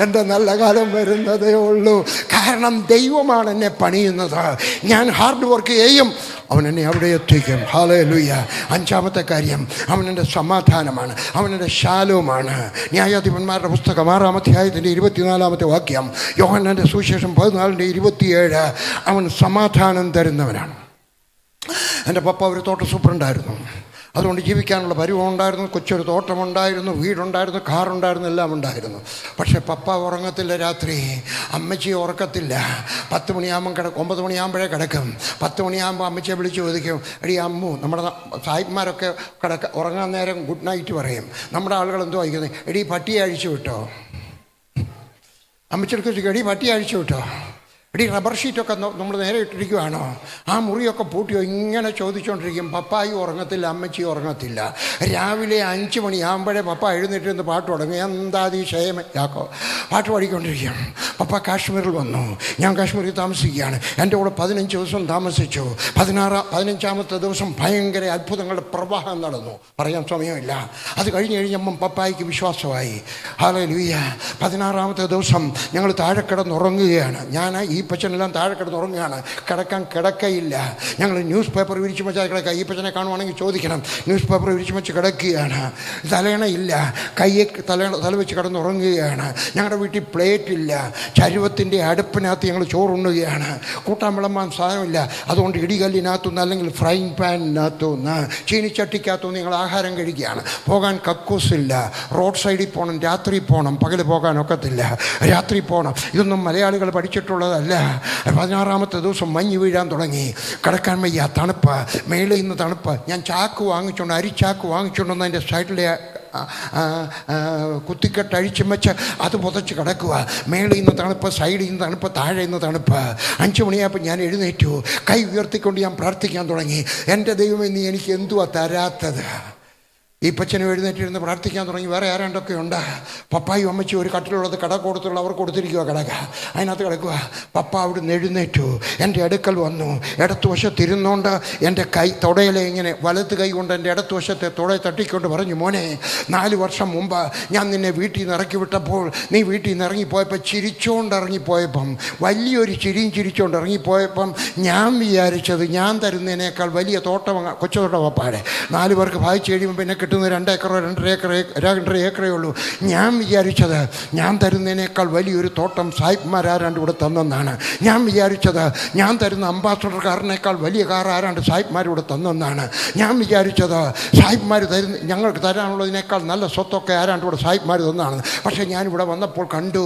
എൻ്റെ നല്ല കാലം വരുന്നതേ ഉള്ളൂ. കാരണം ദൈവമാണ് എന്നെ പണിയുന്നത്. ഞാൻ ഹാർഡ് വർക്ക് ചെയ്യും, അവൻ എന്നെ അവിടെ എത്തിക്കും. ഹല്ലേലൂയ. 5-ാമത്തെ കാര്യം, അവനെൻ്റെ സമാധാനമാണ്, അവനെൻ്റെ ശാലോമാണ്. ന്യായാധിപന്മാരുടെ പുസ്തകം 6-ാം അധ്യായത്തിൻ്റെ 24-ാമത്തെ വാക്യം, യോഹന്നാൻ്റെ സുവിശേഷം 14:27, അവൻ സമാധാനം തരുന്നവനാണ്. എൻ്റെ പപ്പ ഒരു തോട്ട സൂപ്രണ്ടായിരുന്നു. അതുകൊണ്ട് ജീവിക്കാനുള്ള പരിവം ഉണ്ടായിരുന്നു, കൊച്ചൊരു തോട്ടമുണ്ടായിരുന്നു, വീടുണ്ടായിരുന്നു, കാറുണ്ടായിരുന്നു, എല്ലാം ഉണ്ടായിരുന്നു. പക്ഷേ പപ്പ ഉറങ്ങത്തില്ല രാത്രി, അമ്മച്ചി ഉറക്കത്തില്ല. 10 മണിയാകുമ്പം 9 മണിയാകുമ്പോഴേ കിടക്കും. 10 മണിയാകുമ്പോൾ അമ്മച്ചിയെ വിളിച്ച് ചോദിക്കും, എടി അമ്മു, നമ്മുടെ സായിപ്പ്മാരൊക്കെ ഉറങ്ങാൻ നേരം ഗുഡ് നൈറ്റ് പറയും. നമ്മുടെ ആളുകൾ എന്തോ വായിക്കുന്നത്, എടി പട്ടിയെ അഴിച്ചു വിട്ടോ. അമ്മച്ചിയെടുത്ത് ചോദിക്കും, എടി പട്ടിയെ അഴിച്ചു വിട്ടോ. എടി റബ്ബർ ഷീറ്റൊക്കെ നമ്മൾ നേരെ ഇട്ടിരിക്കുവാണോ, ആ മുറിയൊക്കെ പൂട്ടിയോ, ഇങ്ങനെ ചോദിച്ചുകൊണ്ടിരിക്കും. പപ്പായി ഉറങ്ങത്തില്ല, അമ്മച്ചി ഉറങ്ങത്തില്ല. രാവിലെ 5 മണിയാകുമ്പോഴേ പപ്പ എഴുന്നേറ്റിരുന്ന് പാട്ട് തുടങ്ങി. എന്താതിശയം യാക്കോ, പാട്ട് പാടിക്കൊണ്ടിരിക്കും. പപ്പ കാശ്മീരിൽ വന്നു, ഞാൻ കാശ്മീരിൽ താമസിക്കുകയാണ്. എൻ്റെ കൂടെ 15 ദിവസം താമസിച്ചു. 15-ാമത്തെ ദിവസം ഭയങ്കര അത്ഭുതങ്ങളുടെ പ്രവാഹം നടന്നു, പറയാൻ സമയമില്ല. അത് കഴിഞ്ഞപ്പം പപ്പായിക്ക് വിശ്വാസമായി. ഹല്ലേലൂയ. 16-ാമത്തെ ദിവസം ഞങ്ങൾ താഴെ കിടന്നുറങ്ങുകയാണ്. ഞാൻ ഈ പച്ചനെല്ലാം താഴെ കിടന്നുറങ്ങുകയാണ്. കിടക്കാൻ കിടക്കയില്ല. ഞങ്ങൾ ന്യൂസ് പേപ്പർ വിരിച്ചു വെച്ചാൽ കിടക്കുക. ഈ പച്ചനെ കാണുവാണെങ്കിൽ ചോദിക്കണം. ന്യൂസ് പേപ്പർ വിരിച്ചു വെച്ച് കിടക്കുകയാണ്. തലയണയില്ല, കയ്യെ തല വെച്ച് കിടന്നുറങ്ങുകയാണ്. ഞങ്ങളുടെ വീട്ടിൽ പ്ലേറ്റില്ല, ചരുവത്തിൻ്റെ അടുപ്പിനകത്ത് ഞങ്ങൾ ചോറുണ്ണുകയാണ്. കൂട്ടാൻ വിളമ്പാൻ സാധനമില്ല. അതുകൊണ്ട് ഇടികല്ലിനകത്തുനിന്ന് അല്ലെങ്കിൽ ഫ്രൈങ് പാനിനകത്തുനിന്ന് ചീനിച്ചട്ടിക്കകത്തുനിന്ന് ഞങ്ങൾ ആഹാരം കഴിക്കുകയാണ്. പോകാൻ കക്കൂസില്ല, റോഡ് സൈഡിൽ പോകണം, രാത്രി പോകണം, പകൽ പോകാനൊക്കത്തില്ല, രാത്രി പോകണം. ഇതൊന്നും മലയാളികൾ പഠിച്ചിട്ടുള്ളതല്ല. 16-ാമത്തെ ദിവസം മഞ്ഞ് വീഴാൻ തുടങ്ങി. കിടക്കാൻ വയ്യ, തണുപ്പ്, മേളിൽ നിന്ന് തണുപ്പ്. ഞാൻ ചാക്ക് വാങ്ങിച്ചുകൊണ്ട്, അരിച്ചാക്ക് വാങ്ങിച്ചുകൊണ്ടെന്ന് അതിൻ്റെ സൈഡിലെ കുത്തിക്കെട്ട് അഴിച്ചും വെച്ച് അത് പുതച്ച് കിടക്കുക. മേളിൽ നിന്ന് തണുപ്പ്, സൈഡിൽ നിന്ന് തണുപ്പ്, താഴെ നിന്ന് തണുപ്പ്. 5 മണിയായപ്പോൾ ഞാൻ എഴുന്നേറ്റു. കൈ ഉയർത്തിക്കൊണ്ട് ഞാൻ പ്രാർത്ഥിക്കാൻ തുടങ്ങി. എൻ്റെ ദൈവമേ, നീ എനിക്ക് എന്തുവാ തരാത്തത്? ഈ പച്ചനും എഴുന്നേറ്റിരുന്ന് പ്രാർത്ഥിക്കാൻ തുടങ്ങി. വേറെ ആരാണ്ടൊക്കെ ഉണ്ട്. പപ്പായും അമ്മച്ചി ഒരു കട്ടിലുള്ളത് കട കൊടുത്തുള്ള അവർ കൊടുത്തിരിക്കുക. കടക അതിനകത്ത് കിടക്കുക. പപ്പ അവിടുന്ന് എഴുന്നേറ്റു, എൻ്റെ അടുക്കൽ വന്നു. ഇടത്തുവശത്തിരുന്നുകൊണ്ട് എൻ്റെ കൈ തൊടയിലെ ഇങ്ങനെ വലത്ത് കൈ കൊണ്ട് എൻ്റെ ഇടത്തുവശത്തെ തൊടയെ തട്ടിക്കൊണ്ട് പറഞ്ഞു, മോനെ, 4 വർഷം മുമ്പ് ഞാൻ നിന്നെ വീട്ടിൽ നിന്ന് ഇറക്കി വിട്ടപ്പോൾ നീ വീട്ടിൽ നിന്ന് ഇറങ്ങിപ്പോയപ്പോൾ ചിരിച്ചുകൊണ്ട് ഇറങ്ങിപ്പോയപ്പം, വലിയൊരു ചിരിയും ചിരിച്ചുകൊണ്ട് ഇറങ്ങിപ്പോയപ്പം ഞാൻ വിചാരിച്ചത് ഞാൻ തരുന്നതിനേക്കാൾ വലിയ തോട്ടം, കൊച്ചുതോട്ടം പപ്പാടെ 4 പേർക്ക് ഭാഗിച്ച് കഴിയുമ്പോൾ പിന്നെ കിട്ടുന്ന 2 ഏക്കറോ 2.5 ഏക്കറേ ഉള്ളൂ. ഞാൻ വിചാരിച്ചത് ഞാൻ തരുന്നതിനേക്കാൾ വലിയൊരു തോട്ടം സായിപ്പ്മാർ ആരാണ്ട് ഇവിടെ തന്നെന്നാണ്. ഞാൻ വിചാരിച്ചത് ഞാൻ തരുന്ന അംബാസഡർ കാറിനേക്കാൾ വലിയ കാർ ആരാണ്ട് സായിപ്പ്മാർ ഇവിടെ തന്നെന്നാണ്. ഞാൻ വിചാരിച്ചത് സായിപ്പ്മാർ ഞങ്ങൾക്ക് തരാനുള്ളതിനേക്കാൾ നല്ല സ്വത്തൊക്കെ ആരാണ്ട് ഇവിടെ സായിപ്പ്മാർ തന്നാണ്. പക്ഷേ ഞാനിവിടെ വന്നപ്പോൾ കണ്ടു,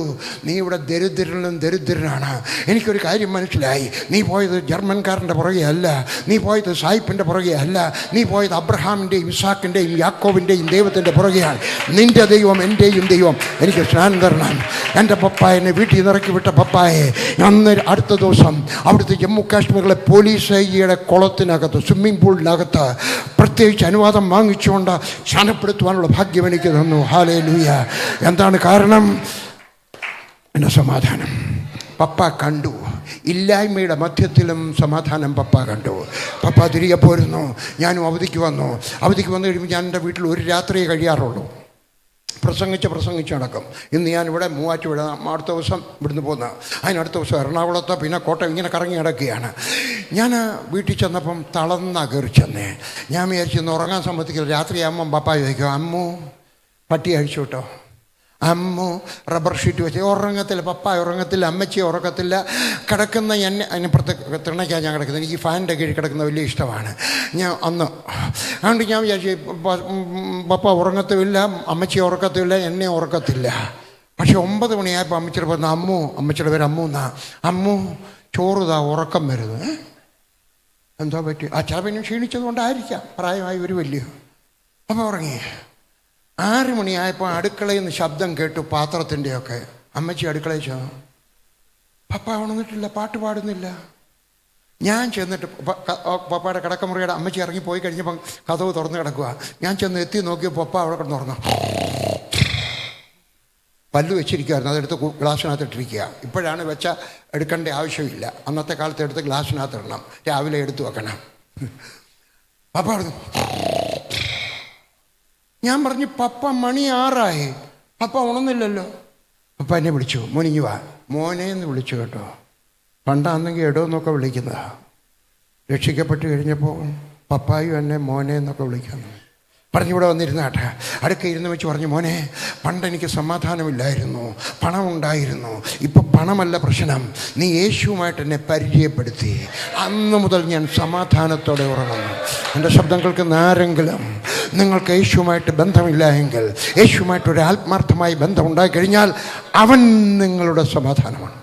നീ ഇവിടെ ദരിദ്രനും ദരിദ്രനാണ്. എനിക്കൊരു കാര്യം മനസ്സിലായി. നീ പോയത് ജർമ്മൻകാരൻ്റെ പുറകെ അല്ല, നീ പോയത് സായിപ്പിൻ്റെ പുറകെ അല്ല, നീ പോയത് അബ്രഹാമിൻ്റെയും ഇസാക്കിൻ്റെയും യാക്കോബിൻ്റെയും ദൈവത്തിൻ്റെ പുറകെയാണ്. നിൻ്റെ ദൈവം എൻ്റെയും ദൈവം. എനിക്ക് സ്നാനം തരണം. എൻ്റെ പപ്പായനെ വീട്ടിൽ നിന്ന് ഇറക്കി വിട്ട പപ്പായെ അന്ന് അടുത്ത ദിവസം അവിടുത്തെ ജമ്മു കാശ്മീരിലെ പോലീസ് ഐയുടെ കുളത്തിനകത്ത്, സ്വിമ്മിംഗ് പൂളിനകത്ത് പ്രത്യേകിച്ച് അനുവാദം വാങ്ങിച്ചുകൊണ്ട് സ്നാനപ്പെടുത്തുവാനുള്ള ഭാഗ്യം എനിക്ക് തന്നു. ഹല്ലേലൂയ. എന്താണ് കാരണം? എൻ്റെ സമാധാനം പപ്പ കണ്ടു. ഇല്ലായ്മയുടെ മധ്യത്തിലും സമാധാനം പപ്പ കണ്ടു. പപ്പ തിരികെ പോരുന്നു. ഞാനും അവധിക്ക് വന്നു. അവധിക്ക് വന്നു കഴിയുമ്പോൾ ഞാൻ എൻ്റെ വീട്ടിൽ ഒരു രാത്രിയെ കഴിയാറുള്ളൂ. പ്രസംഗിച്ച് നടക്കും. ഇന്ന് ഞാനിവിടെ മൂവാറ്റുപുഴ, അടുത്ത ദിവസം ഇവിടുന്ന് പോകുന്ന, അതിനടുത്ത ദിവസം എറണാകുളത്ത്, പിന്നെ കോട്ടയം, ഇങ്ങനെ കറങ്ങി കിടക്കുകയാണ്. ഞാൻ വീട്ടിൽ ചെന്നപ്പം തളർന്ന കയറി ചെന്നേ. ഞാൻ വിചാരിച്ചെന്ന് ഉറങ്ങാൻ സമ്മതിക്കില്ല. രാത്രിയാകുമ്പം പപ്പ ചോദിക്കും, അമ്മു പട്ടി അഴിച്ചു വിട്ടോ. അമ്മു റബ്ബർ ഷീറ്റ് വെച്ച് ഉറങ്ങത്തില്ല. പപ്പ ഉറങ്ങത്തില്ല, അമ്മച്ചി ഉറക്കത്തില്ല. കിടക്കുന്ന എന്നെ അതിനപ്പുറത്ത് തിണ്ണയ്ക്കാണ് ഞാൻ കിടക്കുന്നത്. എനിക്ക് ഫാനിൻ്റെ കീഴിൽ കിടക്കുന്ന വലിയ ഇഷ്ടമാണ്. ഞാൻ അന്ന് അതുകൊണ്ട് ഞാൻ വിചാരിച്ചു പപ്പ ഉറങ്ങത്തുമില്ല, അമ്മച്ചി ഉറക്കത്തുമില്ല, എന്നെ ഉറക്കത്തില്ല. പക്ഷെ 9 മണിയായപ്പോൾ അമ്മച്ചിയുടെ പറഞ്ഞ അമ്മു, അമ്മച്ചിയുടെ പേര് അമ്മു എന്നാ, അമ്മു ചോറുതാ ഉറക്കം വരുന്നത്. എന്താ പറ്റി? ചിലപ്പോൾ ക്ഷീണിച്ചത് കൊണ്ടായിരിക്കാം, പ്രായമായി ഒരു വലിയ. അപ്പോൾ ഉറങ്ങി. 6 മണിയായപ്പോൾ അടുക്കളയിൽ നിന്ന് ശബ്ദം കേട്ടു, പാത്രത്തിൻ്റെയൊക്കെ. അമ്മച്ചി അടുക്കളയിൽ ചെന്നു. പപ്പ ഉണർന്നിട്ടില്ല, പാട്ട് പാടുന്നില്ല. ഞാൻ ചെന്നിട്ട് പപ്പയുടെ കിടക്കമുറിയുടെ അമ്മച്ചി ഇറങ്ങി പോയി കഴിഞ്ഞപ്പം കതവ് തുറന്ന് കിടക്കുക. ഞാൻ ചെന്ന് എത്തി നോക്കിയ പപ്പ അവിടെ കിടന്ന് തുറന്നു. പല്ല് വെച്ചിരിക്കുമായിരുന്നു, അതെടുത്ത് ഗ്ലാസ്സിനകത്ത് ഇട്ടിരിക്കുക. ഇപ്പോഴാണ് എടുക്കേണ്ട ആവശ്യമില്ല. അന്നത്തെ കാലത്ത് എടുത്ത് ഗ്ലാസ്സിനകത്ത് ഇടണം, രാവിലെ എടുത്ത് വെക്കണം. പപ്പ പറഞ്ഞു. ഞാൻ പറഞ്ഞു, പപ്പ മണി 6 പപ്പ ഉണർന്നില്ലല്ലോ. പപ്പ എന്നെ വിളിച്ചു, മോനിങ്ങി വാ. മോനെ എന്ന് വിളിച്ചു കേട്ടോ. പണ്ടാണെങ്കിൽ എടോ എന്നൊക്കെ വിളിക്കുന്നതാണ്. രക്ഷിക്കപ്പെട്ട് കഴിഞ്ഞപ്പോൾ പപ്പായും എന്നെ മോനെ എന്നൊക്കെ വിളിക്കുന്നു. പറഞ്ഞിവിടെ വന്നിരുന്നാട്ടെ. അടുക്ക ഇരുന്ന് വെച്ച് പറഞ്ഞു, മോനെ, പണ്ടെനിക്ക് സമാധാനമില്ലായിരുന്നു, പണമുണ്ടായിരുന്നു. ഇപ്പം പണമല്ല പ്രശ്നം, നീ യേശുവുമായിട്ട് എന്നെ പരിചയപ്പെടുത്തി. അന്ന് മുതൽ ഞാൻ സമാധാനത്തോടെ ഉറങ്ങുന്നു. എൻ്റെ ശബ്ദം കേൾക്കുന്ന ആരെങ്കിലും നിങ്ങൾക്ക് യേശുവുമായിട്ട് ബന്ധമില്ല എങ്കിൽ, യേശുവുമായിട്ടൊരു ആത്മാർത്ഥമായി ബന്ധം ഉണ്ടായിക്കഴിഞ്ഞാൽ അവൻ നിങ്ങളുടെ സമാധാനമാണ്.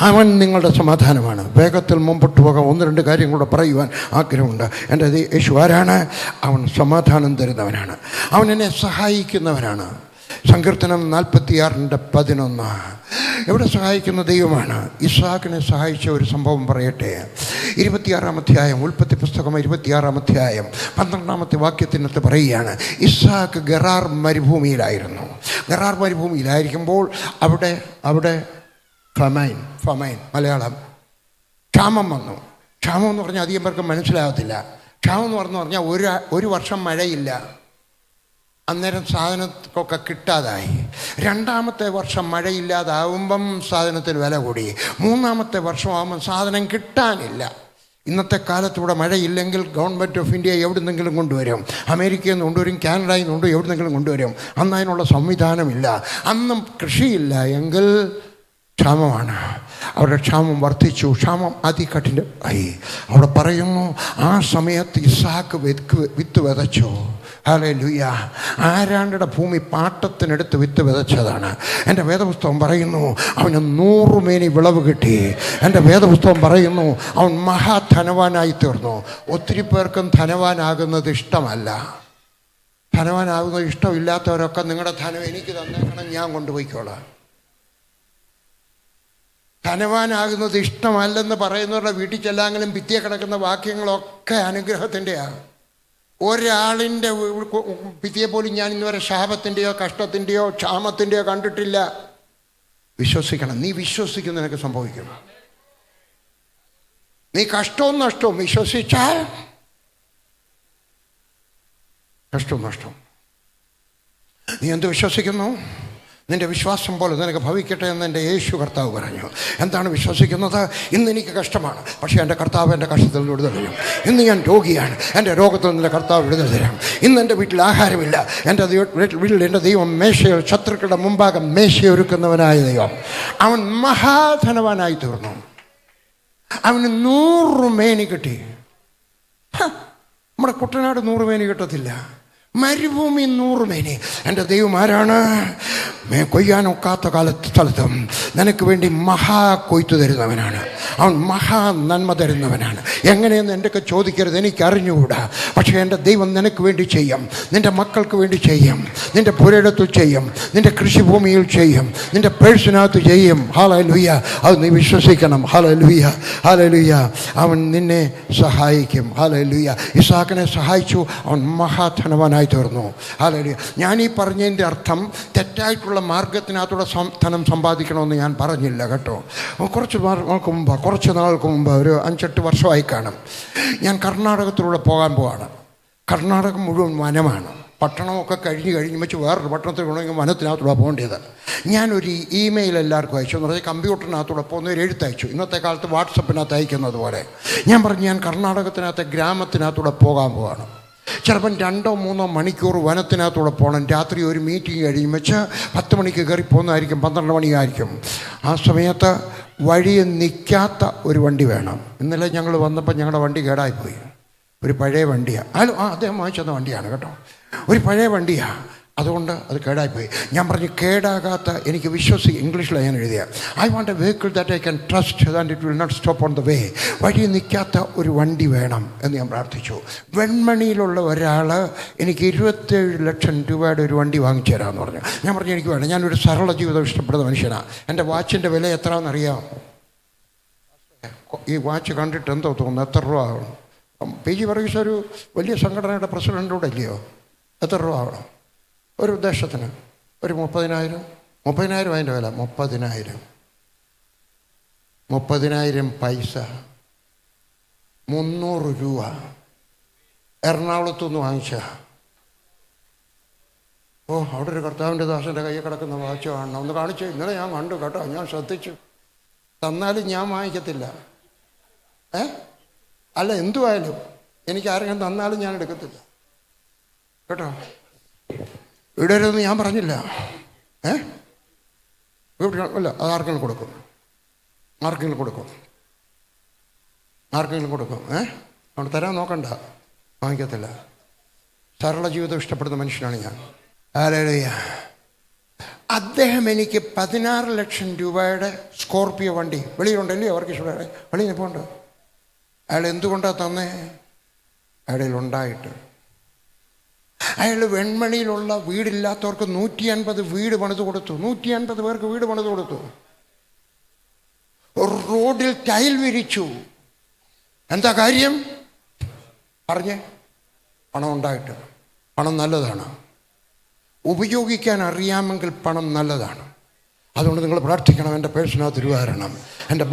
അവൻ നിങ്ങളുടെ സമാധാനമാണ്. വേഗത്തിൽ മുമ്പോട്ട് പോകാൻ 1-2 കാര്യം കൂടെ പറയുവാൻ ആഗ്രഹമുണ്ട്. എൻ്റെ യേശു ആരാണ്? അവൻ സമാധാനം തരുന്നവനാണ്. അവൻ എന്നെ സഹായിക്കുന്നവനാണ്. സങ്കീർത്തനം 46:11 എവിടെ സഹായിക്കുന്ന ദൈവമാണ്. ഇസ്ഹാക്കിനെ സഹായിച്ച ഒരു സംഭവം പറയട്ടെ. 26-ാം അധ്യായം, ഉൽപ്പത്തി പുസ്തകം 26-ാം അധ്യായം 12-ാമത്തെ വാക്യത്തിനകത്ത് പറയുകയാണ്, ഇസ്ഹാക്ക് ഗറാർ മരുഭൂമിയിലായിരുന്നു. ഗറാർ മരുഭൂമിയിലായിരിക്കുമ്പോൾ അവിടെ ഫമൈൻ മലയാളം ക്ഷാമം വന്നു. ക്ഷാമം എന്ന് പറഞ്ഞാൽ അധികം പേർക്ക് മനസ്സിലാകത്തില്ല. ക്ഷാമം എന്ന് പറഞ്ഞാൽ ഒരു വർഷം മഴയില്ല. അന്നേരം സാധനമൊക്കെ കിട്ടാതായി. 2-ാമത്തെ വർഷം മഴയില്ലാതാവുമ്പം സാധനത്തിന് വില കൂടി. 3-ാമത്തെ വർഷമാകുമ്പം സാധനം കിട്ടാനില്ല. ഇന്നത്തെ കാലത്തൂടെ മഴയില്ലെങ്കിൽ ഗവൺമെൻറ് ഓഫ് ഇന്ത്യ എവിടുന്നെങ്കിലും കൊണ്ടുവരും, അമേരിക്കയിൽ നിന്ന് കൊണ്ടുവരും, കാനഡയിൽ നിന്ന് കൊണ്ടുവരും, എവിടുന്നെങ്കിലും കൊണ്ടുവരും. അന്ന് അതിനുള്ള സംവിധാനമില്ല. അന്നും കൃഷിയില്ല എങ്കിൽ ക്ഷാമമാണ്. അവരുടെ ക്ഷാമം വർദ്ധിച്ചു. ക്ഷാമം അതികഠിനമായി. അവിടെ പറയുന്നു, ആ സമയത്ത് ഇസ്ഹാക്ക് വിത്ത് വിതച്ചു. ഹല്ലേലൂയ. ആരാണ്ടുടെ ഭൂമി പാട്ടത്തിനെടുത്ത് വിത്ത് വിതച്ചതാണ്. എൻ്റെ വേദപുസ്തകം പറയുന്നു അവന് 100 മേനി വിളവ് കിട്ടി. എൻ്റെ വേദപുസ്തകം പറയുന്നു അവൻ മഹാധനവാനായി തീർന്നു. ഒത്തിരി പേർക്കും ധനവാനാകുന്നത് ഇഷ്ടമല്ല. ധനവാനാകുന്നത് ഇഷ്ടമില്ലാത്തവരൊക്കെ നിങ്ങളുടെ ധനം എനിക്ക് തന്നേക്കണം, ഞാൻ കൊണ്ടുപോയിക്കോളാം. ധനവാനാകുന്നത് ഇഷ്ടമല്ലെന്ന് പറയുന്നവരുടെ വീട്ടിൽ ചെല്ലാമെങ്കിലും ഭിത്തിയെ കിടക്കുന്ന വാക്യങ്ങളൊക്കെ അനുഗ്രഹത്തിൻ്റെയാണ്. ഒരാളിൻ്റെ ഭിത്തിയെ പോലും ഞാൻ ഇന്നുവരെ ശാപത്തിൻ്റെയോ കഷ്ടത്തിൻ്റെയോ ക്ഷാമത്തിൻ്റെയോ കണ്ടിട്ടില്ല. വിശ്വസിക്കണം. നീ വിശ്വസിക്കുന്ന നിനക്ക് സംഭവിക്കും. നീ കഷ്ടവും നഷ്ടവും വിശ്വസിച്ചാൽ കഷ്ടവും നഷ്ടവും. നീ എന്ത് വിശ്വസിക്കുന്നു? നിൻ്റെ വിശ്വാസം പോലെ നിനക്ക് ഭവിക്കട്ടെ എന്ന് എൻ്റെ യേശു കർത്താവ് പറഞ്ഞു. എന്താണ് വിശ്വസിക്കുന്നത്? ഇന്ന് എനിക്ക് കഷ്ടമാണ്, പക്ഷേ എൻ്റെ കർത്താവ് എൻ്റെ കഷ്ടത്തിൽ നിന്ന് വിടുതൽ തരും. ഇന്ന് ഞാൻ രോഗിയാണ്, എൻ്റെ രോഗത്തിൽ നിന്ന് എൻ്റെ കർത്താവ് വിടുതൽ തരാം. ഇന്ന് എൻ്റെ വീട്ടിൽ ആഹാരമില്ല, എൻ്റെ വീട്ടിൽ എൻ്റെ ദൈവം ശത്രുക്കളുടെ മുമ്പാകെ മേശയൊരുക്കുന്നവനായ ദൈവം. അവൻ മഹാധനവാനായി തീർന്നു. അവന് 100 മേനി കിട്ടി. നമ്മുടെ കുട്ടനാട് 100 മേനി കിട്ടത്തില്ല, മരുഭൂമി 100 മേനി. എൻ്റെ ദൈവം ആരാണ്? കൊയ്യാനൊക്കാത്ത സ്ഥലത്തും നിനക്ക് വേണ്ടി മഹാ കൊയ്ത്തു തരുന്നവനാണ്. അവൻ മഹാ നന്മ തരുന്നവനാണ്. എങ്ങനെയെന്ന് എൻ്റെയൊക്കെ ചോദിക്കരുത്, എനിക്കറിഞ്ഞുകൂടാ. പക്ഷേ എൻ്റെ ദൈവം നിനക്ക് വേണ്ടി ചെയ്യും, നിൻ്റെ മക്കൾക്ക് വേണ്ടി ചെയ്യും, നിൻ്റെ പുരയിടത്തിൽ ചെയ്യും, നിൻ്റെ കൃഷിഭൂമിയിൽ ചെയ്യും, നിൻ്റെ പേഴ്സിനകത്ത് ചെയ്യും. ഹല്ലേലൂയ. അത് നീ വിശ്വസിക്കണം. Hallelujah, hallelujah. അവൻ നിന്നെ സഹായിക്കും. ഹല്ലേലൂയ. ഇസ്ഹാക്കിനെ സഹായിച്ചു, അവൻ മഹാധനവാനായി തീർന്നു. ഹല്ലേലൂയ. ഞാനീ പറഞ്ഞതിൻ്റെ അർത്ഥം തെറ്റായിട്ടുള്ള മാർഗത്തിനകത്തൂടെ ധനം സമ്പാദിക്കണമെന്ന് ഞാൻ പറഞ്ഞില്ല കേട്ടോ. കുറച്ച് നാൾക്ക് മുമ്പ് ഒരു 5-8 വർഷമായി കാണും, ഞാൻ കർണാടകത്തിലൂടെ പോവാണ്. കർണാടകം മുഴുവൻ വനമാണ്. പട്ടണമൊക്കെ കഴിഞ്ഞ് വെച്ച് വേറൊരു പട്ടണത്തിൽ കൊണ്ടെങ്കിൽ വനത്തിനകത്തൂടെ പോകേണ്ടത്. ഞാനൊരു ഇമെയിൽ എല്ലാവർക്കും അയച്ചു എന്ന് പറഞ്ഞാൽ കമ്പ്യൂട്ടറിനകത്തൂടെ പോകുന്ന ഒരു എഴുത്തയച്ചു. ഇന്നത്തെ കാലത്ത് വാട്സപ്പിനകത്ത് അയക്കുന്നത് പോലെ ഞാൻ പറഞ്ഞു, ഞാൻ കർണാടകത്തിനകത്തെ ഗ്രാമത്തിനകത്തൂടെ പോവാണ്. ചിലപ്പം 2-3 മണിക്കൂർ വനത്തിനകത്തൂടെ പോകണം. രാത്രി ഒരു മീറ്റിംഗ് കഴിയുമ്പോൾ 10 മണിക്ക് കയറി പോകുന്നതായിരിക്കും, 12 മണിയായിരിക്കും. ആ സമയത്ത് വഴിയിൽ നിൽക്കാത്ത ഒരു വണ്ടി വേണം. ഇന്നലെ ഞങ്ങൾ വന്നപ്പോൾ ഞങ്ങളുടെ വണ്ടി കേടായിപ്പോയി. ഒരു പഴയ വണ്ടിയാണ്. അദ്ദേഹം വാങ്ങിച്ചെന്ന വണ്ടിയാണ് കേട്ടോ, ഒരു പഴയ വണ്ടിയാണ്. അതുകൊണ്ട് അത് കേടായിപ്പോയി. ഞാൻ പറഞ്ഞു, കേടാകാത്ത എനിക്ക് ഇംഗ്ലീഷിലാണ് ഞാൻ എഴുതിയ, I want a vehicle that I can trust and it will not stop on the way. വഴി നിൽക്കാത്ത ഒരു വണ്ടി വേണം എന്ന് ഞാൻ പ്രാർത്ഥിച്ചു. വെൺമണിയിലുള്ള ഒരാൾ എനിക്ക് 27 ലക്ഷം രൂപയുടെ ഒരു വണ്ടി വാങ്ങിച്ചു തരാമെന്ന് പറഞ്ഞു. ഞാൻ പറഞ്ഞു, എനിക്ക് വേണം, ഞാനൊരു സരള ജീവിതം ഇഷ്ടപ്പെടുന്ന മനുഷ്യനാണ്. എൻ്റെ വാച്ചിൻ്റെ വില എത്രയാണെന്നറിയാം? ഈ വാച്ച് കണ്ടിട്ട് എന്തോ തോന്നുന്നു, എത്ര രൂപ ആകണം? പി ജി വർഗീസ് ഒരു വലിയ സംഘടനയുടെ പ്രസിഡൻ്റൂടെ ഇല്ലയോ? എത്ര രൂപ ആകണം ഒരു ഉദ്ദേശത്തിന്? ഒരു 30,000 അതിൻ്റെ വില. 30,000 പൈസ, 300 രൂപ. എറണാകുളത്തുനിന്ന് വാങ്ങിച്ച. ഓ, അവിടെ ഒരു കർത്താവിൻ്റെ ദാസൻ്റെ കയ്യിൽ കിടക്കുന്ന വാച്ച് കാണണം, ഒന്ന് കാണിച്ചു. ഇന്നലെ ഞാൻ കണ്ടു കേട്ടോ, ഞാൻ ശ്രദ്ധിച്ചു. തന്നാലും ഞാൻ വാങ്ങിക്കത്തില്ല. അല്ല, എന്തുവായാലും എനിക്ക് ആരെങ്കിലും തന്നാലും ഞാൻ എടുക്കത്തില്ല കേട്ടോ. ഇടരുതെന്ന് ഞാൻ പറഞ്ഞില്ല. അല്ല, അത് ആർക്കെങ്കിലും കൊടുക്കും. അവിടെ തരാൻ നോക്കണ്ട, വാങ്ങിക്കത്തില്ല. സരള ജീവിതം ഇഷ്ടപ്പെടുന്ന മനുഷ്യനാണ് ഞാൻ. ഹല്ലേലൂയ. അദ്ദേഹം എനിക്ക് 16 ലക്ഷം രൂപയുടെ സ്കോർപ്പിയോ വണ്ടി വെളിയിലുണ്ടല്ലേ, അവർക്ക് ഇഷ്ടം വെളിയിൽ നിൽപ്പുണ്ട്. അയാൾ എന്തുകൊണ്ടാണ് തന്നേ? അയാളിലുണ്ടായിട്ട്. അയാൾ വെൺമണിയിലുള്ള വീടില്ലാത്തവർക്ക് 150 വീട് പണിത് കൊടുത്തു. 150 പേർക്ക് വീട് പണിത് കൊടുത്തു. റോഡിൽ ടൈൽ വിരിച്ചു. എന്താ കാര്യം പറഞ്ഞേ? പണം ഉണ്ടായിട്ട്. പണം നല്ലതാണ്, ഉപയോഗിക്കാൻ അറിയാമെങ്കിൽ പണം നല്ലതാണ്. അതുകൊണ്ട് നിങ്ങൾ പ്രാർത്ഥിക്കണം, എൻ്റെ പേഴ്സിനകത്ത് രൂപ തരണം, എൻ്റെ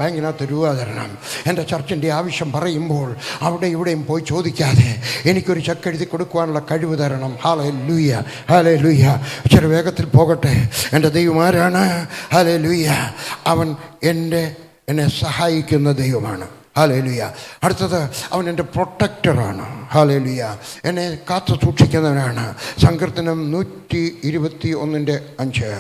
ബാങ്കിനകത്ത് രൂപ തരണം. എൻ്റെ ചർച്ചിൻ്റെ ആവശ്യം പറയുമ്പോൾ അവിടെ ഇവിടെയും പോയി ചോദിക്കാതെ എനിക്കൊരു ചെക്ക് എഴുതി കൊടുക്കുവാനുള്ള കഴിവ് തരണം. Hallelujah, hallelujah. ഇച്ചിരി വേഗത്തിൽ പോകട്ടെ. എൻ്റെ ദൈവം ആരാണ്? ഹല്ലേലൂയ. അവൻ എന്നെ സഹായിക്കുന്ന ദൈവമാണ്. ഹല്ലേലൂയ. അടുത്തത്, അവൻ എൻ്റെ പ്രൊട്ടക്ടറാണ്. ഹല്ലേലൂയ. എന്നെ കാത്തു സൂക്ഷിക്കുന്നവനാണ്. സങ്കീർത്തനം 121:5.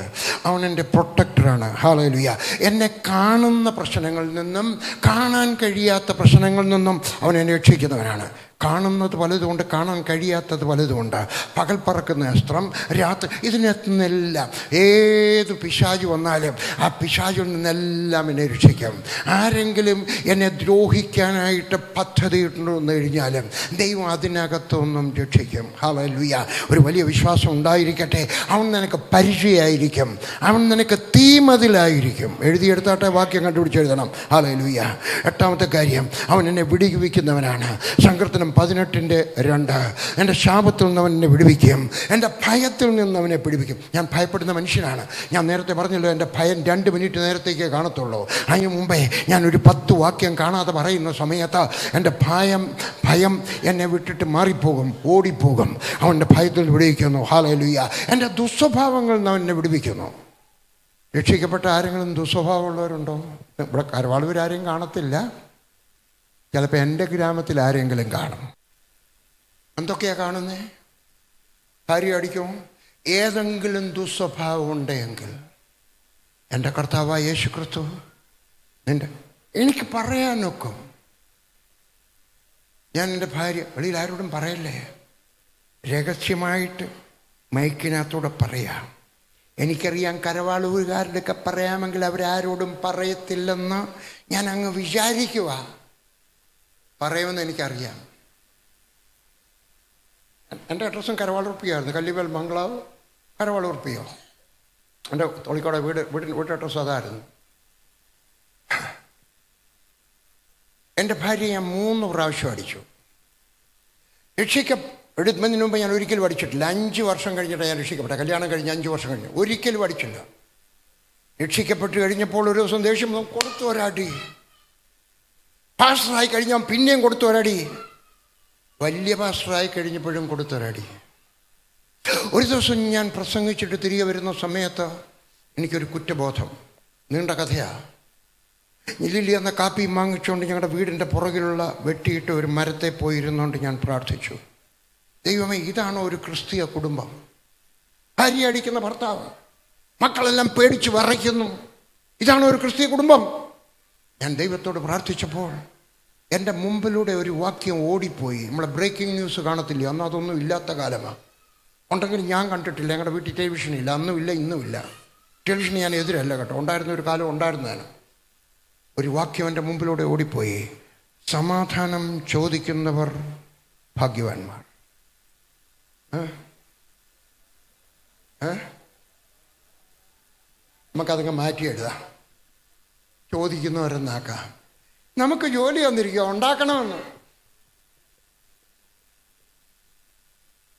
അവൻ എൻ്റെ പ്രൊട്ടക്ടറാണ്. ഹല്ലേലൂയ. എന്നെ കാണുന്ന പ്രശ്നങ്ങളിൽ നിന്നും കാണാൻ കഴിയാത്ത പ്രശ്നങ്ങളിൽ നിന്നും അവൻ എന്നെ രക്ഷിക്കുന്നവനാണ്. കാണുന്നത് പലതുകൊണ്ട്, കാണാൻ കഴിയാത്തത് പലതുകൊണ്ട്. പകൽ പറക്കുന്ന അസ്ത്രം, രാത്രി, ഇതിനെല്ലാം ഏത് പിശാച് വന്നാലും ആ പിശാചിൽ നിന്നെല്ലാം എന്നെ രക്ഷിക്കും. ആരെങ്കിലും എന്നെ ദ്രോഹിക്കാനായിട്ട് പദ്ധതി ഇട്ടുണ്ടെന്ന് കഴിഞ്ഞാലും ദൈവം അതിനകത്തൊന്നും രക്ഷിക്കും. ഹല്ലേലൂയ. ഒരു വലിയ വിശ്വാസം ഉണ്ടായിരിക്കട്ടെ. അവൻ നിനക്ക് പരിചയമായിരിക്കും, അവൻ നിനക്ക് തീമതിലായിരിക്കും. എഴുതിയെടുത്താട്ടെ, വാക്യം കണ്ടുപിടിച്ചെഴുതണം. ഹല്ലേലൂയ. 8ാമത്തെ കാര്യം, അവൻ എന്നെ വിടുവിക്കുന്നവനാണ്. സങ്കീർത്തനം 18:2. എൻ്റെ ശാപത്തിൽ നിന്ന് അവൻ എന്നെ വിടുവിക്കും, എൻ്റെ ഭയത്തിൽ നിന്ന് അവനെ പിടിപ്പിക്കും. ഞാൻ ഭയപ്പെടുന്ന മനുഷ്യനാണ്. ഞാൻ നേരത്തെ പറഞ്ഞല്ലോ, എൻ്റെ ഭയം 2 മിനിറ്റ് നേരത്തേക്കേ കാണത്തുള്ളൂ. അതിന് മുമ്പേ ഞാനൊരു 10 വാക്യം കാണാതെ പറയുന്ന സമയത്ത് എൻ്റെ ഭയം എന്നെ വിട്ടിട്ട് മാറിപ്പോകും, ഓടിപ്പോകും. അവൻ്റെ ഭയത്തിൽ വിടുവിക്കുന്നു. ഹല്ലേലൂയ. എൻ്റെ ദുസ്വഭാവങ്ങളിൽ നിന്ന് അവൻ എന്നെ വിടുവിക്കുന്നു. രക്ഷിക്കപ്പെട്ട ആരെങ്കിലും ദുസ്വഭാവമുള്ളവരുണ്ടോ? ഇവിടെ കരവാളൂരാരെയും കാണത്തില്ല, ചിലപ്പോൾ എൻ്റെ ഗ്രാമത്തിൽ ആരെങ്കിലും കാണും. എന്തൊക്കെയാണ് കാണുന്നത്? ഭാര്യ അടിക്കും, ഏതെങ്കിലും ദുസ്വഭാവം ഉണ്ടെങ്കിൽ എൻ്റെ കർത്താവായ യേശു ക്രിസ്തു എനിക്ക് പറയാനൊക്കും. ഞാൻ എൻ്റെ ഭാര്യ വെളിയിൽ ആരോടും പറയല്ലേ, രഹസ്യമായിട്ട് മൈക്കിനകത്തൂടെ പറയാം. എനിക്കറിയാം കരവാളൂരുകാരുടെയൊക്കെ പറയാമെങ്കിൽ അവരാരോടും പറയത്തില്ലെന്ന് ഞാൻ അങ്ങ് വിചാരിക്കുക. പറയുമെന്ന് എനിക്കറിയാം. എൻ്റെ അഡ്രസ്സും കരവാളുറുപ്പിയായിരുന്നു. കല്ലിവൽ ബംഗ്ലാവ്, കരവാളുറുപ്പിയോ. എൻ്റെ തൊളിക്കോടെ വീട് അഡ്രസ്സ് അതായിരുന്നു. എൻ്റെ ഭാര്യ ഞാൻ 3 പ്രാവശ്യം അടിച്ചു. എടുക്കുന്നതിന് മുമ്പ് ഞാൻ ഒരിക്കലും അടിച്ചിട്ടില്ല. 5 വർഷം കഴിഞ്ഞിട്ടാണ് ഞാൻ രക്ഷിക്കപ്പെട്ട. കല്യാണം കഴിഞ്ഞ് 5 വർഷം കഴിഞ്ഞു ഒരിക്കലും അടിച്ചില്ല. രക്ഷിക്കപ്പെട്ട് കഴിഞ്ഞപ്പോൾ ഒരു ദിവസം ദേഷ്യം കൊടുത്തു ഒരടി. പാസ്റ്ററായി കഴിഞ്ഞാൽ പിന്നെയും കൊടുത്തു ഒരടി. വലിയ പാസ്റ്ററായി കഴിഞ്ഞപ്പോഴും കൊടുത്തൊരടി. ഒരു ദിവസം ഞാൻ പ്രസംഗിച്ചിട്ട് തിരികെ വരുന്ന സമയത്ത് എനിക്കൊരു കുറ്റബോധം. നീണ്ട കഥയാണ്. ലില്ലി എന്ന കാപ്പിയും വാങ്ങിച്ചുകൊണ്ട് ഞങ്ങളുടെ വീടിൻ്റെ പുറകിലുള്ള വെട്ടിയിട്ട് ഒരു മരത്തെ പോയിരുന്നുകൊണ്ട് ഞാൻ പ്രാർത്ഥിച്ചു, ദൈവമേ, ഇതാണോ ഒരു ക്രിസ്തീയ കുടുംബം? ഭാര്യ അടിക്കുന്ന ഭർത്താവ്, മക്കളെല്ലാം പേടിച്ച് വിറയ്ക്കുന്നു. ഇതാണോ ഒരു ക്രിസ്തീയ കുടുംബം? ഞാൻ ദൈവത്തോട് പ്രാർത്ഥിച്ചപ്പോൾ എൻ്റെ മുമ്പിലൂടെ ഒരു വാക്യം ഓടിപ്പോയി. നമ്മളെ ബ്രേക്കിംഗ് ന്യൂസ് കാണത്തില്ല, അന്ന് അതൊന്നും ഇല്ലാത്ത കാലമാണ്. ഉണ്ടെങ്കിൽ ഞാൻ കണ്ടിട്ടില്ല. ഞങ്ങളുടെ വീട്ടിൽ ടെലിവിഷനില്ല, അന്നുമില്ല ഇന്നുമില്ല. ടെലിവിഷൻ ഞാൻ എതിരല്ല കേട്ടോ, ഉണ്ടായിരുന്ന ഒരു കാലം ഉണ്ടായിരുന്നതാണ്. ഒരു വാക്യം എൻ്റെ മുമ്പിലൂടെ ഓടിപ്പോയി, സമാധാനം ചോദിക്കുന്നവർ ഭാഗ്യവാന്മാർ. നമുക്കതങ്ങ് മാറ്റി എഴുതാം. ചോദിക്കുന്നവരെന്നാക്കാം. നമുക്ക് ജോലി തന്നിരിക്കുക, ഉണ്ടാക്കണമെന്ന്.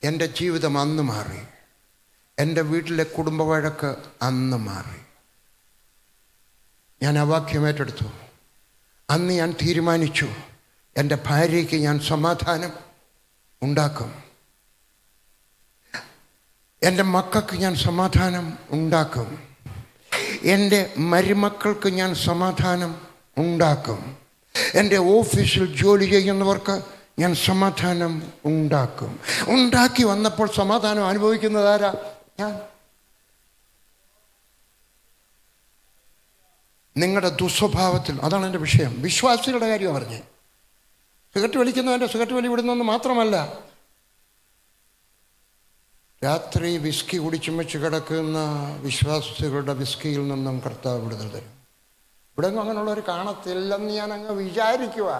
എൻ്റെ ജീവിതം അന്ന് മാറി. എൻ്റെ വീട്ടിലെ കുടുംബ വഴക്ക് അന്ന് മാറി. ഞാൻ ആ വാക്യം ഏറ്റെടുത്തു. അന്ന് ഞാൻ തീരുമാനിച്ചു, എൻ്റെ ഭാര്യയ്ക്ക് ഞാൻ സമാധാനം ഉണ്ടാക്കും, എൻ്റെ മക്കൾക്ക് ഞാൻ സമാധാനം ഉണ്ടാക്കും, എൻ്റെ മരുമക്കൾക്ക് ഞാൻ സമാധാനം ഉണ്ടാക്കും, എൻ്റെ ഓഫീസിൽ ജോലി ചെയ്യുന്നവർക്ക് ഞാൻ സമാധാനം ഉണ്ടാക്കും. ഉണ്ടാക്കി വന്നപ്പോൾ സമാധാനം അനുഭവിക്കുന്നതാരാ? ഞാൻ. നിങ്ങളുടെ ദുസ്വഭാവത്തിൽ, അതാണ് എൻ്റെ വിഷയം. വിശ്വാസികളുടെ കാര്യം പറഞ്ഞേ. സിഗരറ്റ് വലിക്കുന്നവൻ്റെ സിഗരറ്റ് വലി വിടുന്നെന്ന് മാത്രമല്ല, രാത്രി വിസ്കി കുടിച്ചുമച്ച് കിടക്കുന്ന വിശ്വാസികളുടെ വിസ്കിയിൽ നിന്നും കർത്താവ് വിടുതൽ തരും. ഇവിടെ അങ്ങനെയുള്ളവർ കാണത്തില്ലെന്ന് ഞാൻ അങ്ങ് വിചാരിക്കുക.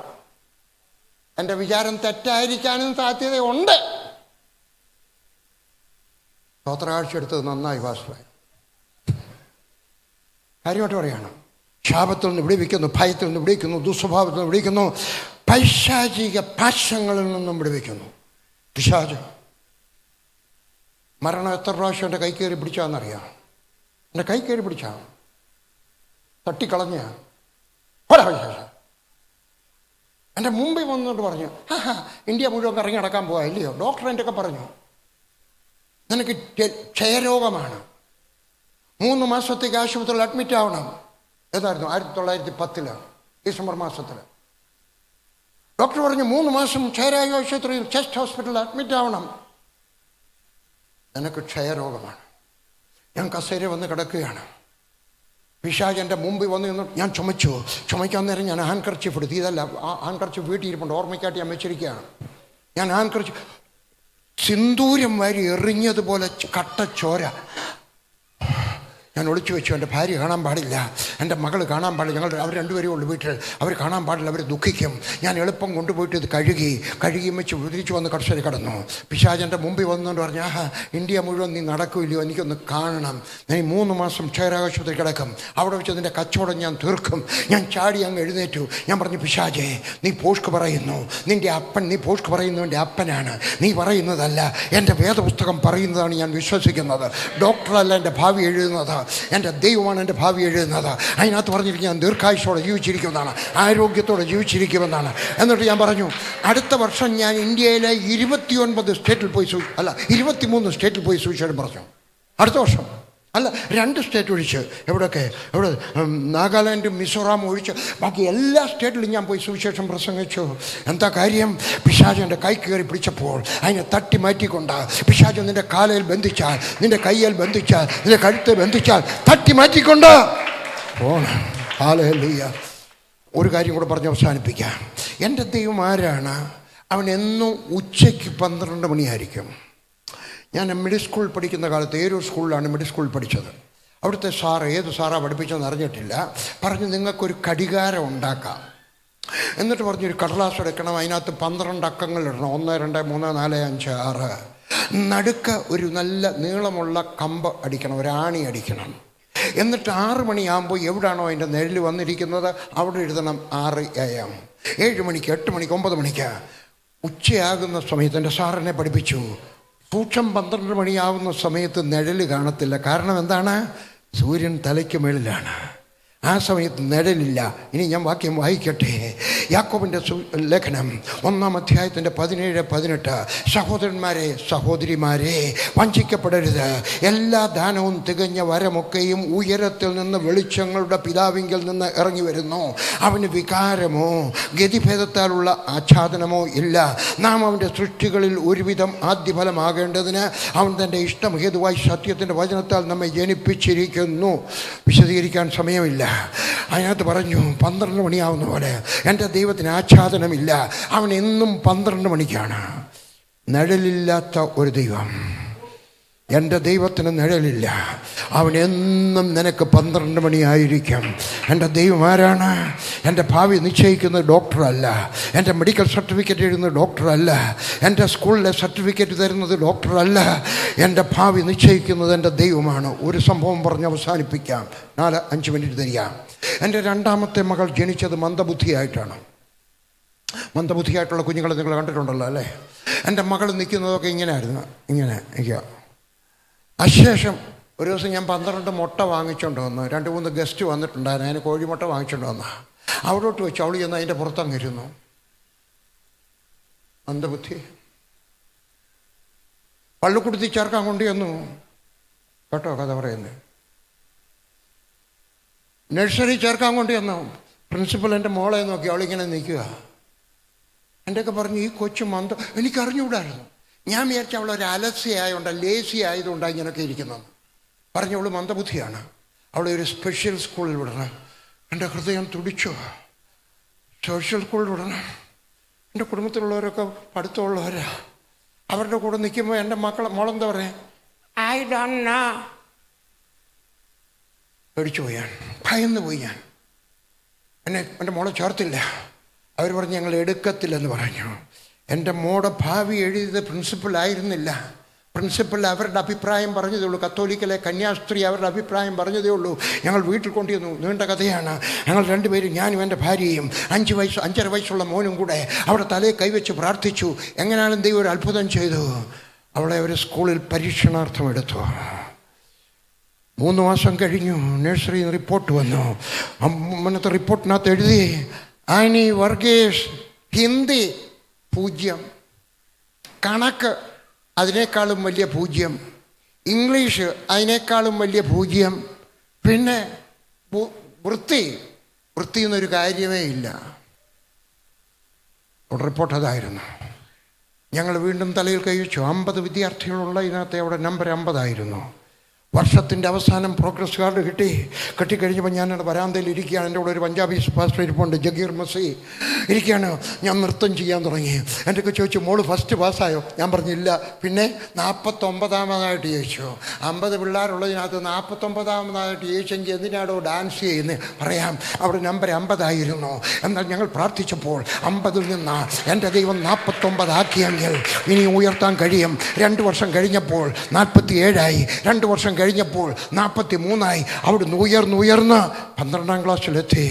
എൻ്റെ വിചാരം തെറ്റായിരിക്കാനും സാധ്യതയുണ്ട്. സ്തോത്രാഴ്ച എടുത്തത് നന്നായി വാസ്തവായി. കാര്യമായിട്ട് പറയണം. ശാപത്തിൽ നിന്ന് വിടുവിക്കുന്നു, ഭയത്തിൽ നിന്ന് വിടുവിക്കുന്നു, ദുസ്വഭാവത്തിൽ നിന്ന് വിടുവിക്കുന്നു, പൈശാചിക പാശങ്ങളിൽ നിന്നും വിടുവിക്കുന്നു. പിശാച് മരണം എത്ര പ്രാവശ്യം എൻ്റെ കൈ കയറി പിടിച്ചാന്നറിയാം. എൻ്റെ കൈ കയറി പിടിച്ചാ തട്ടിക്കളഞ്ഞ എൻ്റെ മുമ്പിൽ വന്നുകൊണ്ട് പറഞ്ഞു, ഇന്ത്യ മുഴുവൻ കറങ്ങി നടക്കാൻ പോവാ ഇല്ലയോ? ഡോക്ടർ എൻ്റെ ഒക്കെ പറഞ്ഞു, നിനക്ക് ക്ഷയരോഗമാണ്, 3 മാസത്തേക്ക് ആശുപത്രിയിൽ അഡ്മിറ്റ് ആവണം. ഏതായിരുന്നു? 1910 ഡിസംബർ മാസത്തിൽ ഡോക്ടർ പറഞ്ഞു 3 മാസം ക്ഷയരോഗ ആശുപത്രിയിൽ ചെസ്റ്റ് ഹോസ്പിറ്റലിൽ അഡ്മിറ്റ് ആവണം, നിനക്ക് ക്ഷയരോഗമാണ്. ഞാൻ കസേര വന്ന് കിടക്കുകയാണ്. പിശാച് എൻ്റെ മുമ്പിൽ വന്ന് നിന്ന് ഞാൻ ചുമയ്ക്കാൻ നേരം ഞാൻ ഹാൻകർച്ചീഫ് എടുത്തു. ഇതല്ല, ആ ഹാൻകർച്ചീഫ് വീട്ടിലിരിപ്പുണ്ട്, ഓർമ്മയ്ക്കായിട്ട് ഞാൻ വെച്ചിരിക്കുകയാണ്. ഞാൻ ഹാൻകർച്ചീഫ് സിന്ദൂരം വാരി എറിഞ്ഞതുപോലെ കട്ടച്ചോര ഞാൻ ഒളിച്ചു വെച്ചു. എൻ്റെ ഭാര്യ കാണാൻ പാടില്ല, എൻ്റെ മകൾ കാണാൻ പാടില്ല. അവർ രണ്ടുപേരേ ഉള്ളൂ വീട്ടിൽ, അവർ കാണാൻ പാടില്ല, അവർ ദുഃഖിക്കും. ഞാൻ എളുപ്പം കൊണ്ടുപോയിട്ട് ഇത് കഴുകി വെച്ച് തിരിച്ചു വന്ന് കർഷകർ കിടന്നു. പിശാചൻ്റെ മുമ്പിൽ വന്നുകൊണ്ട് പറഞ്ഞു, ഇന്ത്യ മുഴുവൻ നീ നടക്കില്ലയോ, എനിക്കൊന്ന് കാണണം. നീ 3 മാസം ക്ഷയരാശുപത്രി കിടക്കും, അവിടെ വെച്ച് നിൻ്റെ കച്ചവടം ഞാൻ തീർക്കും. ഞാൻ ചാടി അങ്ങ് എഴുന്നേറ്റു. ഞാൻ പറഞ്ഞു, പിശാചേ, നീ പോഷ്ക്ക് പറയുന്നു, നിൻ്റെ അപ്പൻ, നീ പോഷ്ക്ക് പറയുന്നവൻ്റെ അപ്പനാണ്, നീ പറയുന്നതല്ല, എൻ്റെ വേദപുസ്തകം പറയുന്നതാണ് ഞാൻ വിശ്വസിക്കുന്നത്. ഡോക്ടറല്ല എൻ്റെ ഭാവി എഴുതുന്നത്, എൻ്റെ ദൈവമാണ് എൻ്റെ ഭാവി എഴുതുന്നത്. അതിനകത്ത് പറഞ്ഞിരിക്കും ഞാൻ ദീർഘായുസ്സോടെ ജീവിച്ചിരിക്കുമെന്നാണ്, ആരോഗ്യത്തോടെ ജീവിച്ചിരിക്കുമെന്നാണ്. എന്നിട്ട് ഞാൻ പറഞ്ഞു, അടുത്ത വർഷം ഞാൻ ഇന്ത്യയിലെ 29 സ്റ്റേറ്റിൽ പോയി 23 സ്റ്റേറ്റിൽ പോയി സുവിശേഷം പറഞ്ഞു. അടുത്ത വർഷം അല്ല, 2 സ്റ്റേറ്റ് ഒഴിച്ച്. എവിടെ നാഗാലാൻഡ്, മിസോറാം ഒഴിച്ച് ബാക്കി എല്ലാ സ്റ്റേറ്റിലും ഞാൻ പോയി സുവിശേഷം പ്രസംഗിച്ചു. എന്താ കാര്യം? പിശാച് എൻ്റെ കൈ കയറി പിടിച്ചപ്പോൾ അതിനെ തട്ടി മാറ്റിക്കൊണ്ട്, പിശാച് നിൻ്റെ കാലയിൽ ബന്ധിച്ചാൽ, നിൻ്റെ കയ്യിൽ ബന്ധിച്ചാൽ, നിൻ്റെ കഴുത്ത് ബന്ധിച്ചാൽ തട്ടി മാറ്റിക്കൊണ്ട് പോണം. ഹല്ലേലൂയ. ഒരു കാര്യം കൂടെ പറഞ്ഞ് അവസാനിപ്പിക്കാം. എൻ്റെ ദൈവം ആരാണ്? അവൻ എന്നും ഉച്ചയ്ക്ക് 12 മണിയായിരിക്കും. ഞാൻ മിഡിൽ സ്കൂൾ പഠിക്കുന്ന കാലത്ത് ഏരൂർ സ്കൂളിലാണ് മിഡിൽ സ്കൂളിൽ പഠിച്ചത്. അവിടുത്തെ സാറ്, ഏത് സാറാണ് പഠിപ്പിച്ചതെന്ന് അറിഞ്ഞിട്ടില്ല, പറഞ്ഞു നിങ്ങൾക്കൊരു കടികാരം ഉണ്ടാക്കാം. എന്നിട്ട് പറഞ്ഞൊരു കടലാസ് എടുക്കണം, അതിനകത്ത് 12 അക്കങ്ങൾ ഇടണം, 1 2 3 4 5 6. നടുക്ക് ഒരു നല്ല നീളമുള്ള കമ്പ് അടിക്കണം, ഒരു ആണി അടിക്കണം. എന്നിട്ട് 6 മണിയാകുമ്പോൾ എവിടാണോ അതിൻ്റെ നിഴൽ വന്നിരിക്കുന്നത് അവിടെ എഴുതണം 6 AM. 7 മണിക്ക്, 8 മണിക്ക്, 9 മണിക്ക്. ഉച്ചയാകുന്ന സമയത്ത് എൻ്റെ സാറിനെ പഠിപ്പിച്ചു, സൂക്ഷം 12 മണിയാവുന്ന സമയത്ത് നിഴൽ കാണത്തില്ല. കാരണം എന്താണ്? സൂര്യൻ തലയ്ക്ക് മേളിലാണ്. ആ സമയത്ത് നിഴലില്ല. ഇനി ഞാൻ വാക്യം വായിക്കട്ടെ. യാക്കോബിൻ്റെ ലേഖനം 1-ാം അധ്യായത്തിൻ്റെ 17-18. സഹോദരന്മാരെ, സഹോദരിമാരെ, വഞ്ചിക്കപ്പെടരുത്. എല്ലാ ദാനവും തികഞ്ഞ വരമൊക്കെയും ഉയരത്തിൽ നിന്ന് വെളിച്ചങ്ങളുടെ പിതാവിങ്കിൽ നിന്ന് ഇറങ്ങി വരുന്നു. അവന് വികാരമോ ഗതിഭേദത്താലുള്ള ആച്ഛാദനമോ ഇല്ല. നാം അവൻ്റെ സൃഷ്ടികളിൽ ഒരുവിധം ആദ്യഫലമാകേണ്ടതിന് അവൻ തൻ്റെ ഇഷ്ടഹേതുവായി സത്യത്തിൻ്റെ വചനത്താൽ നമ്മെ ജനിപ്പിച്ചിരിക്കുന്നു. വിശദീകരിക്കാൻ സമയമില്ല. അതിനകത്ത് പറഞ്ഞു 12 മണിയാവുന്ന പോലെ എൻ്റെ ദൈവത്തിന് ആച്ഛാദനമില്ല. അവൻ എന്നും 12 മണിക്കാണ്. നിഴലില്ലാത്ത ഒരു ദൈവം. എൻ്റെ ദൈവത്തിന് നിഴലില്ല. അവൻ എന്നും നിനക്ക് 12 മണിയായിരിക്കും. എൻ്റെ ദൈവം ആരാണ്? എൻ്റെ ഭാവി നിശ്ചയിക്കുന്നത് ഡോക്ടറല്ല, എൻ്റെ മെഡിക്കൽ സർട്ടിഫിക്കറ്റ് എഴുതുന്നത് ഡോക്ടറല്ല, എൻ്റെ സ്കൂളിലെ സർട്ടിഫിക്കറ്റ് തരുന്നത് ഡോക്ടറല്ല. എൻ്റെ ഭാവി നിശ്ചയിക്കുന്നത് എൻ്റെ ദൈവമാണ്. ഒരു സംഭവം പറഞ്ഞ് അവസാനിപ്പിക്കാം. 4-5 മിനിറ്റ് തരിക. എൻ്റെ രണ്ടാമത്തെ മകൾ ജനിച്ചത് മന്ദബുദ്ധിയായിട്ടാണ്. മന്ദബുദ്ധിയായിട്ടുള്ള കുഞ്ഞുങ്ങളെ നിങ്ങൾ കണ്ടിട്ടുണ്ടല്ലോ അല്ലേ? എൻ്റെ മകൾ നിൽക്കുന്നതൊക്കെ ഇങ്ങനെയായിരുന്നു, ഇങ്ങനെ നിൽക്കുക. അശേഷം ഒരു ദിവസം ഞാൻ 12 മുട്ട വാങ്ങിച്ചുകൊണ്ട് വന്നു. 2-3 ഗസ്റ്റ് വന്നിട്ടുണ്ടായിരുന്നു. അതിന് കോഴിമുട്ട വാങ്ങിച്ചുകൊണ്ട് വന്ന അവിടോട്ട് വെച്ചു. അവൾ ചെന്ന് അതിൻ്റെ പുറത്തങ്ങിരുന്നു. മന്ദബുദ്ധി. പള്ളിക്കുടുത്തി ചേർക്കാൻ കൊണ്ടുവന്നു. കേട്ടോ കഥ പറയുന്നത്. നഴ്സറി ചേർക്കാൻ കൊണ്ടുവന്നു. പ്രിൻസിപ്പൽ എൻ്റെ മോളെ നോക്കി അവളിങ്ങനെ നിൽക്കുക. എൻ്റെയൊക്കെ പറഞ്ഞു ഈ കൊച്ചു എനിക്കറിഞ്ഞുകൂടായിരുന്നു. ഞാൻ വിചാരിച്ച അവളൊരു അലസ്യയായതുകൊണ്ട്, ലേസി ആയതുകൊണ്ടാണ് ഇങ്ങനെയൊക്കെ ഇരിക്കുന്നത്. പറഞ്ഞവൾ മന്ദബുദ്ധിയാണ്. അവളെ ഒരു സ്പെഷ്യൽ സ്കൂളിൽ വിടണം. എൻ്റെ ഹൃദയം തുടിച്ചു. സോഷ്യൽ സ്കൂളിൽ വിടണം. എൻ്റെ കുടുംബത്തിലുള്ളവരൊക്കെ പഠിത്തമുള്ളവരാ. അവരുടെ കൂടെ നിൽക്കുമ്പോൾ എൻ്റെ മോളെന്താ പറയുക? I don't know. പേടിച്ചു പോയി ഞാൻ, ഭയന്ന് പോയി ഞാൻ. എൻ്റെ മോളെ ചേർത്തില്ല. അവർ പറഞ്ഞ് ഞങ്ങൾ എടുക്കത്തില്ലെന്ന് പറഞ്ഞു. എൻ്റെ മോടെ ഭാവി എഴുതിയത് പ്രിൻസിപ്പലായിരുന്നില്ല. പ്രിൻസിപ്പൽ അവരുടെ അഭിപ്രായം പറഞ്ഞതേ ഉള്ളൂ. കത്തോലിക്കലെ കന്യാസ്ത്രീ അവരുടെ അഭിപ്രായം പറഞ്ഞതേ ഉള്ളൂ. ഞങ്ങൾ വീട്ടിൽ കൊണ്ടുവന്നു. നീണ്ട കഥയാണ്. ഞങ്ങൾ 2 പേരും, ഞാനും എൻ്റെ ഭാര്യയും 5-5.5 വയസ്സുള്ള മോനും കൂടെ അവിടെ തലയിൽ കൈവച്ച് പ്രാർത്ഥിച്ചു. എങ്ങനെയാലും ദൈവം ഒരു അത്ഭുതം ചെയ്തു. അവളെ ഒരു സ്കൂളിൽ പരീക്ഷണാർത്ഥം എടുത്തു. 3 മാസം കഴിഞ്ഞു. നഴ്സറിയിൽ നിന്ന് റിപ്പോർട്ട് വന്നു. അന്നത്തെ റിപ്പോർട്ടിനകത്ത് എഴുതി ആനി വർഗീസ് ഹിന്ദി 0, കണക്ക് അതിനേക്കാളും വലിയ 0, ഇംഗ്ലീഷ് അതിനേക്കാളും വലിയ 0, പിന്നെ വൃത്തി എന്നൊരു കാര്യമേ ഇല്ല. റിപ്പോർട്ട് അതായിരുന്നു. ഞങ്ങൾ വീണ്ടും തലയിൽ കൈവച്ചു. 50 വിദ്യാർത്ഥികളുള്ള ഇതിനകത്ത് അവിടെ നമ്പർ 50 ആയിരുന്നു. വർഷത്തിൻ്റെ അവസാനം പ്രോഗ്രസ് കാർഡ് കെട്ടിക്കഴിഞ്ഞപ്പോൾ ഞാൻ വരാന്തയിൽ ഇരിക്കുകയാണ്. എൻ്റെ കൂടെ ഒരു പഞ്ചാബി പാസ്റ്റർ ഇരിപ്പുണ്ട്, ജഗീർ മസി ഇരിക്കുകയാണ്. ഞാൻ നൃത്തം ചെയ്യാൻ തുടങ്ങി. എൻ്റെ ഒക്കെ ചോദിച്ചു, മോള് ഫസ്റ്റ് പാസ്സായോ? ഞാൻ പറഞ്ഞില്ല. പിന്നെ 49ാമതായിട്ട് ജയിച്ചു. 50 പിള്ളേരുള്ളതിനകത്ത് 49ാമതായിട്ട് ജയിച്ചെങ്കിൽ എന്തിനാടോ ഡാൻസ് ചെയ്യുന്നത്? പറയാം, അവിടെ നമ്പർ 50 ആയിരുന്നു. എന്നാൽ ഞങ്ങൾ പ്രാർത്ഥിച്ചപ്പോൾ 50ൽ നിന്ന് എൻ്റെ ദൈവം 49 ആക്കിയെങ്കിൽ ഇനി ഉയർത്താൻ കഴിയും. 2 വർഷം കഴിഞ്ഞപ്പോൾ 47ആയി. 2 വർഷം കഴിഞ്ഞപ്പോൾ 43ആയി. അവിടുന്ന് ഉയർന്ന് 12ാം ക്ലാസ്സിലെത്തി.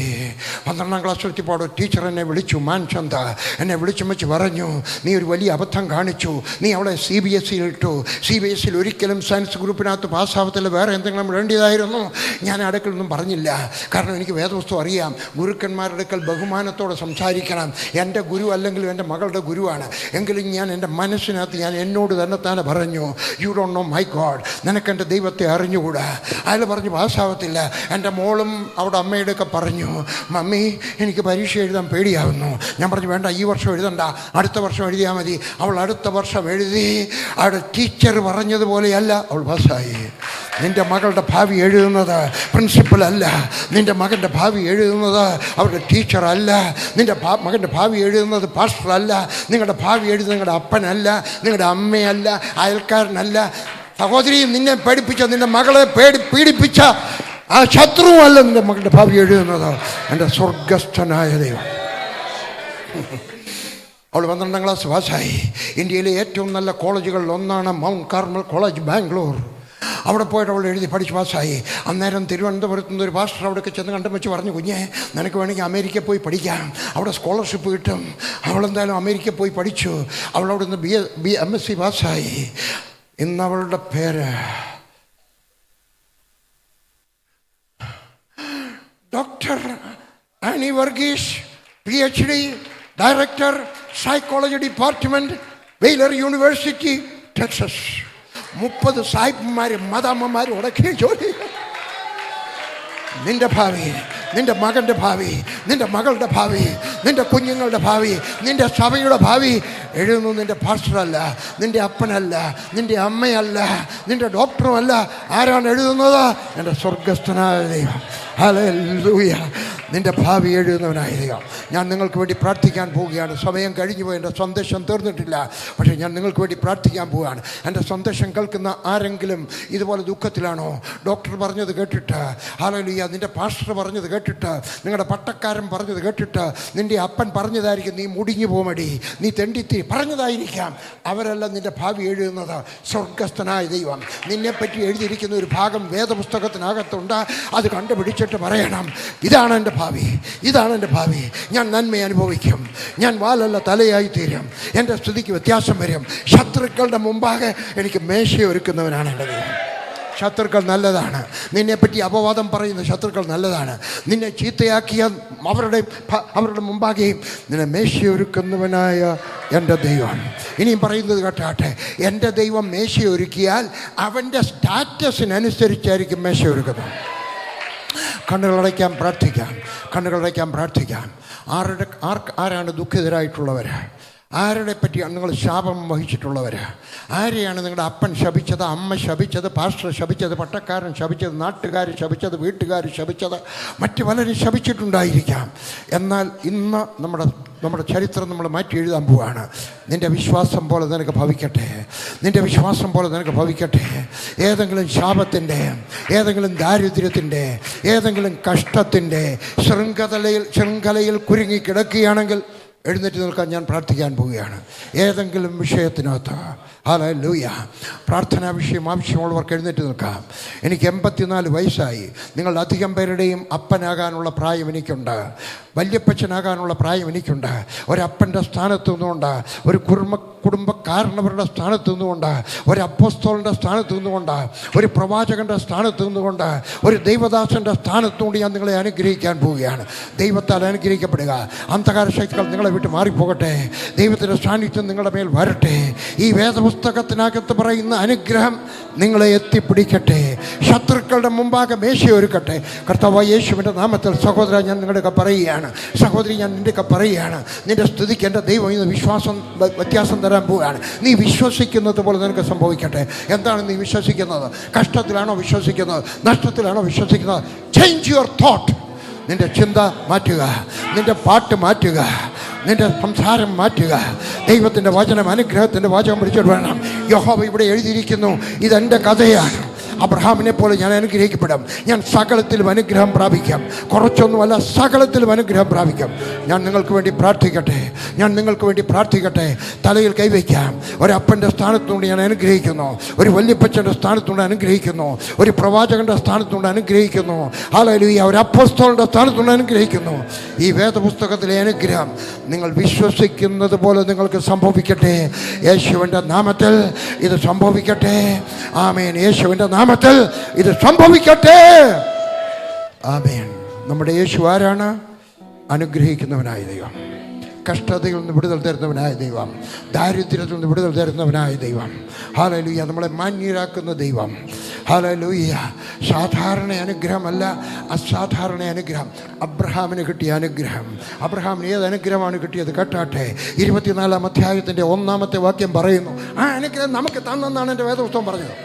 12ാം ക്ലാസ്സിലെത്തിയപ്പോൾ അവിടെ ടീച്ചർ എന്നെ വിളിച്ചു. മാൻചന്ത എന്നെ വിളിച്ചു വെച്ച് പറഞ്ഞു, നീ ഒരു വലിയ അബദ്ധം കാണിച്ചു. നീ അവളെ CBSE ഇട്ടു. CBSE ഒരിക്കലും സയൻസ് ഗ്രൂപ്പിനകത്ത് പാസ്സാവത്തില്ല, വേറെ എന്തെങ്കിലും വേണ്ടിയതായിരുന്നു. ഞാൻ അടുക്കലൊന്നും പറഞ്ഞില്ല. കാരണം എനിക്ക് വേദവസ്തു അറിയാം. ഗുരുക്കന്മാരുടെ അടുക്കൽ ബഹുമാനത്തോടെ സംസാരിക്കണം. എൻ്റെ ഗുരു അല്ലെങ്കിലും എൻ്റെ മകളുടെ ഗുരുവാണ്. എങ്കിലും ഞാൻ എൻ്റെ മനസ്സിനകത്ത് ഞാൻ എന്നോട് തന്നെ പറഞ്ഞു, you don't know my God, നിനക്കെൻ്റെ ദൈവത്തെ അറിഞ്ഞുകൂടാ. അയാൾ പറഞ്ഞു പാസ്സാവത്തില്ല. എൻ്റെ മോളും അവിടെ അമ്മയുടെയൊക്കെ പറഞ്ഞു, മമ്മി എനിക്ക് പരീക്ഷ എഴുതാൻ പേടിയാവുന്നു. ഞാൻ പറഞ്ഞു വേണ്ട, ഈ വർഷം എഴുതണ്ട, അടുത്ത വർഷം എഴുതിയാൽ മതി. അവൾ അടുത്ത വർഷം എഴുതി. അവിടെ ടീച്ചർ പറഞ്ഞതുപോലെയല്ല, അവൾ പാസ്സായി. നിൻ്റെ മകളുടെ ഭാവി എഴുതുന്നത് പ്രിൻസിപ്പൽ അല്ല. നിൻ്റെ മകൻ്റെ ഭാവി എഴുതുന്നത് അവരുടെ ടീച്ചറല്ല. നിൻ്റെ മകൻ്റെ ഭാവി എഴുതുന്നത് പാസ്റ്റർ അല്ല. നിങ്ങളുടെ ഭാവി എഴുതുന്നത് നിങ്ങളുടെ അപ്പനല്ല, നിങ്ങളുടെ അമ്മയല്ല, അയൽക്കാരനല്ല. സഹോദരി, നിന്നെ പേടിപ്പിച്ച, നിൻ്റെ മകളെ പീഡിപ്പിച്ച ആ ശത്രുവല്ല നിൻ്റെ മകളുടെ ഭാവി എഴുതുന്നത് എൻ്റെ സ്വർഗസ്ഥനായ ദൈവം. അവൾ 12ാം ക്ലാസ് പാസ്സായി. ഇന്ത്യയിലെ ഏറ്റവും നല്ല കോളേജുകളിൽ ഒന്നാണ് മൗണ്ട് കാർമൽ കോളേജ്, ബാംഗ്ലൂർ. അവിടെ പോയിട്ട് അവൾ എഴുതി പഠിച്ച് പാസ്സായി. അന്നേരം തിരുവനന്തപുരത്ത് നിന്ന് ഒരു പാസ്റ്റർ അവിടെയൊക്കെ ചെന്ന് കണ്ടും വെച്ച് പറഞ്ഞു, കുഞ്ഞെ നിനക്ക് വേണമെങ്കിൽ അമേരിക്കയിൽ പോയി പഠിക്കാം, അവിടെ സ്കോളർഷിപ്പ് കിട്ടും. അവളെന്തായാലും അമേരിക്കയിൽ പോയി പഠിച്ചു. അവളവിടെ നിന്ന് MSc പാസ്സായി. ഇന്നവളുടെ പേര് doctor Annie Varghese, PhD, director psychology department, Baylor University, Texas. 30 സായിപ്പന്മാരും മദാമ്മമാരും ഉടക്കി ജോലി. നിന്റെ ഭാവി, നിന്റെ മകൻ്റെ ഭാവി, നിന്റെ മകളുടെ ഭാവി, നിന്റെ കുഞ്ഞുങ്ങളുടെ ഭാവി, നിന്റെ സഭയുടെ ഭാവി എഴുതുന്നു നിന്റെ പാസ്റ്ററല്ല, നിന്റെ അപ്പനല്ല, നിന്റെ അമ്മയല്ല, നിന്റെ ഡോക്ടറുമല്ല. ആരാണ് എഴുതുന്നത്? എൻ്റെ സ്വർഗസ്ഥനായ ദൈവം. ഹല്ലേലൂയ. നിൻ്റെ ഭാവി എഴുതുന്നവനായ ദൈവം. ഞാൻ നിങ്ങൾക്ക് വേണ്ടി പ്രാർത്ഥിക്കാൻ പോവുകയാണ്. സമയം കഴിഞ്ഞു പോയി, എൻ്റെ സന്ദേശം തീർന്നിട്ടില്ല. പക്ഷേ ഞാൻ നിങ്ങൾക്ക് വേണ്ടി പ്രാർത്ഥിക്കാൻ പോവുകയാണ്. എൻ്റെ സന്ദേശം കേൾക്കുന്ന ആരെങ്കിലും ഇതുപോലെ ദുഃഖത്തിലാണോ? ഡോക്ടർ പറഞ്ഞത് കേട്ടിട്ട്, ഹല്ലേലൂയ, നിൻ്റെ പാസ്റ്റർ പറഞ്ഞത് കേട്ടിട്ട്, നിങ്ങളുടെ പട്ടക്കാരൻ പറഞ്ഞത് കേട്ടിട്ട്, നിൻ്റെ അപ്പൻ പറഞ്ഞതായിരിക്കും നീ മുടിഞ്ഞു പോമടി, നീ തെണ്ടിത്തി പറഞ്ഞതായിരിക്കാം. അവരെല്ലാം നിൻ്റെ ഭാവി എഴുതുന്നത് സ്വർഗസ്ഥനായ ദൈവം. നിന്നെപ്പറ്റി എഴുതിയിരിക്കുന്ന ഒരു ഭാഗം വേദപുസ്തകത്തിനകത്തുണ്ട്. അത് കണ്ടുപിടിച്ചിട്ട് പറയണം, ഇതാണ് എൻ്റെ ഭാവി, ഇതാണ് എൻ്റെ ഭാവി. ഞാൻ നന്മ അനുഭവിക്കും, ഞാൻ വാലല്ല തലയായി തീരും, എൻ്റെ സ്ഥിതിക്ക് വ്യത്യാസം വരും. ശത്രുക്കളുടെ മുമ്പാകെ എനിക്ക് മേശയൊരുക്കുന്നവനാണ് എൻ്റെ ദൈവം. ശത്രുക്കൾ നല്ലതാണ്. നിന്നെപ്പറ്റി അപവാദം പറയുന്ന ശത്രുക്കൾ നല്ലതാണ്. നിന്നെ ചീത്തയാക്കിയ അവരുടെ മുമ്പാകെയും നിന്നെ മേശയൊരുക്കുന്നവനായ എൻ്റെ ദൈവം. ഇനിയും പറയുന്നത് കേട്ടാട്ടെ, എൻ്റെ ദൈവം മേശയൊരുക്കിയാൽ അവൻ്റെ സ്റ്റാറ്റസിനനുസരിച്ചായിരിക്കും മേശയൊരുക്കുന്നത്. കണ്ണുകളടയ്ക്കാൻ പ്രാർത്ഥിക്കാം, കണ്ണുകളടയ്ക്കാൻ പ്രാർത്ഥിക്കാം. ആരാണ് ദുഃഖിതരായിട്ടുള്ളവർ? ആരുടെ പറ്റിയാണ് നിങ്ങൾ ശാപം വഹിച്ചിട്ടുള്ളവർ? ആരെയാണ് നിങ്ങളുടെ അപ്പൻ ശപിച്ചത്, അമ്മ ശപിച്ചത്, പാസ്റ്റർ ശപിച്ചത്, പട്ടക്കാരൻ ശപിച്ചത്, നാട്ടുകാർ ശപിച്ചത്, വീട്ടുകാർ ശപിച്ചത്, മറ്റ് പലരും ശപിച്ചിട്ടുണ്ടായിരിക്കാം. എന്നാൽ ഇന്ന് നമ്മുടെ ചരിത്രം നമ്മൾ മാറ്റി എഴുതാൻ പോവുകയാണ്. നിൻ്റെ വിശ്വാസം പോലെ നിനക്ക് ഭവിക്കട്ടെ, നിൻ്റെ വിശ്വാസം പോലെ നിനക്ക് ഭവിക്കട്ടെ. ഏതെങ്കിലും ശാപത്തിൻ്റെ, ഏതെങ്കിലും ദാരിദ്ര്യത്തിൻ്റെ, ഏതെങ്കിലും കഷ്ടത്തിൻ്റെ ശൃംഖലയിൽ കുരുങ്ങിക്കിടക്കുകയാണെങ്കിൽ എഴുന്നേറ്റ് നിൽക്കാൻ ഞാൻ പ്രാർത്ഥിക്കാൻ പോവുകയാണ്. ഏതെങ്കിലും വിഷയത്തിനകത്ത് ഹല്ലേലൂയ പ്രാർത്ഥനാ വിഷയം ആവശ്യമുള്ളവർക്ക് എഴുന്നേറ്റ് നിൽക്കാം. എനിക്ക് 84 വയസ്സായി. നിങ്ങളുടെ അധികം പേരുടെയും അപ്പനാകാനുള്ള പ്രായം എനിക്കുണ്ട്, വല്യപ്പച്ചനാകാനുള്ള പ്രായം എനിക്കുണ്ട്. ഒരപ്പൻ്റെ സ്ഥാനത്ത് നിന്നുകൊണ്ട്, ഒരു കുടുംബക്കാരനവരുടെ സ്ഥാനത്ത് നിന്നുകൊണ്ട്, ഒരു അപ്പോസ്തലൻ്റെ സ്ഥാനത്ത് നിന്നുകൊണ്ട്, ഒരു പ്രവാചകൻ്റെ സ്ഥാനത്ത് നിന്നുകൊണ്ട്, ഒരു ദൈവദാസൻ്റെ സ്ഥാനത്തുകൊണ്ട് ഞാൻ നിങ്ങളെ അനുഗ്രഹിക്കാൻ പോവുകയാണ്. ദൈവത്താൽ അനുഗ്രഹിക്കപ്പെടുക. അന്ധകാര ശക്തികൾ നിങ്ങളെ വിട്ട് മാറിപ്പോകട്ടെ. ദൈവത്തിൻ്റെ സാന്നിധ്യം നിങ്ങളുടെ മേൽ വരട്ടെ. ഈ വേദപുസ്തകത്തിനകത്ത് പറയുന്ന അനുഗ്രഹം നിങ്ങളെ എത്തിപ്പിടിക്കട്ടെ. ശത്രുക്കളുടെ മുമ്പാകെ മേശയൊരുക്കട്ടെ. കർത്താവായ യേശുവിൻ്റെ നാമത്തിൽ സഹോദര ഞാൻ നിങ്ങളുടെയൊക്കെ പറയുകയാണ്, സഹോദരി ഞാൻ നിൻ്റെയൊക്കെ പറയുകയാണ്, നിൻ്റെ സ്ഥിതിക്ക് എൻ്റെ ദൈവം ഇന്ന് വ്യത്യാസം തരാൻ പോവുകയാണ്. നീ വിശ്വസിക്കുന്നത് പോലെ നിനക്ക് സംഭവിക്കട്ടെ. എന്താണ് നീ വിശ്വസിക്കുന്നത്? കഷ്ടത്തിലാണോ വിശ്വസിക്കുന്നത്? നഷ്ടത്തിലാണോ വിശ്വസിക്കുന്നത്? Change your thought. നിൻ്റെ ചിന്ത മാറ്റുക, നിൻ്റെ പാട്ട് മാറ്റുക, നിൻ്റെ സംസാരം മാറ്റുക. ദൈവത്തിൻ്റെ വചനം, അനുഗ്രഹത്തിൻ്റെ വാചകം പിടിച്ചിട്ട് വേണം. യഹോവ ഇവിടെ എഴുതിയിരിക്കുന്നു, ഇതെൻ്റെ കഥയാണ്. അബ്രഹാമിനെ പോലെ ഞാൻ അനുഗ്രഹിക്കപ്പെടാം. ഞാൻ സകലത്തിലും അനുഗ്രഹം പ്രാപിക്കാം. കുറച്ചൊന്നുമല്ല, സകലത്തിലും അനുഗ്രഹം പ്രാപിക്കാം. ഞാൻ നിങ്ങൾക്ക് വേണ്ടി പ്രാർത്ഥിക്കട്ടെ, ഞാൻ നിങ്ങൾക്ക് വേണ്ടി പ്രാർത്ഥിക്കട്ടെ. തലയിൽ കൈവയ്ക്കാം. ഒരപ്പൻ്റെ സ്ഥാനത്തുകൊണ്ട് ഞാൻ അനുഗ്രഹിക്കുന്നു, ഒരു വല്യപ്പച്ചൻ്റെ സ്ഥാനത്തുകൊണ്ട് അനുഗ്രഹിക്കുന്നു, ഒരു പ്രവാചകൻ്റെ സ്ഥാനത്തുകൊണ്ട് അനുഗ്രഹിക്കുന്നു, ഹല്ലേലൂയ, ഒരു അപ്പോസ്തലൻ്റെ സ്ഥാനത്തുകൊണ്ട് അനുഗ്രഹിക്കുന്നു. ഈ വേദപുസ്തകത്തിലെ അനുഗ്രഹം നിങ്ങൾ വിശ്വസിക്കുന്നത് പോലെ നിങ്ങൾക്ക് സംഭവിക്കട്ടെ. യേശുവിൻ്റെ നാമത്തിൽ ഇത് സംഭവിക്കട്ടെ. ആമേൻ. യേശുവിൻ്റെ നാമത്തിൽ ഇത് സംഭവിക്കട്ടെ. ആമേൻ. നമ്മുടെ യേശു ആരാണ്? അനുഗ്രഹിക്കുന്നവനായ ദൈവം, കഷ്ടതയിൽ നിന്ന് വിടുതൽ തരുന്നവനായ ദൈവം, ദാരിദ്ര്യത്തിൽ നിന്ന് വിടുതൽ തരുന്നവനായ ദൈവം. ഹല്ലേലൂയ. നമ്മളെ മാന്യരാക്കുന്ന ദൈവം. ഹല്ലേലൂയ. സാധാരണ അനുഗ്രഹമല്ല, അസാധാരണ അനുഗ്രഹം. അബ്രഹാമിന് കിട്ടിയ അനുഗ്രഹം. അബ്രഹാമിന് ഏത് അനുഗ്രഹമാണ് കിട്ടിയത്? കേട്ടാട്ടെ. 24-ാം അധ്യായത്തിൻ്റെ 1-ാമത്തെ വാക്യം പറയുന്നു, ആ അനുഗ്രഹം നമുക്ക് തന്നെന്നാണ് എൻ്റെ വേദപുസ്തകം പറഞ്ഞത്.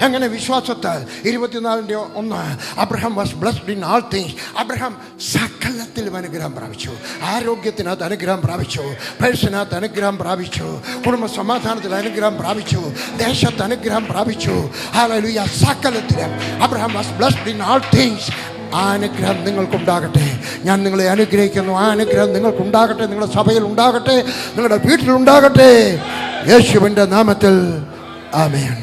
എങ്ങനെ? വിശ്വാസത്താൽ. 24-1 Abraham was blessed in all things. Abraham സകലത്തിലും അനുഗ്രഹം പ്രാപിച്ചു. ആരോഗ്യത്തിനകത്ത് അനുഗ്രഹം പ്രാപിച്ചു, പേഴ്സിനകത്ത് അനുഗ്രഹം പ്രാപിച്ചു, കുടുംബ സമാധാനത്തിൽ അനുഗ്രഹം പ്രാപിച്ചു, ദേശത്ത് അനുഗ്രഹം പ്രാപിച്ചു. ഹല്ലേലൂയ. സകലത്തിലും Abraham was blessed in all things. ആ അനുഗ്രഹം നിങ്ങൾക്കുണ്ടാകട്ടെ. ഞാൻ നിങ്ങളെ അനുഗ്രഹിക്കുന്നു. ആ അനുഗ്രഹം നിങ്ങൾക്കുണ്ടാകട്ടെ, നിങ്ങളുടെ സഭയിൽ ഉണ്ടാകട്ടെ, നിങ്ങളുടെ വീട്ടിലുണ്ടാകട്ടെ. യേശുവിൻ്റെ നാമത്തിൽ ആമേൻ.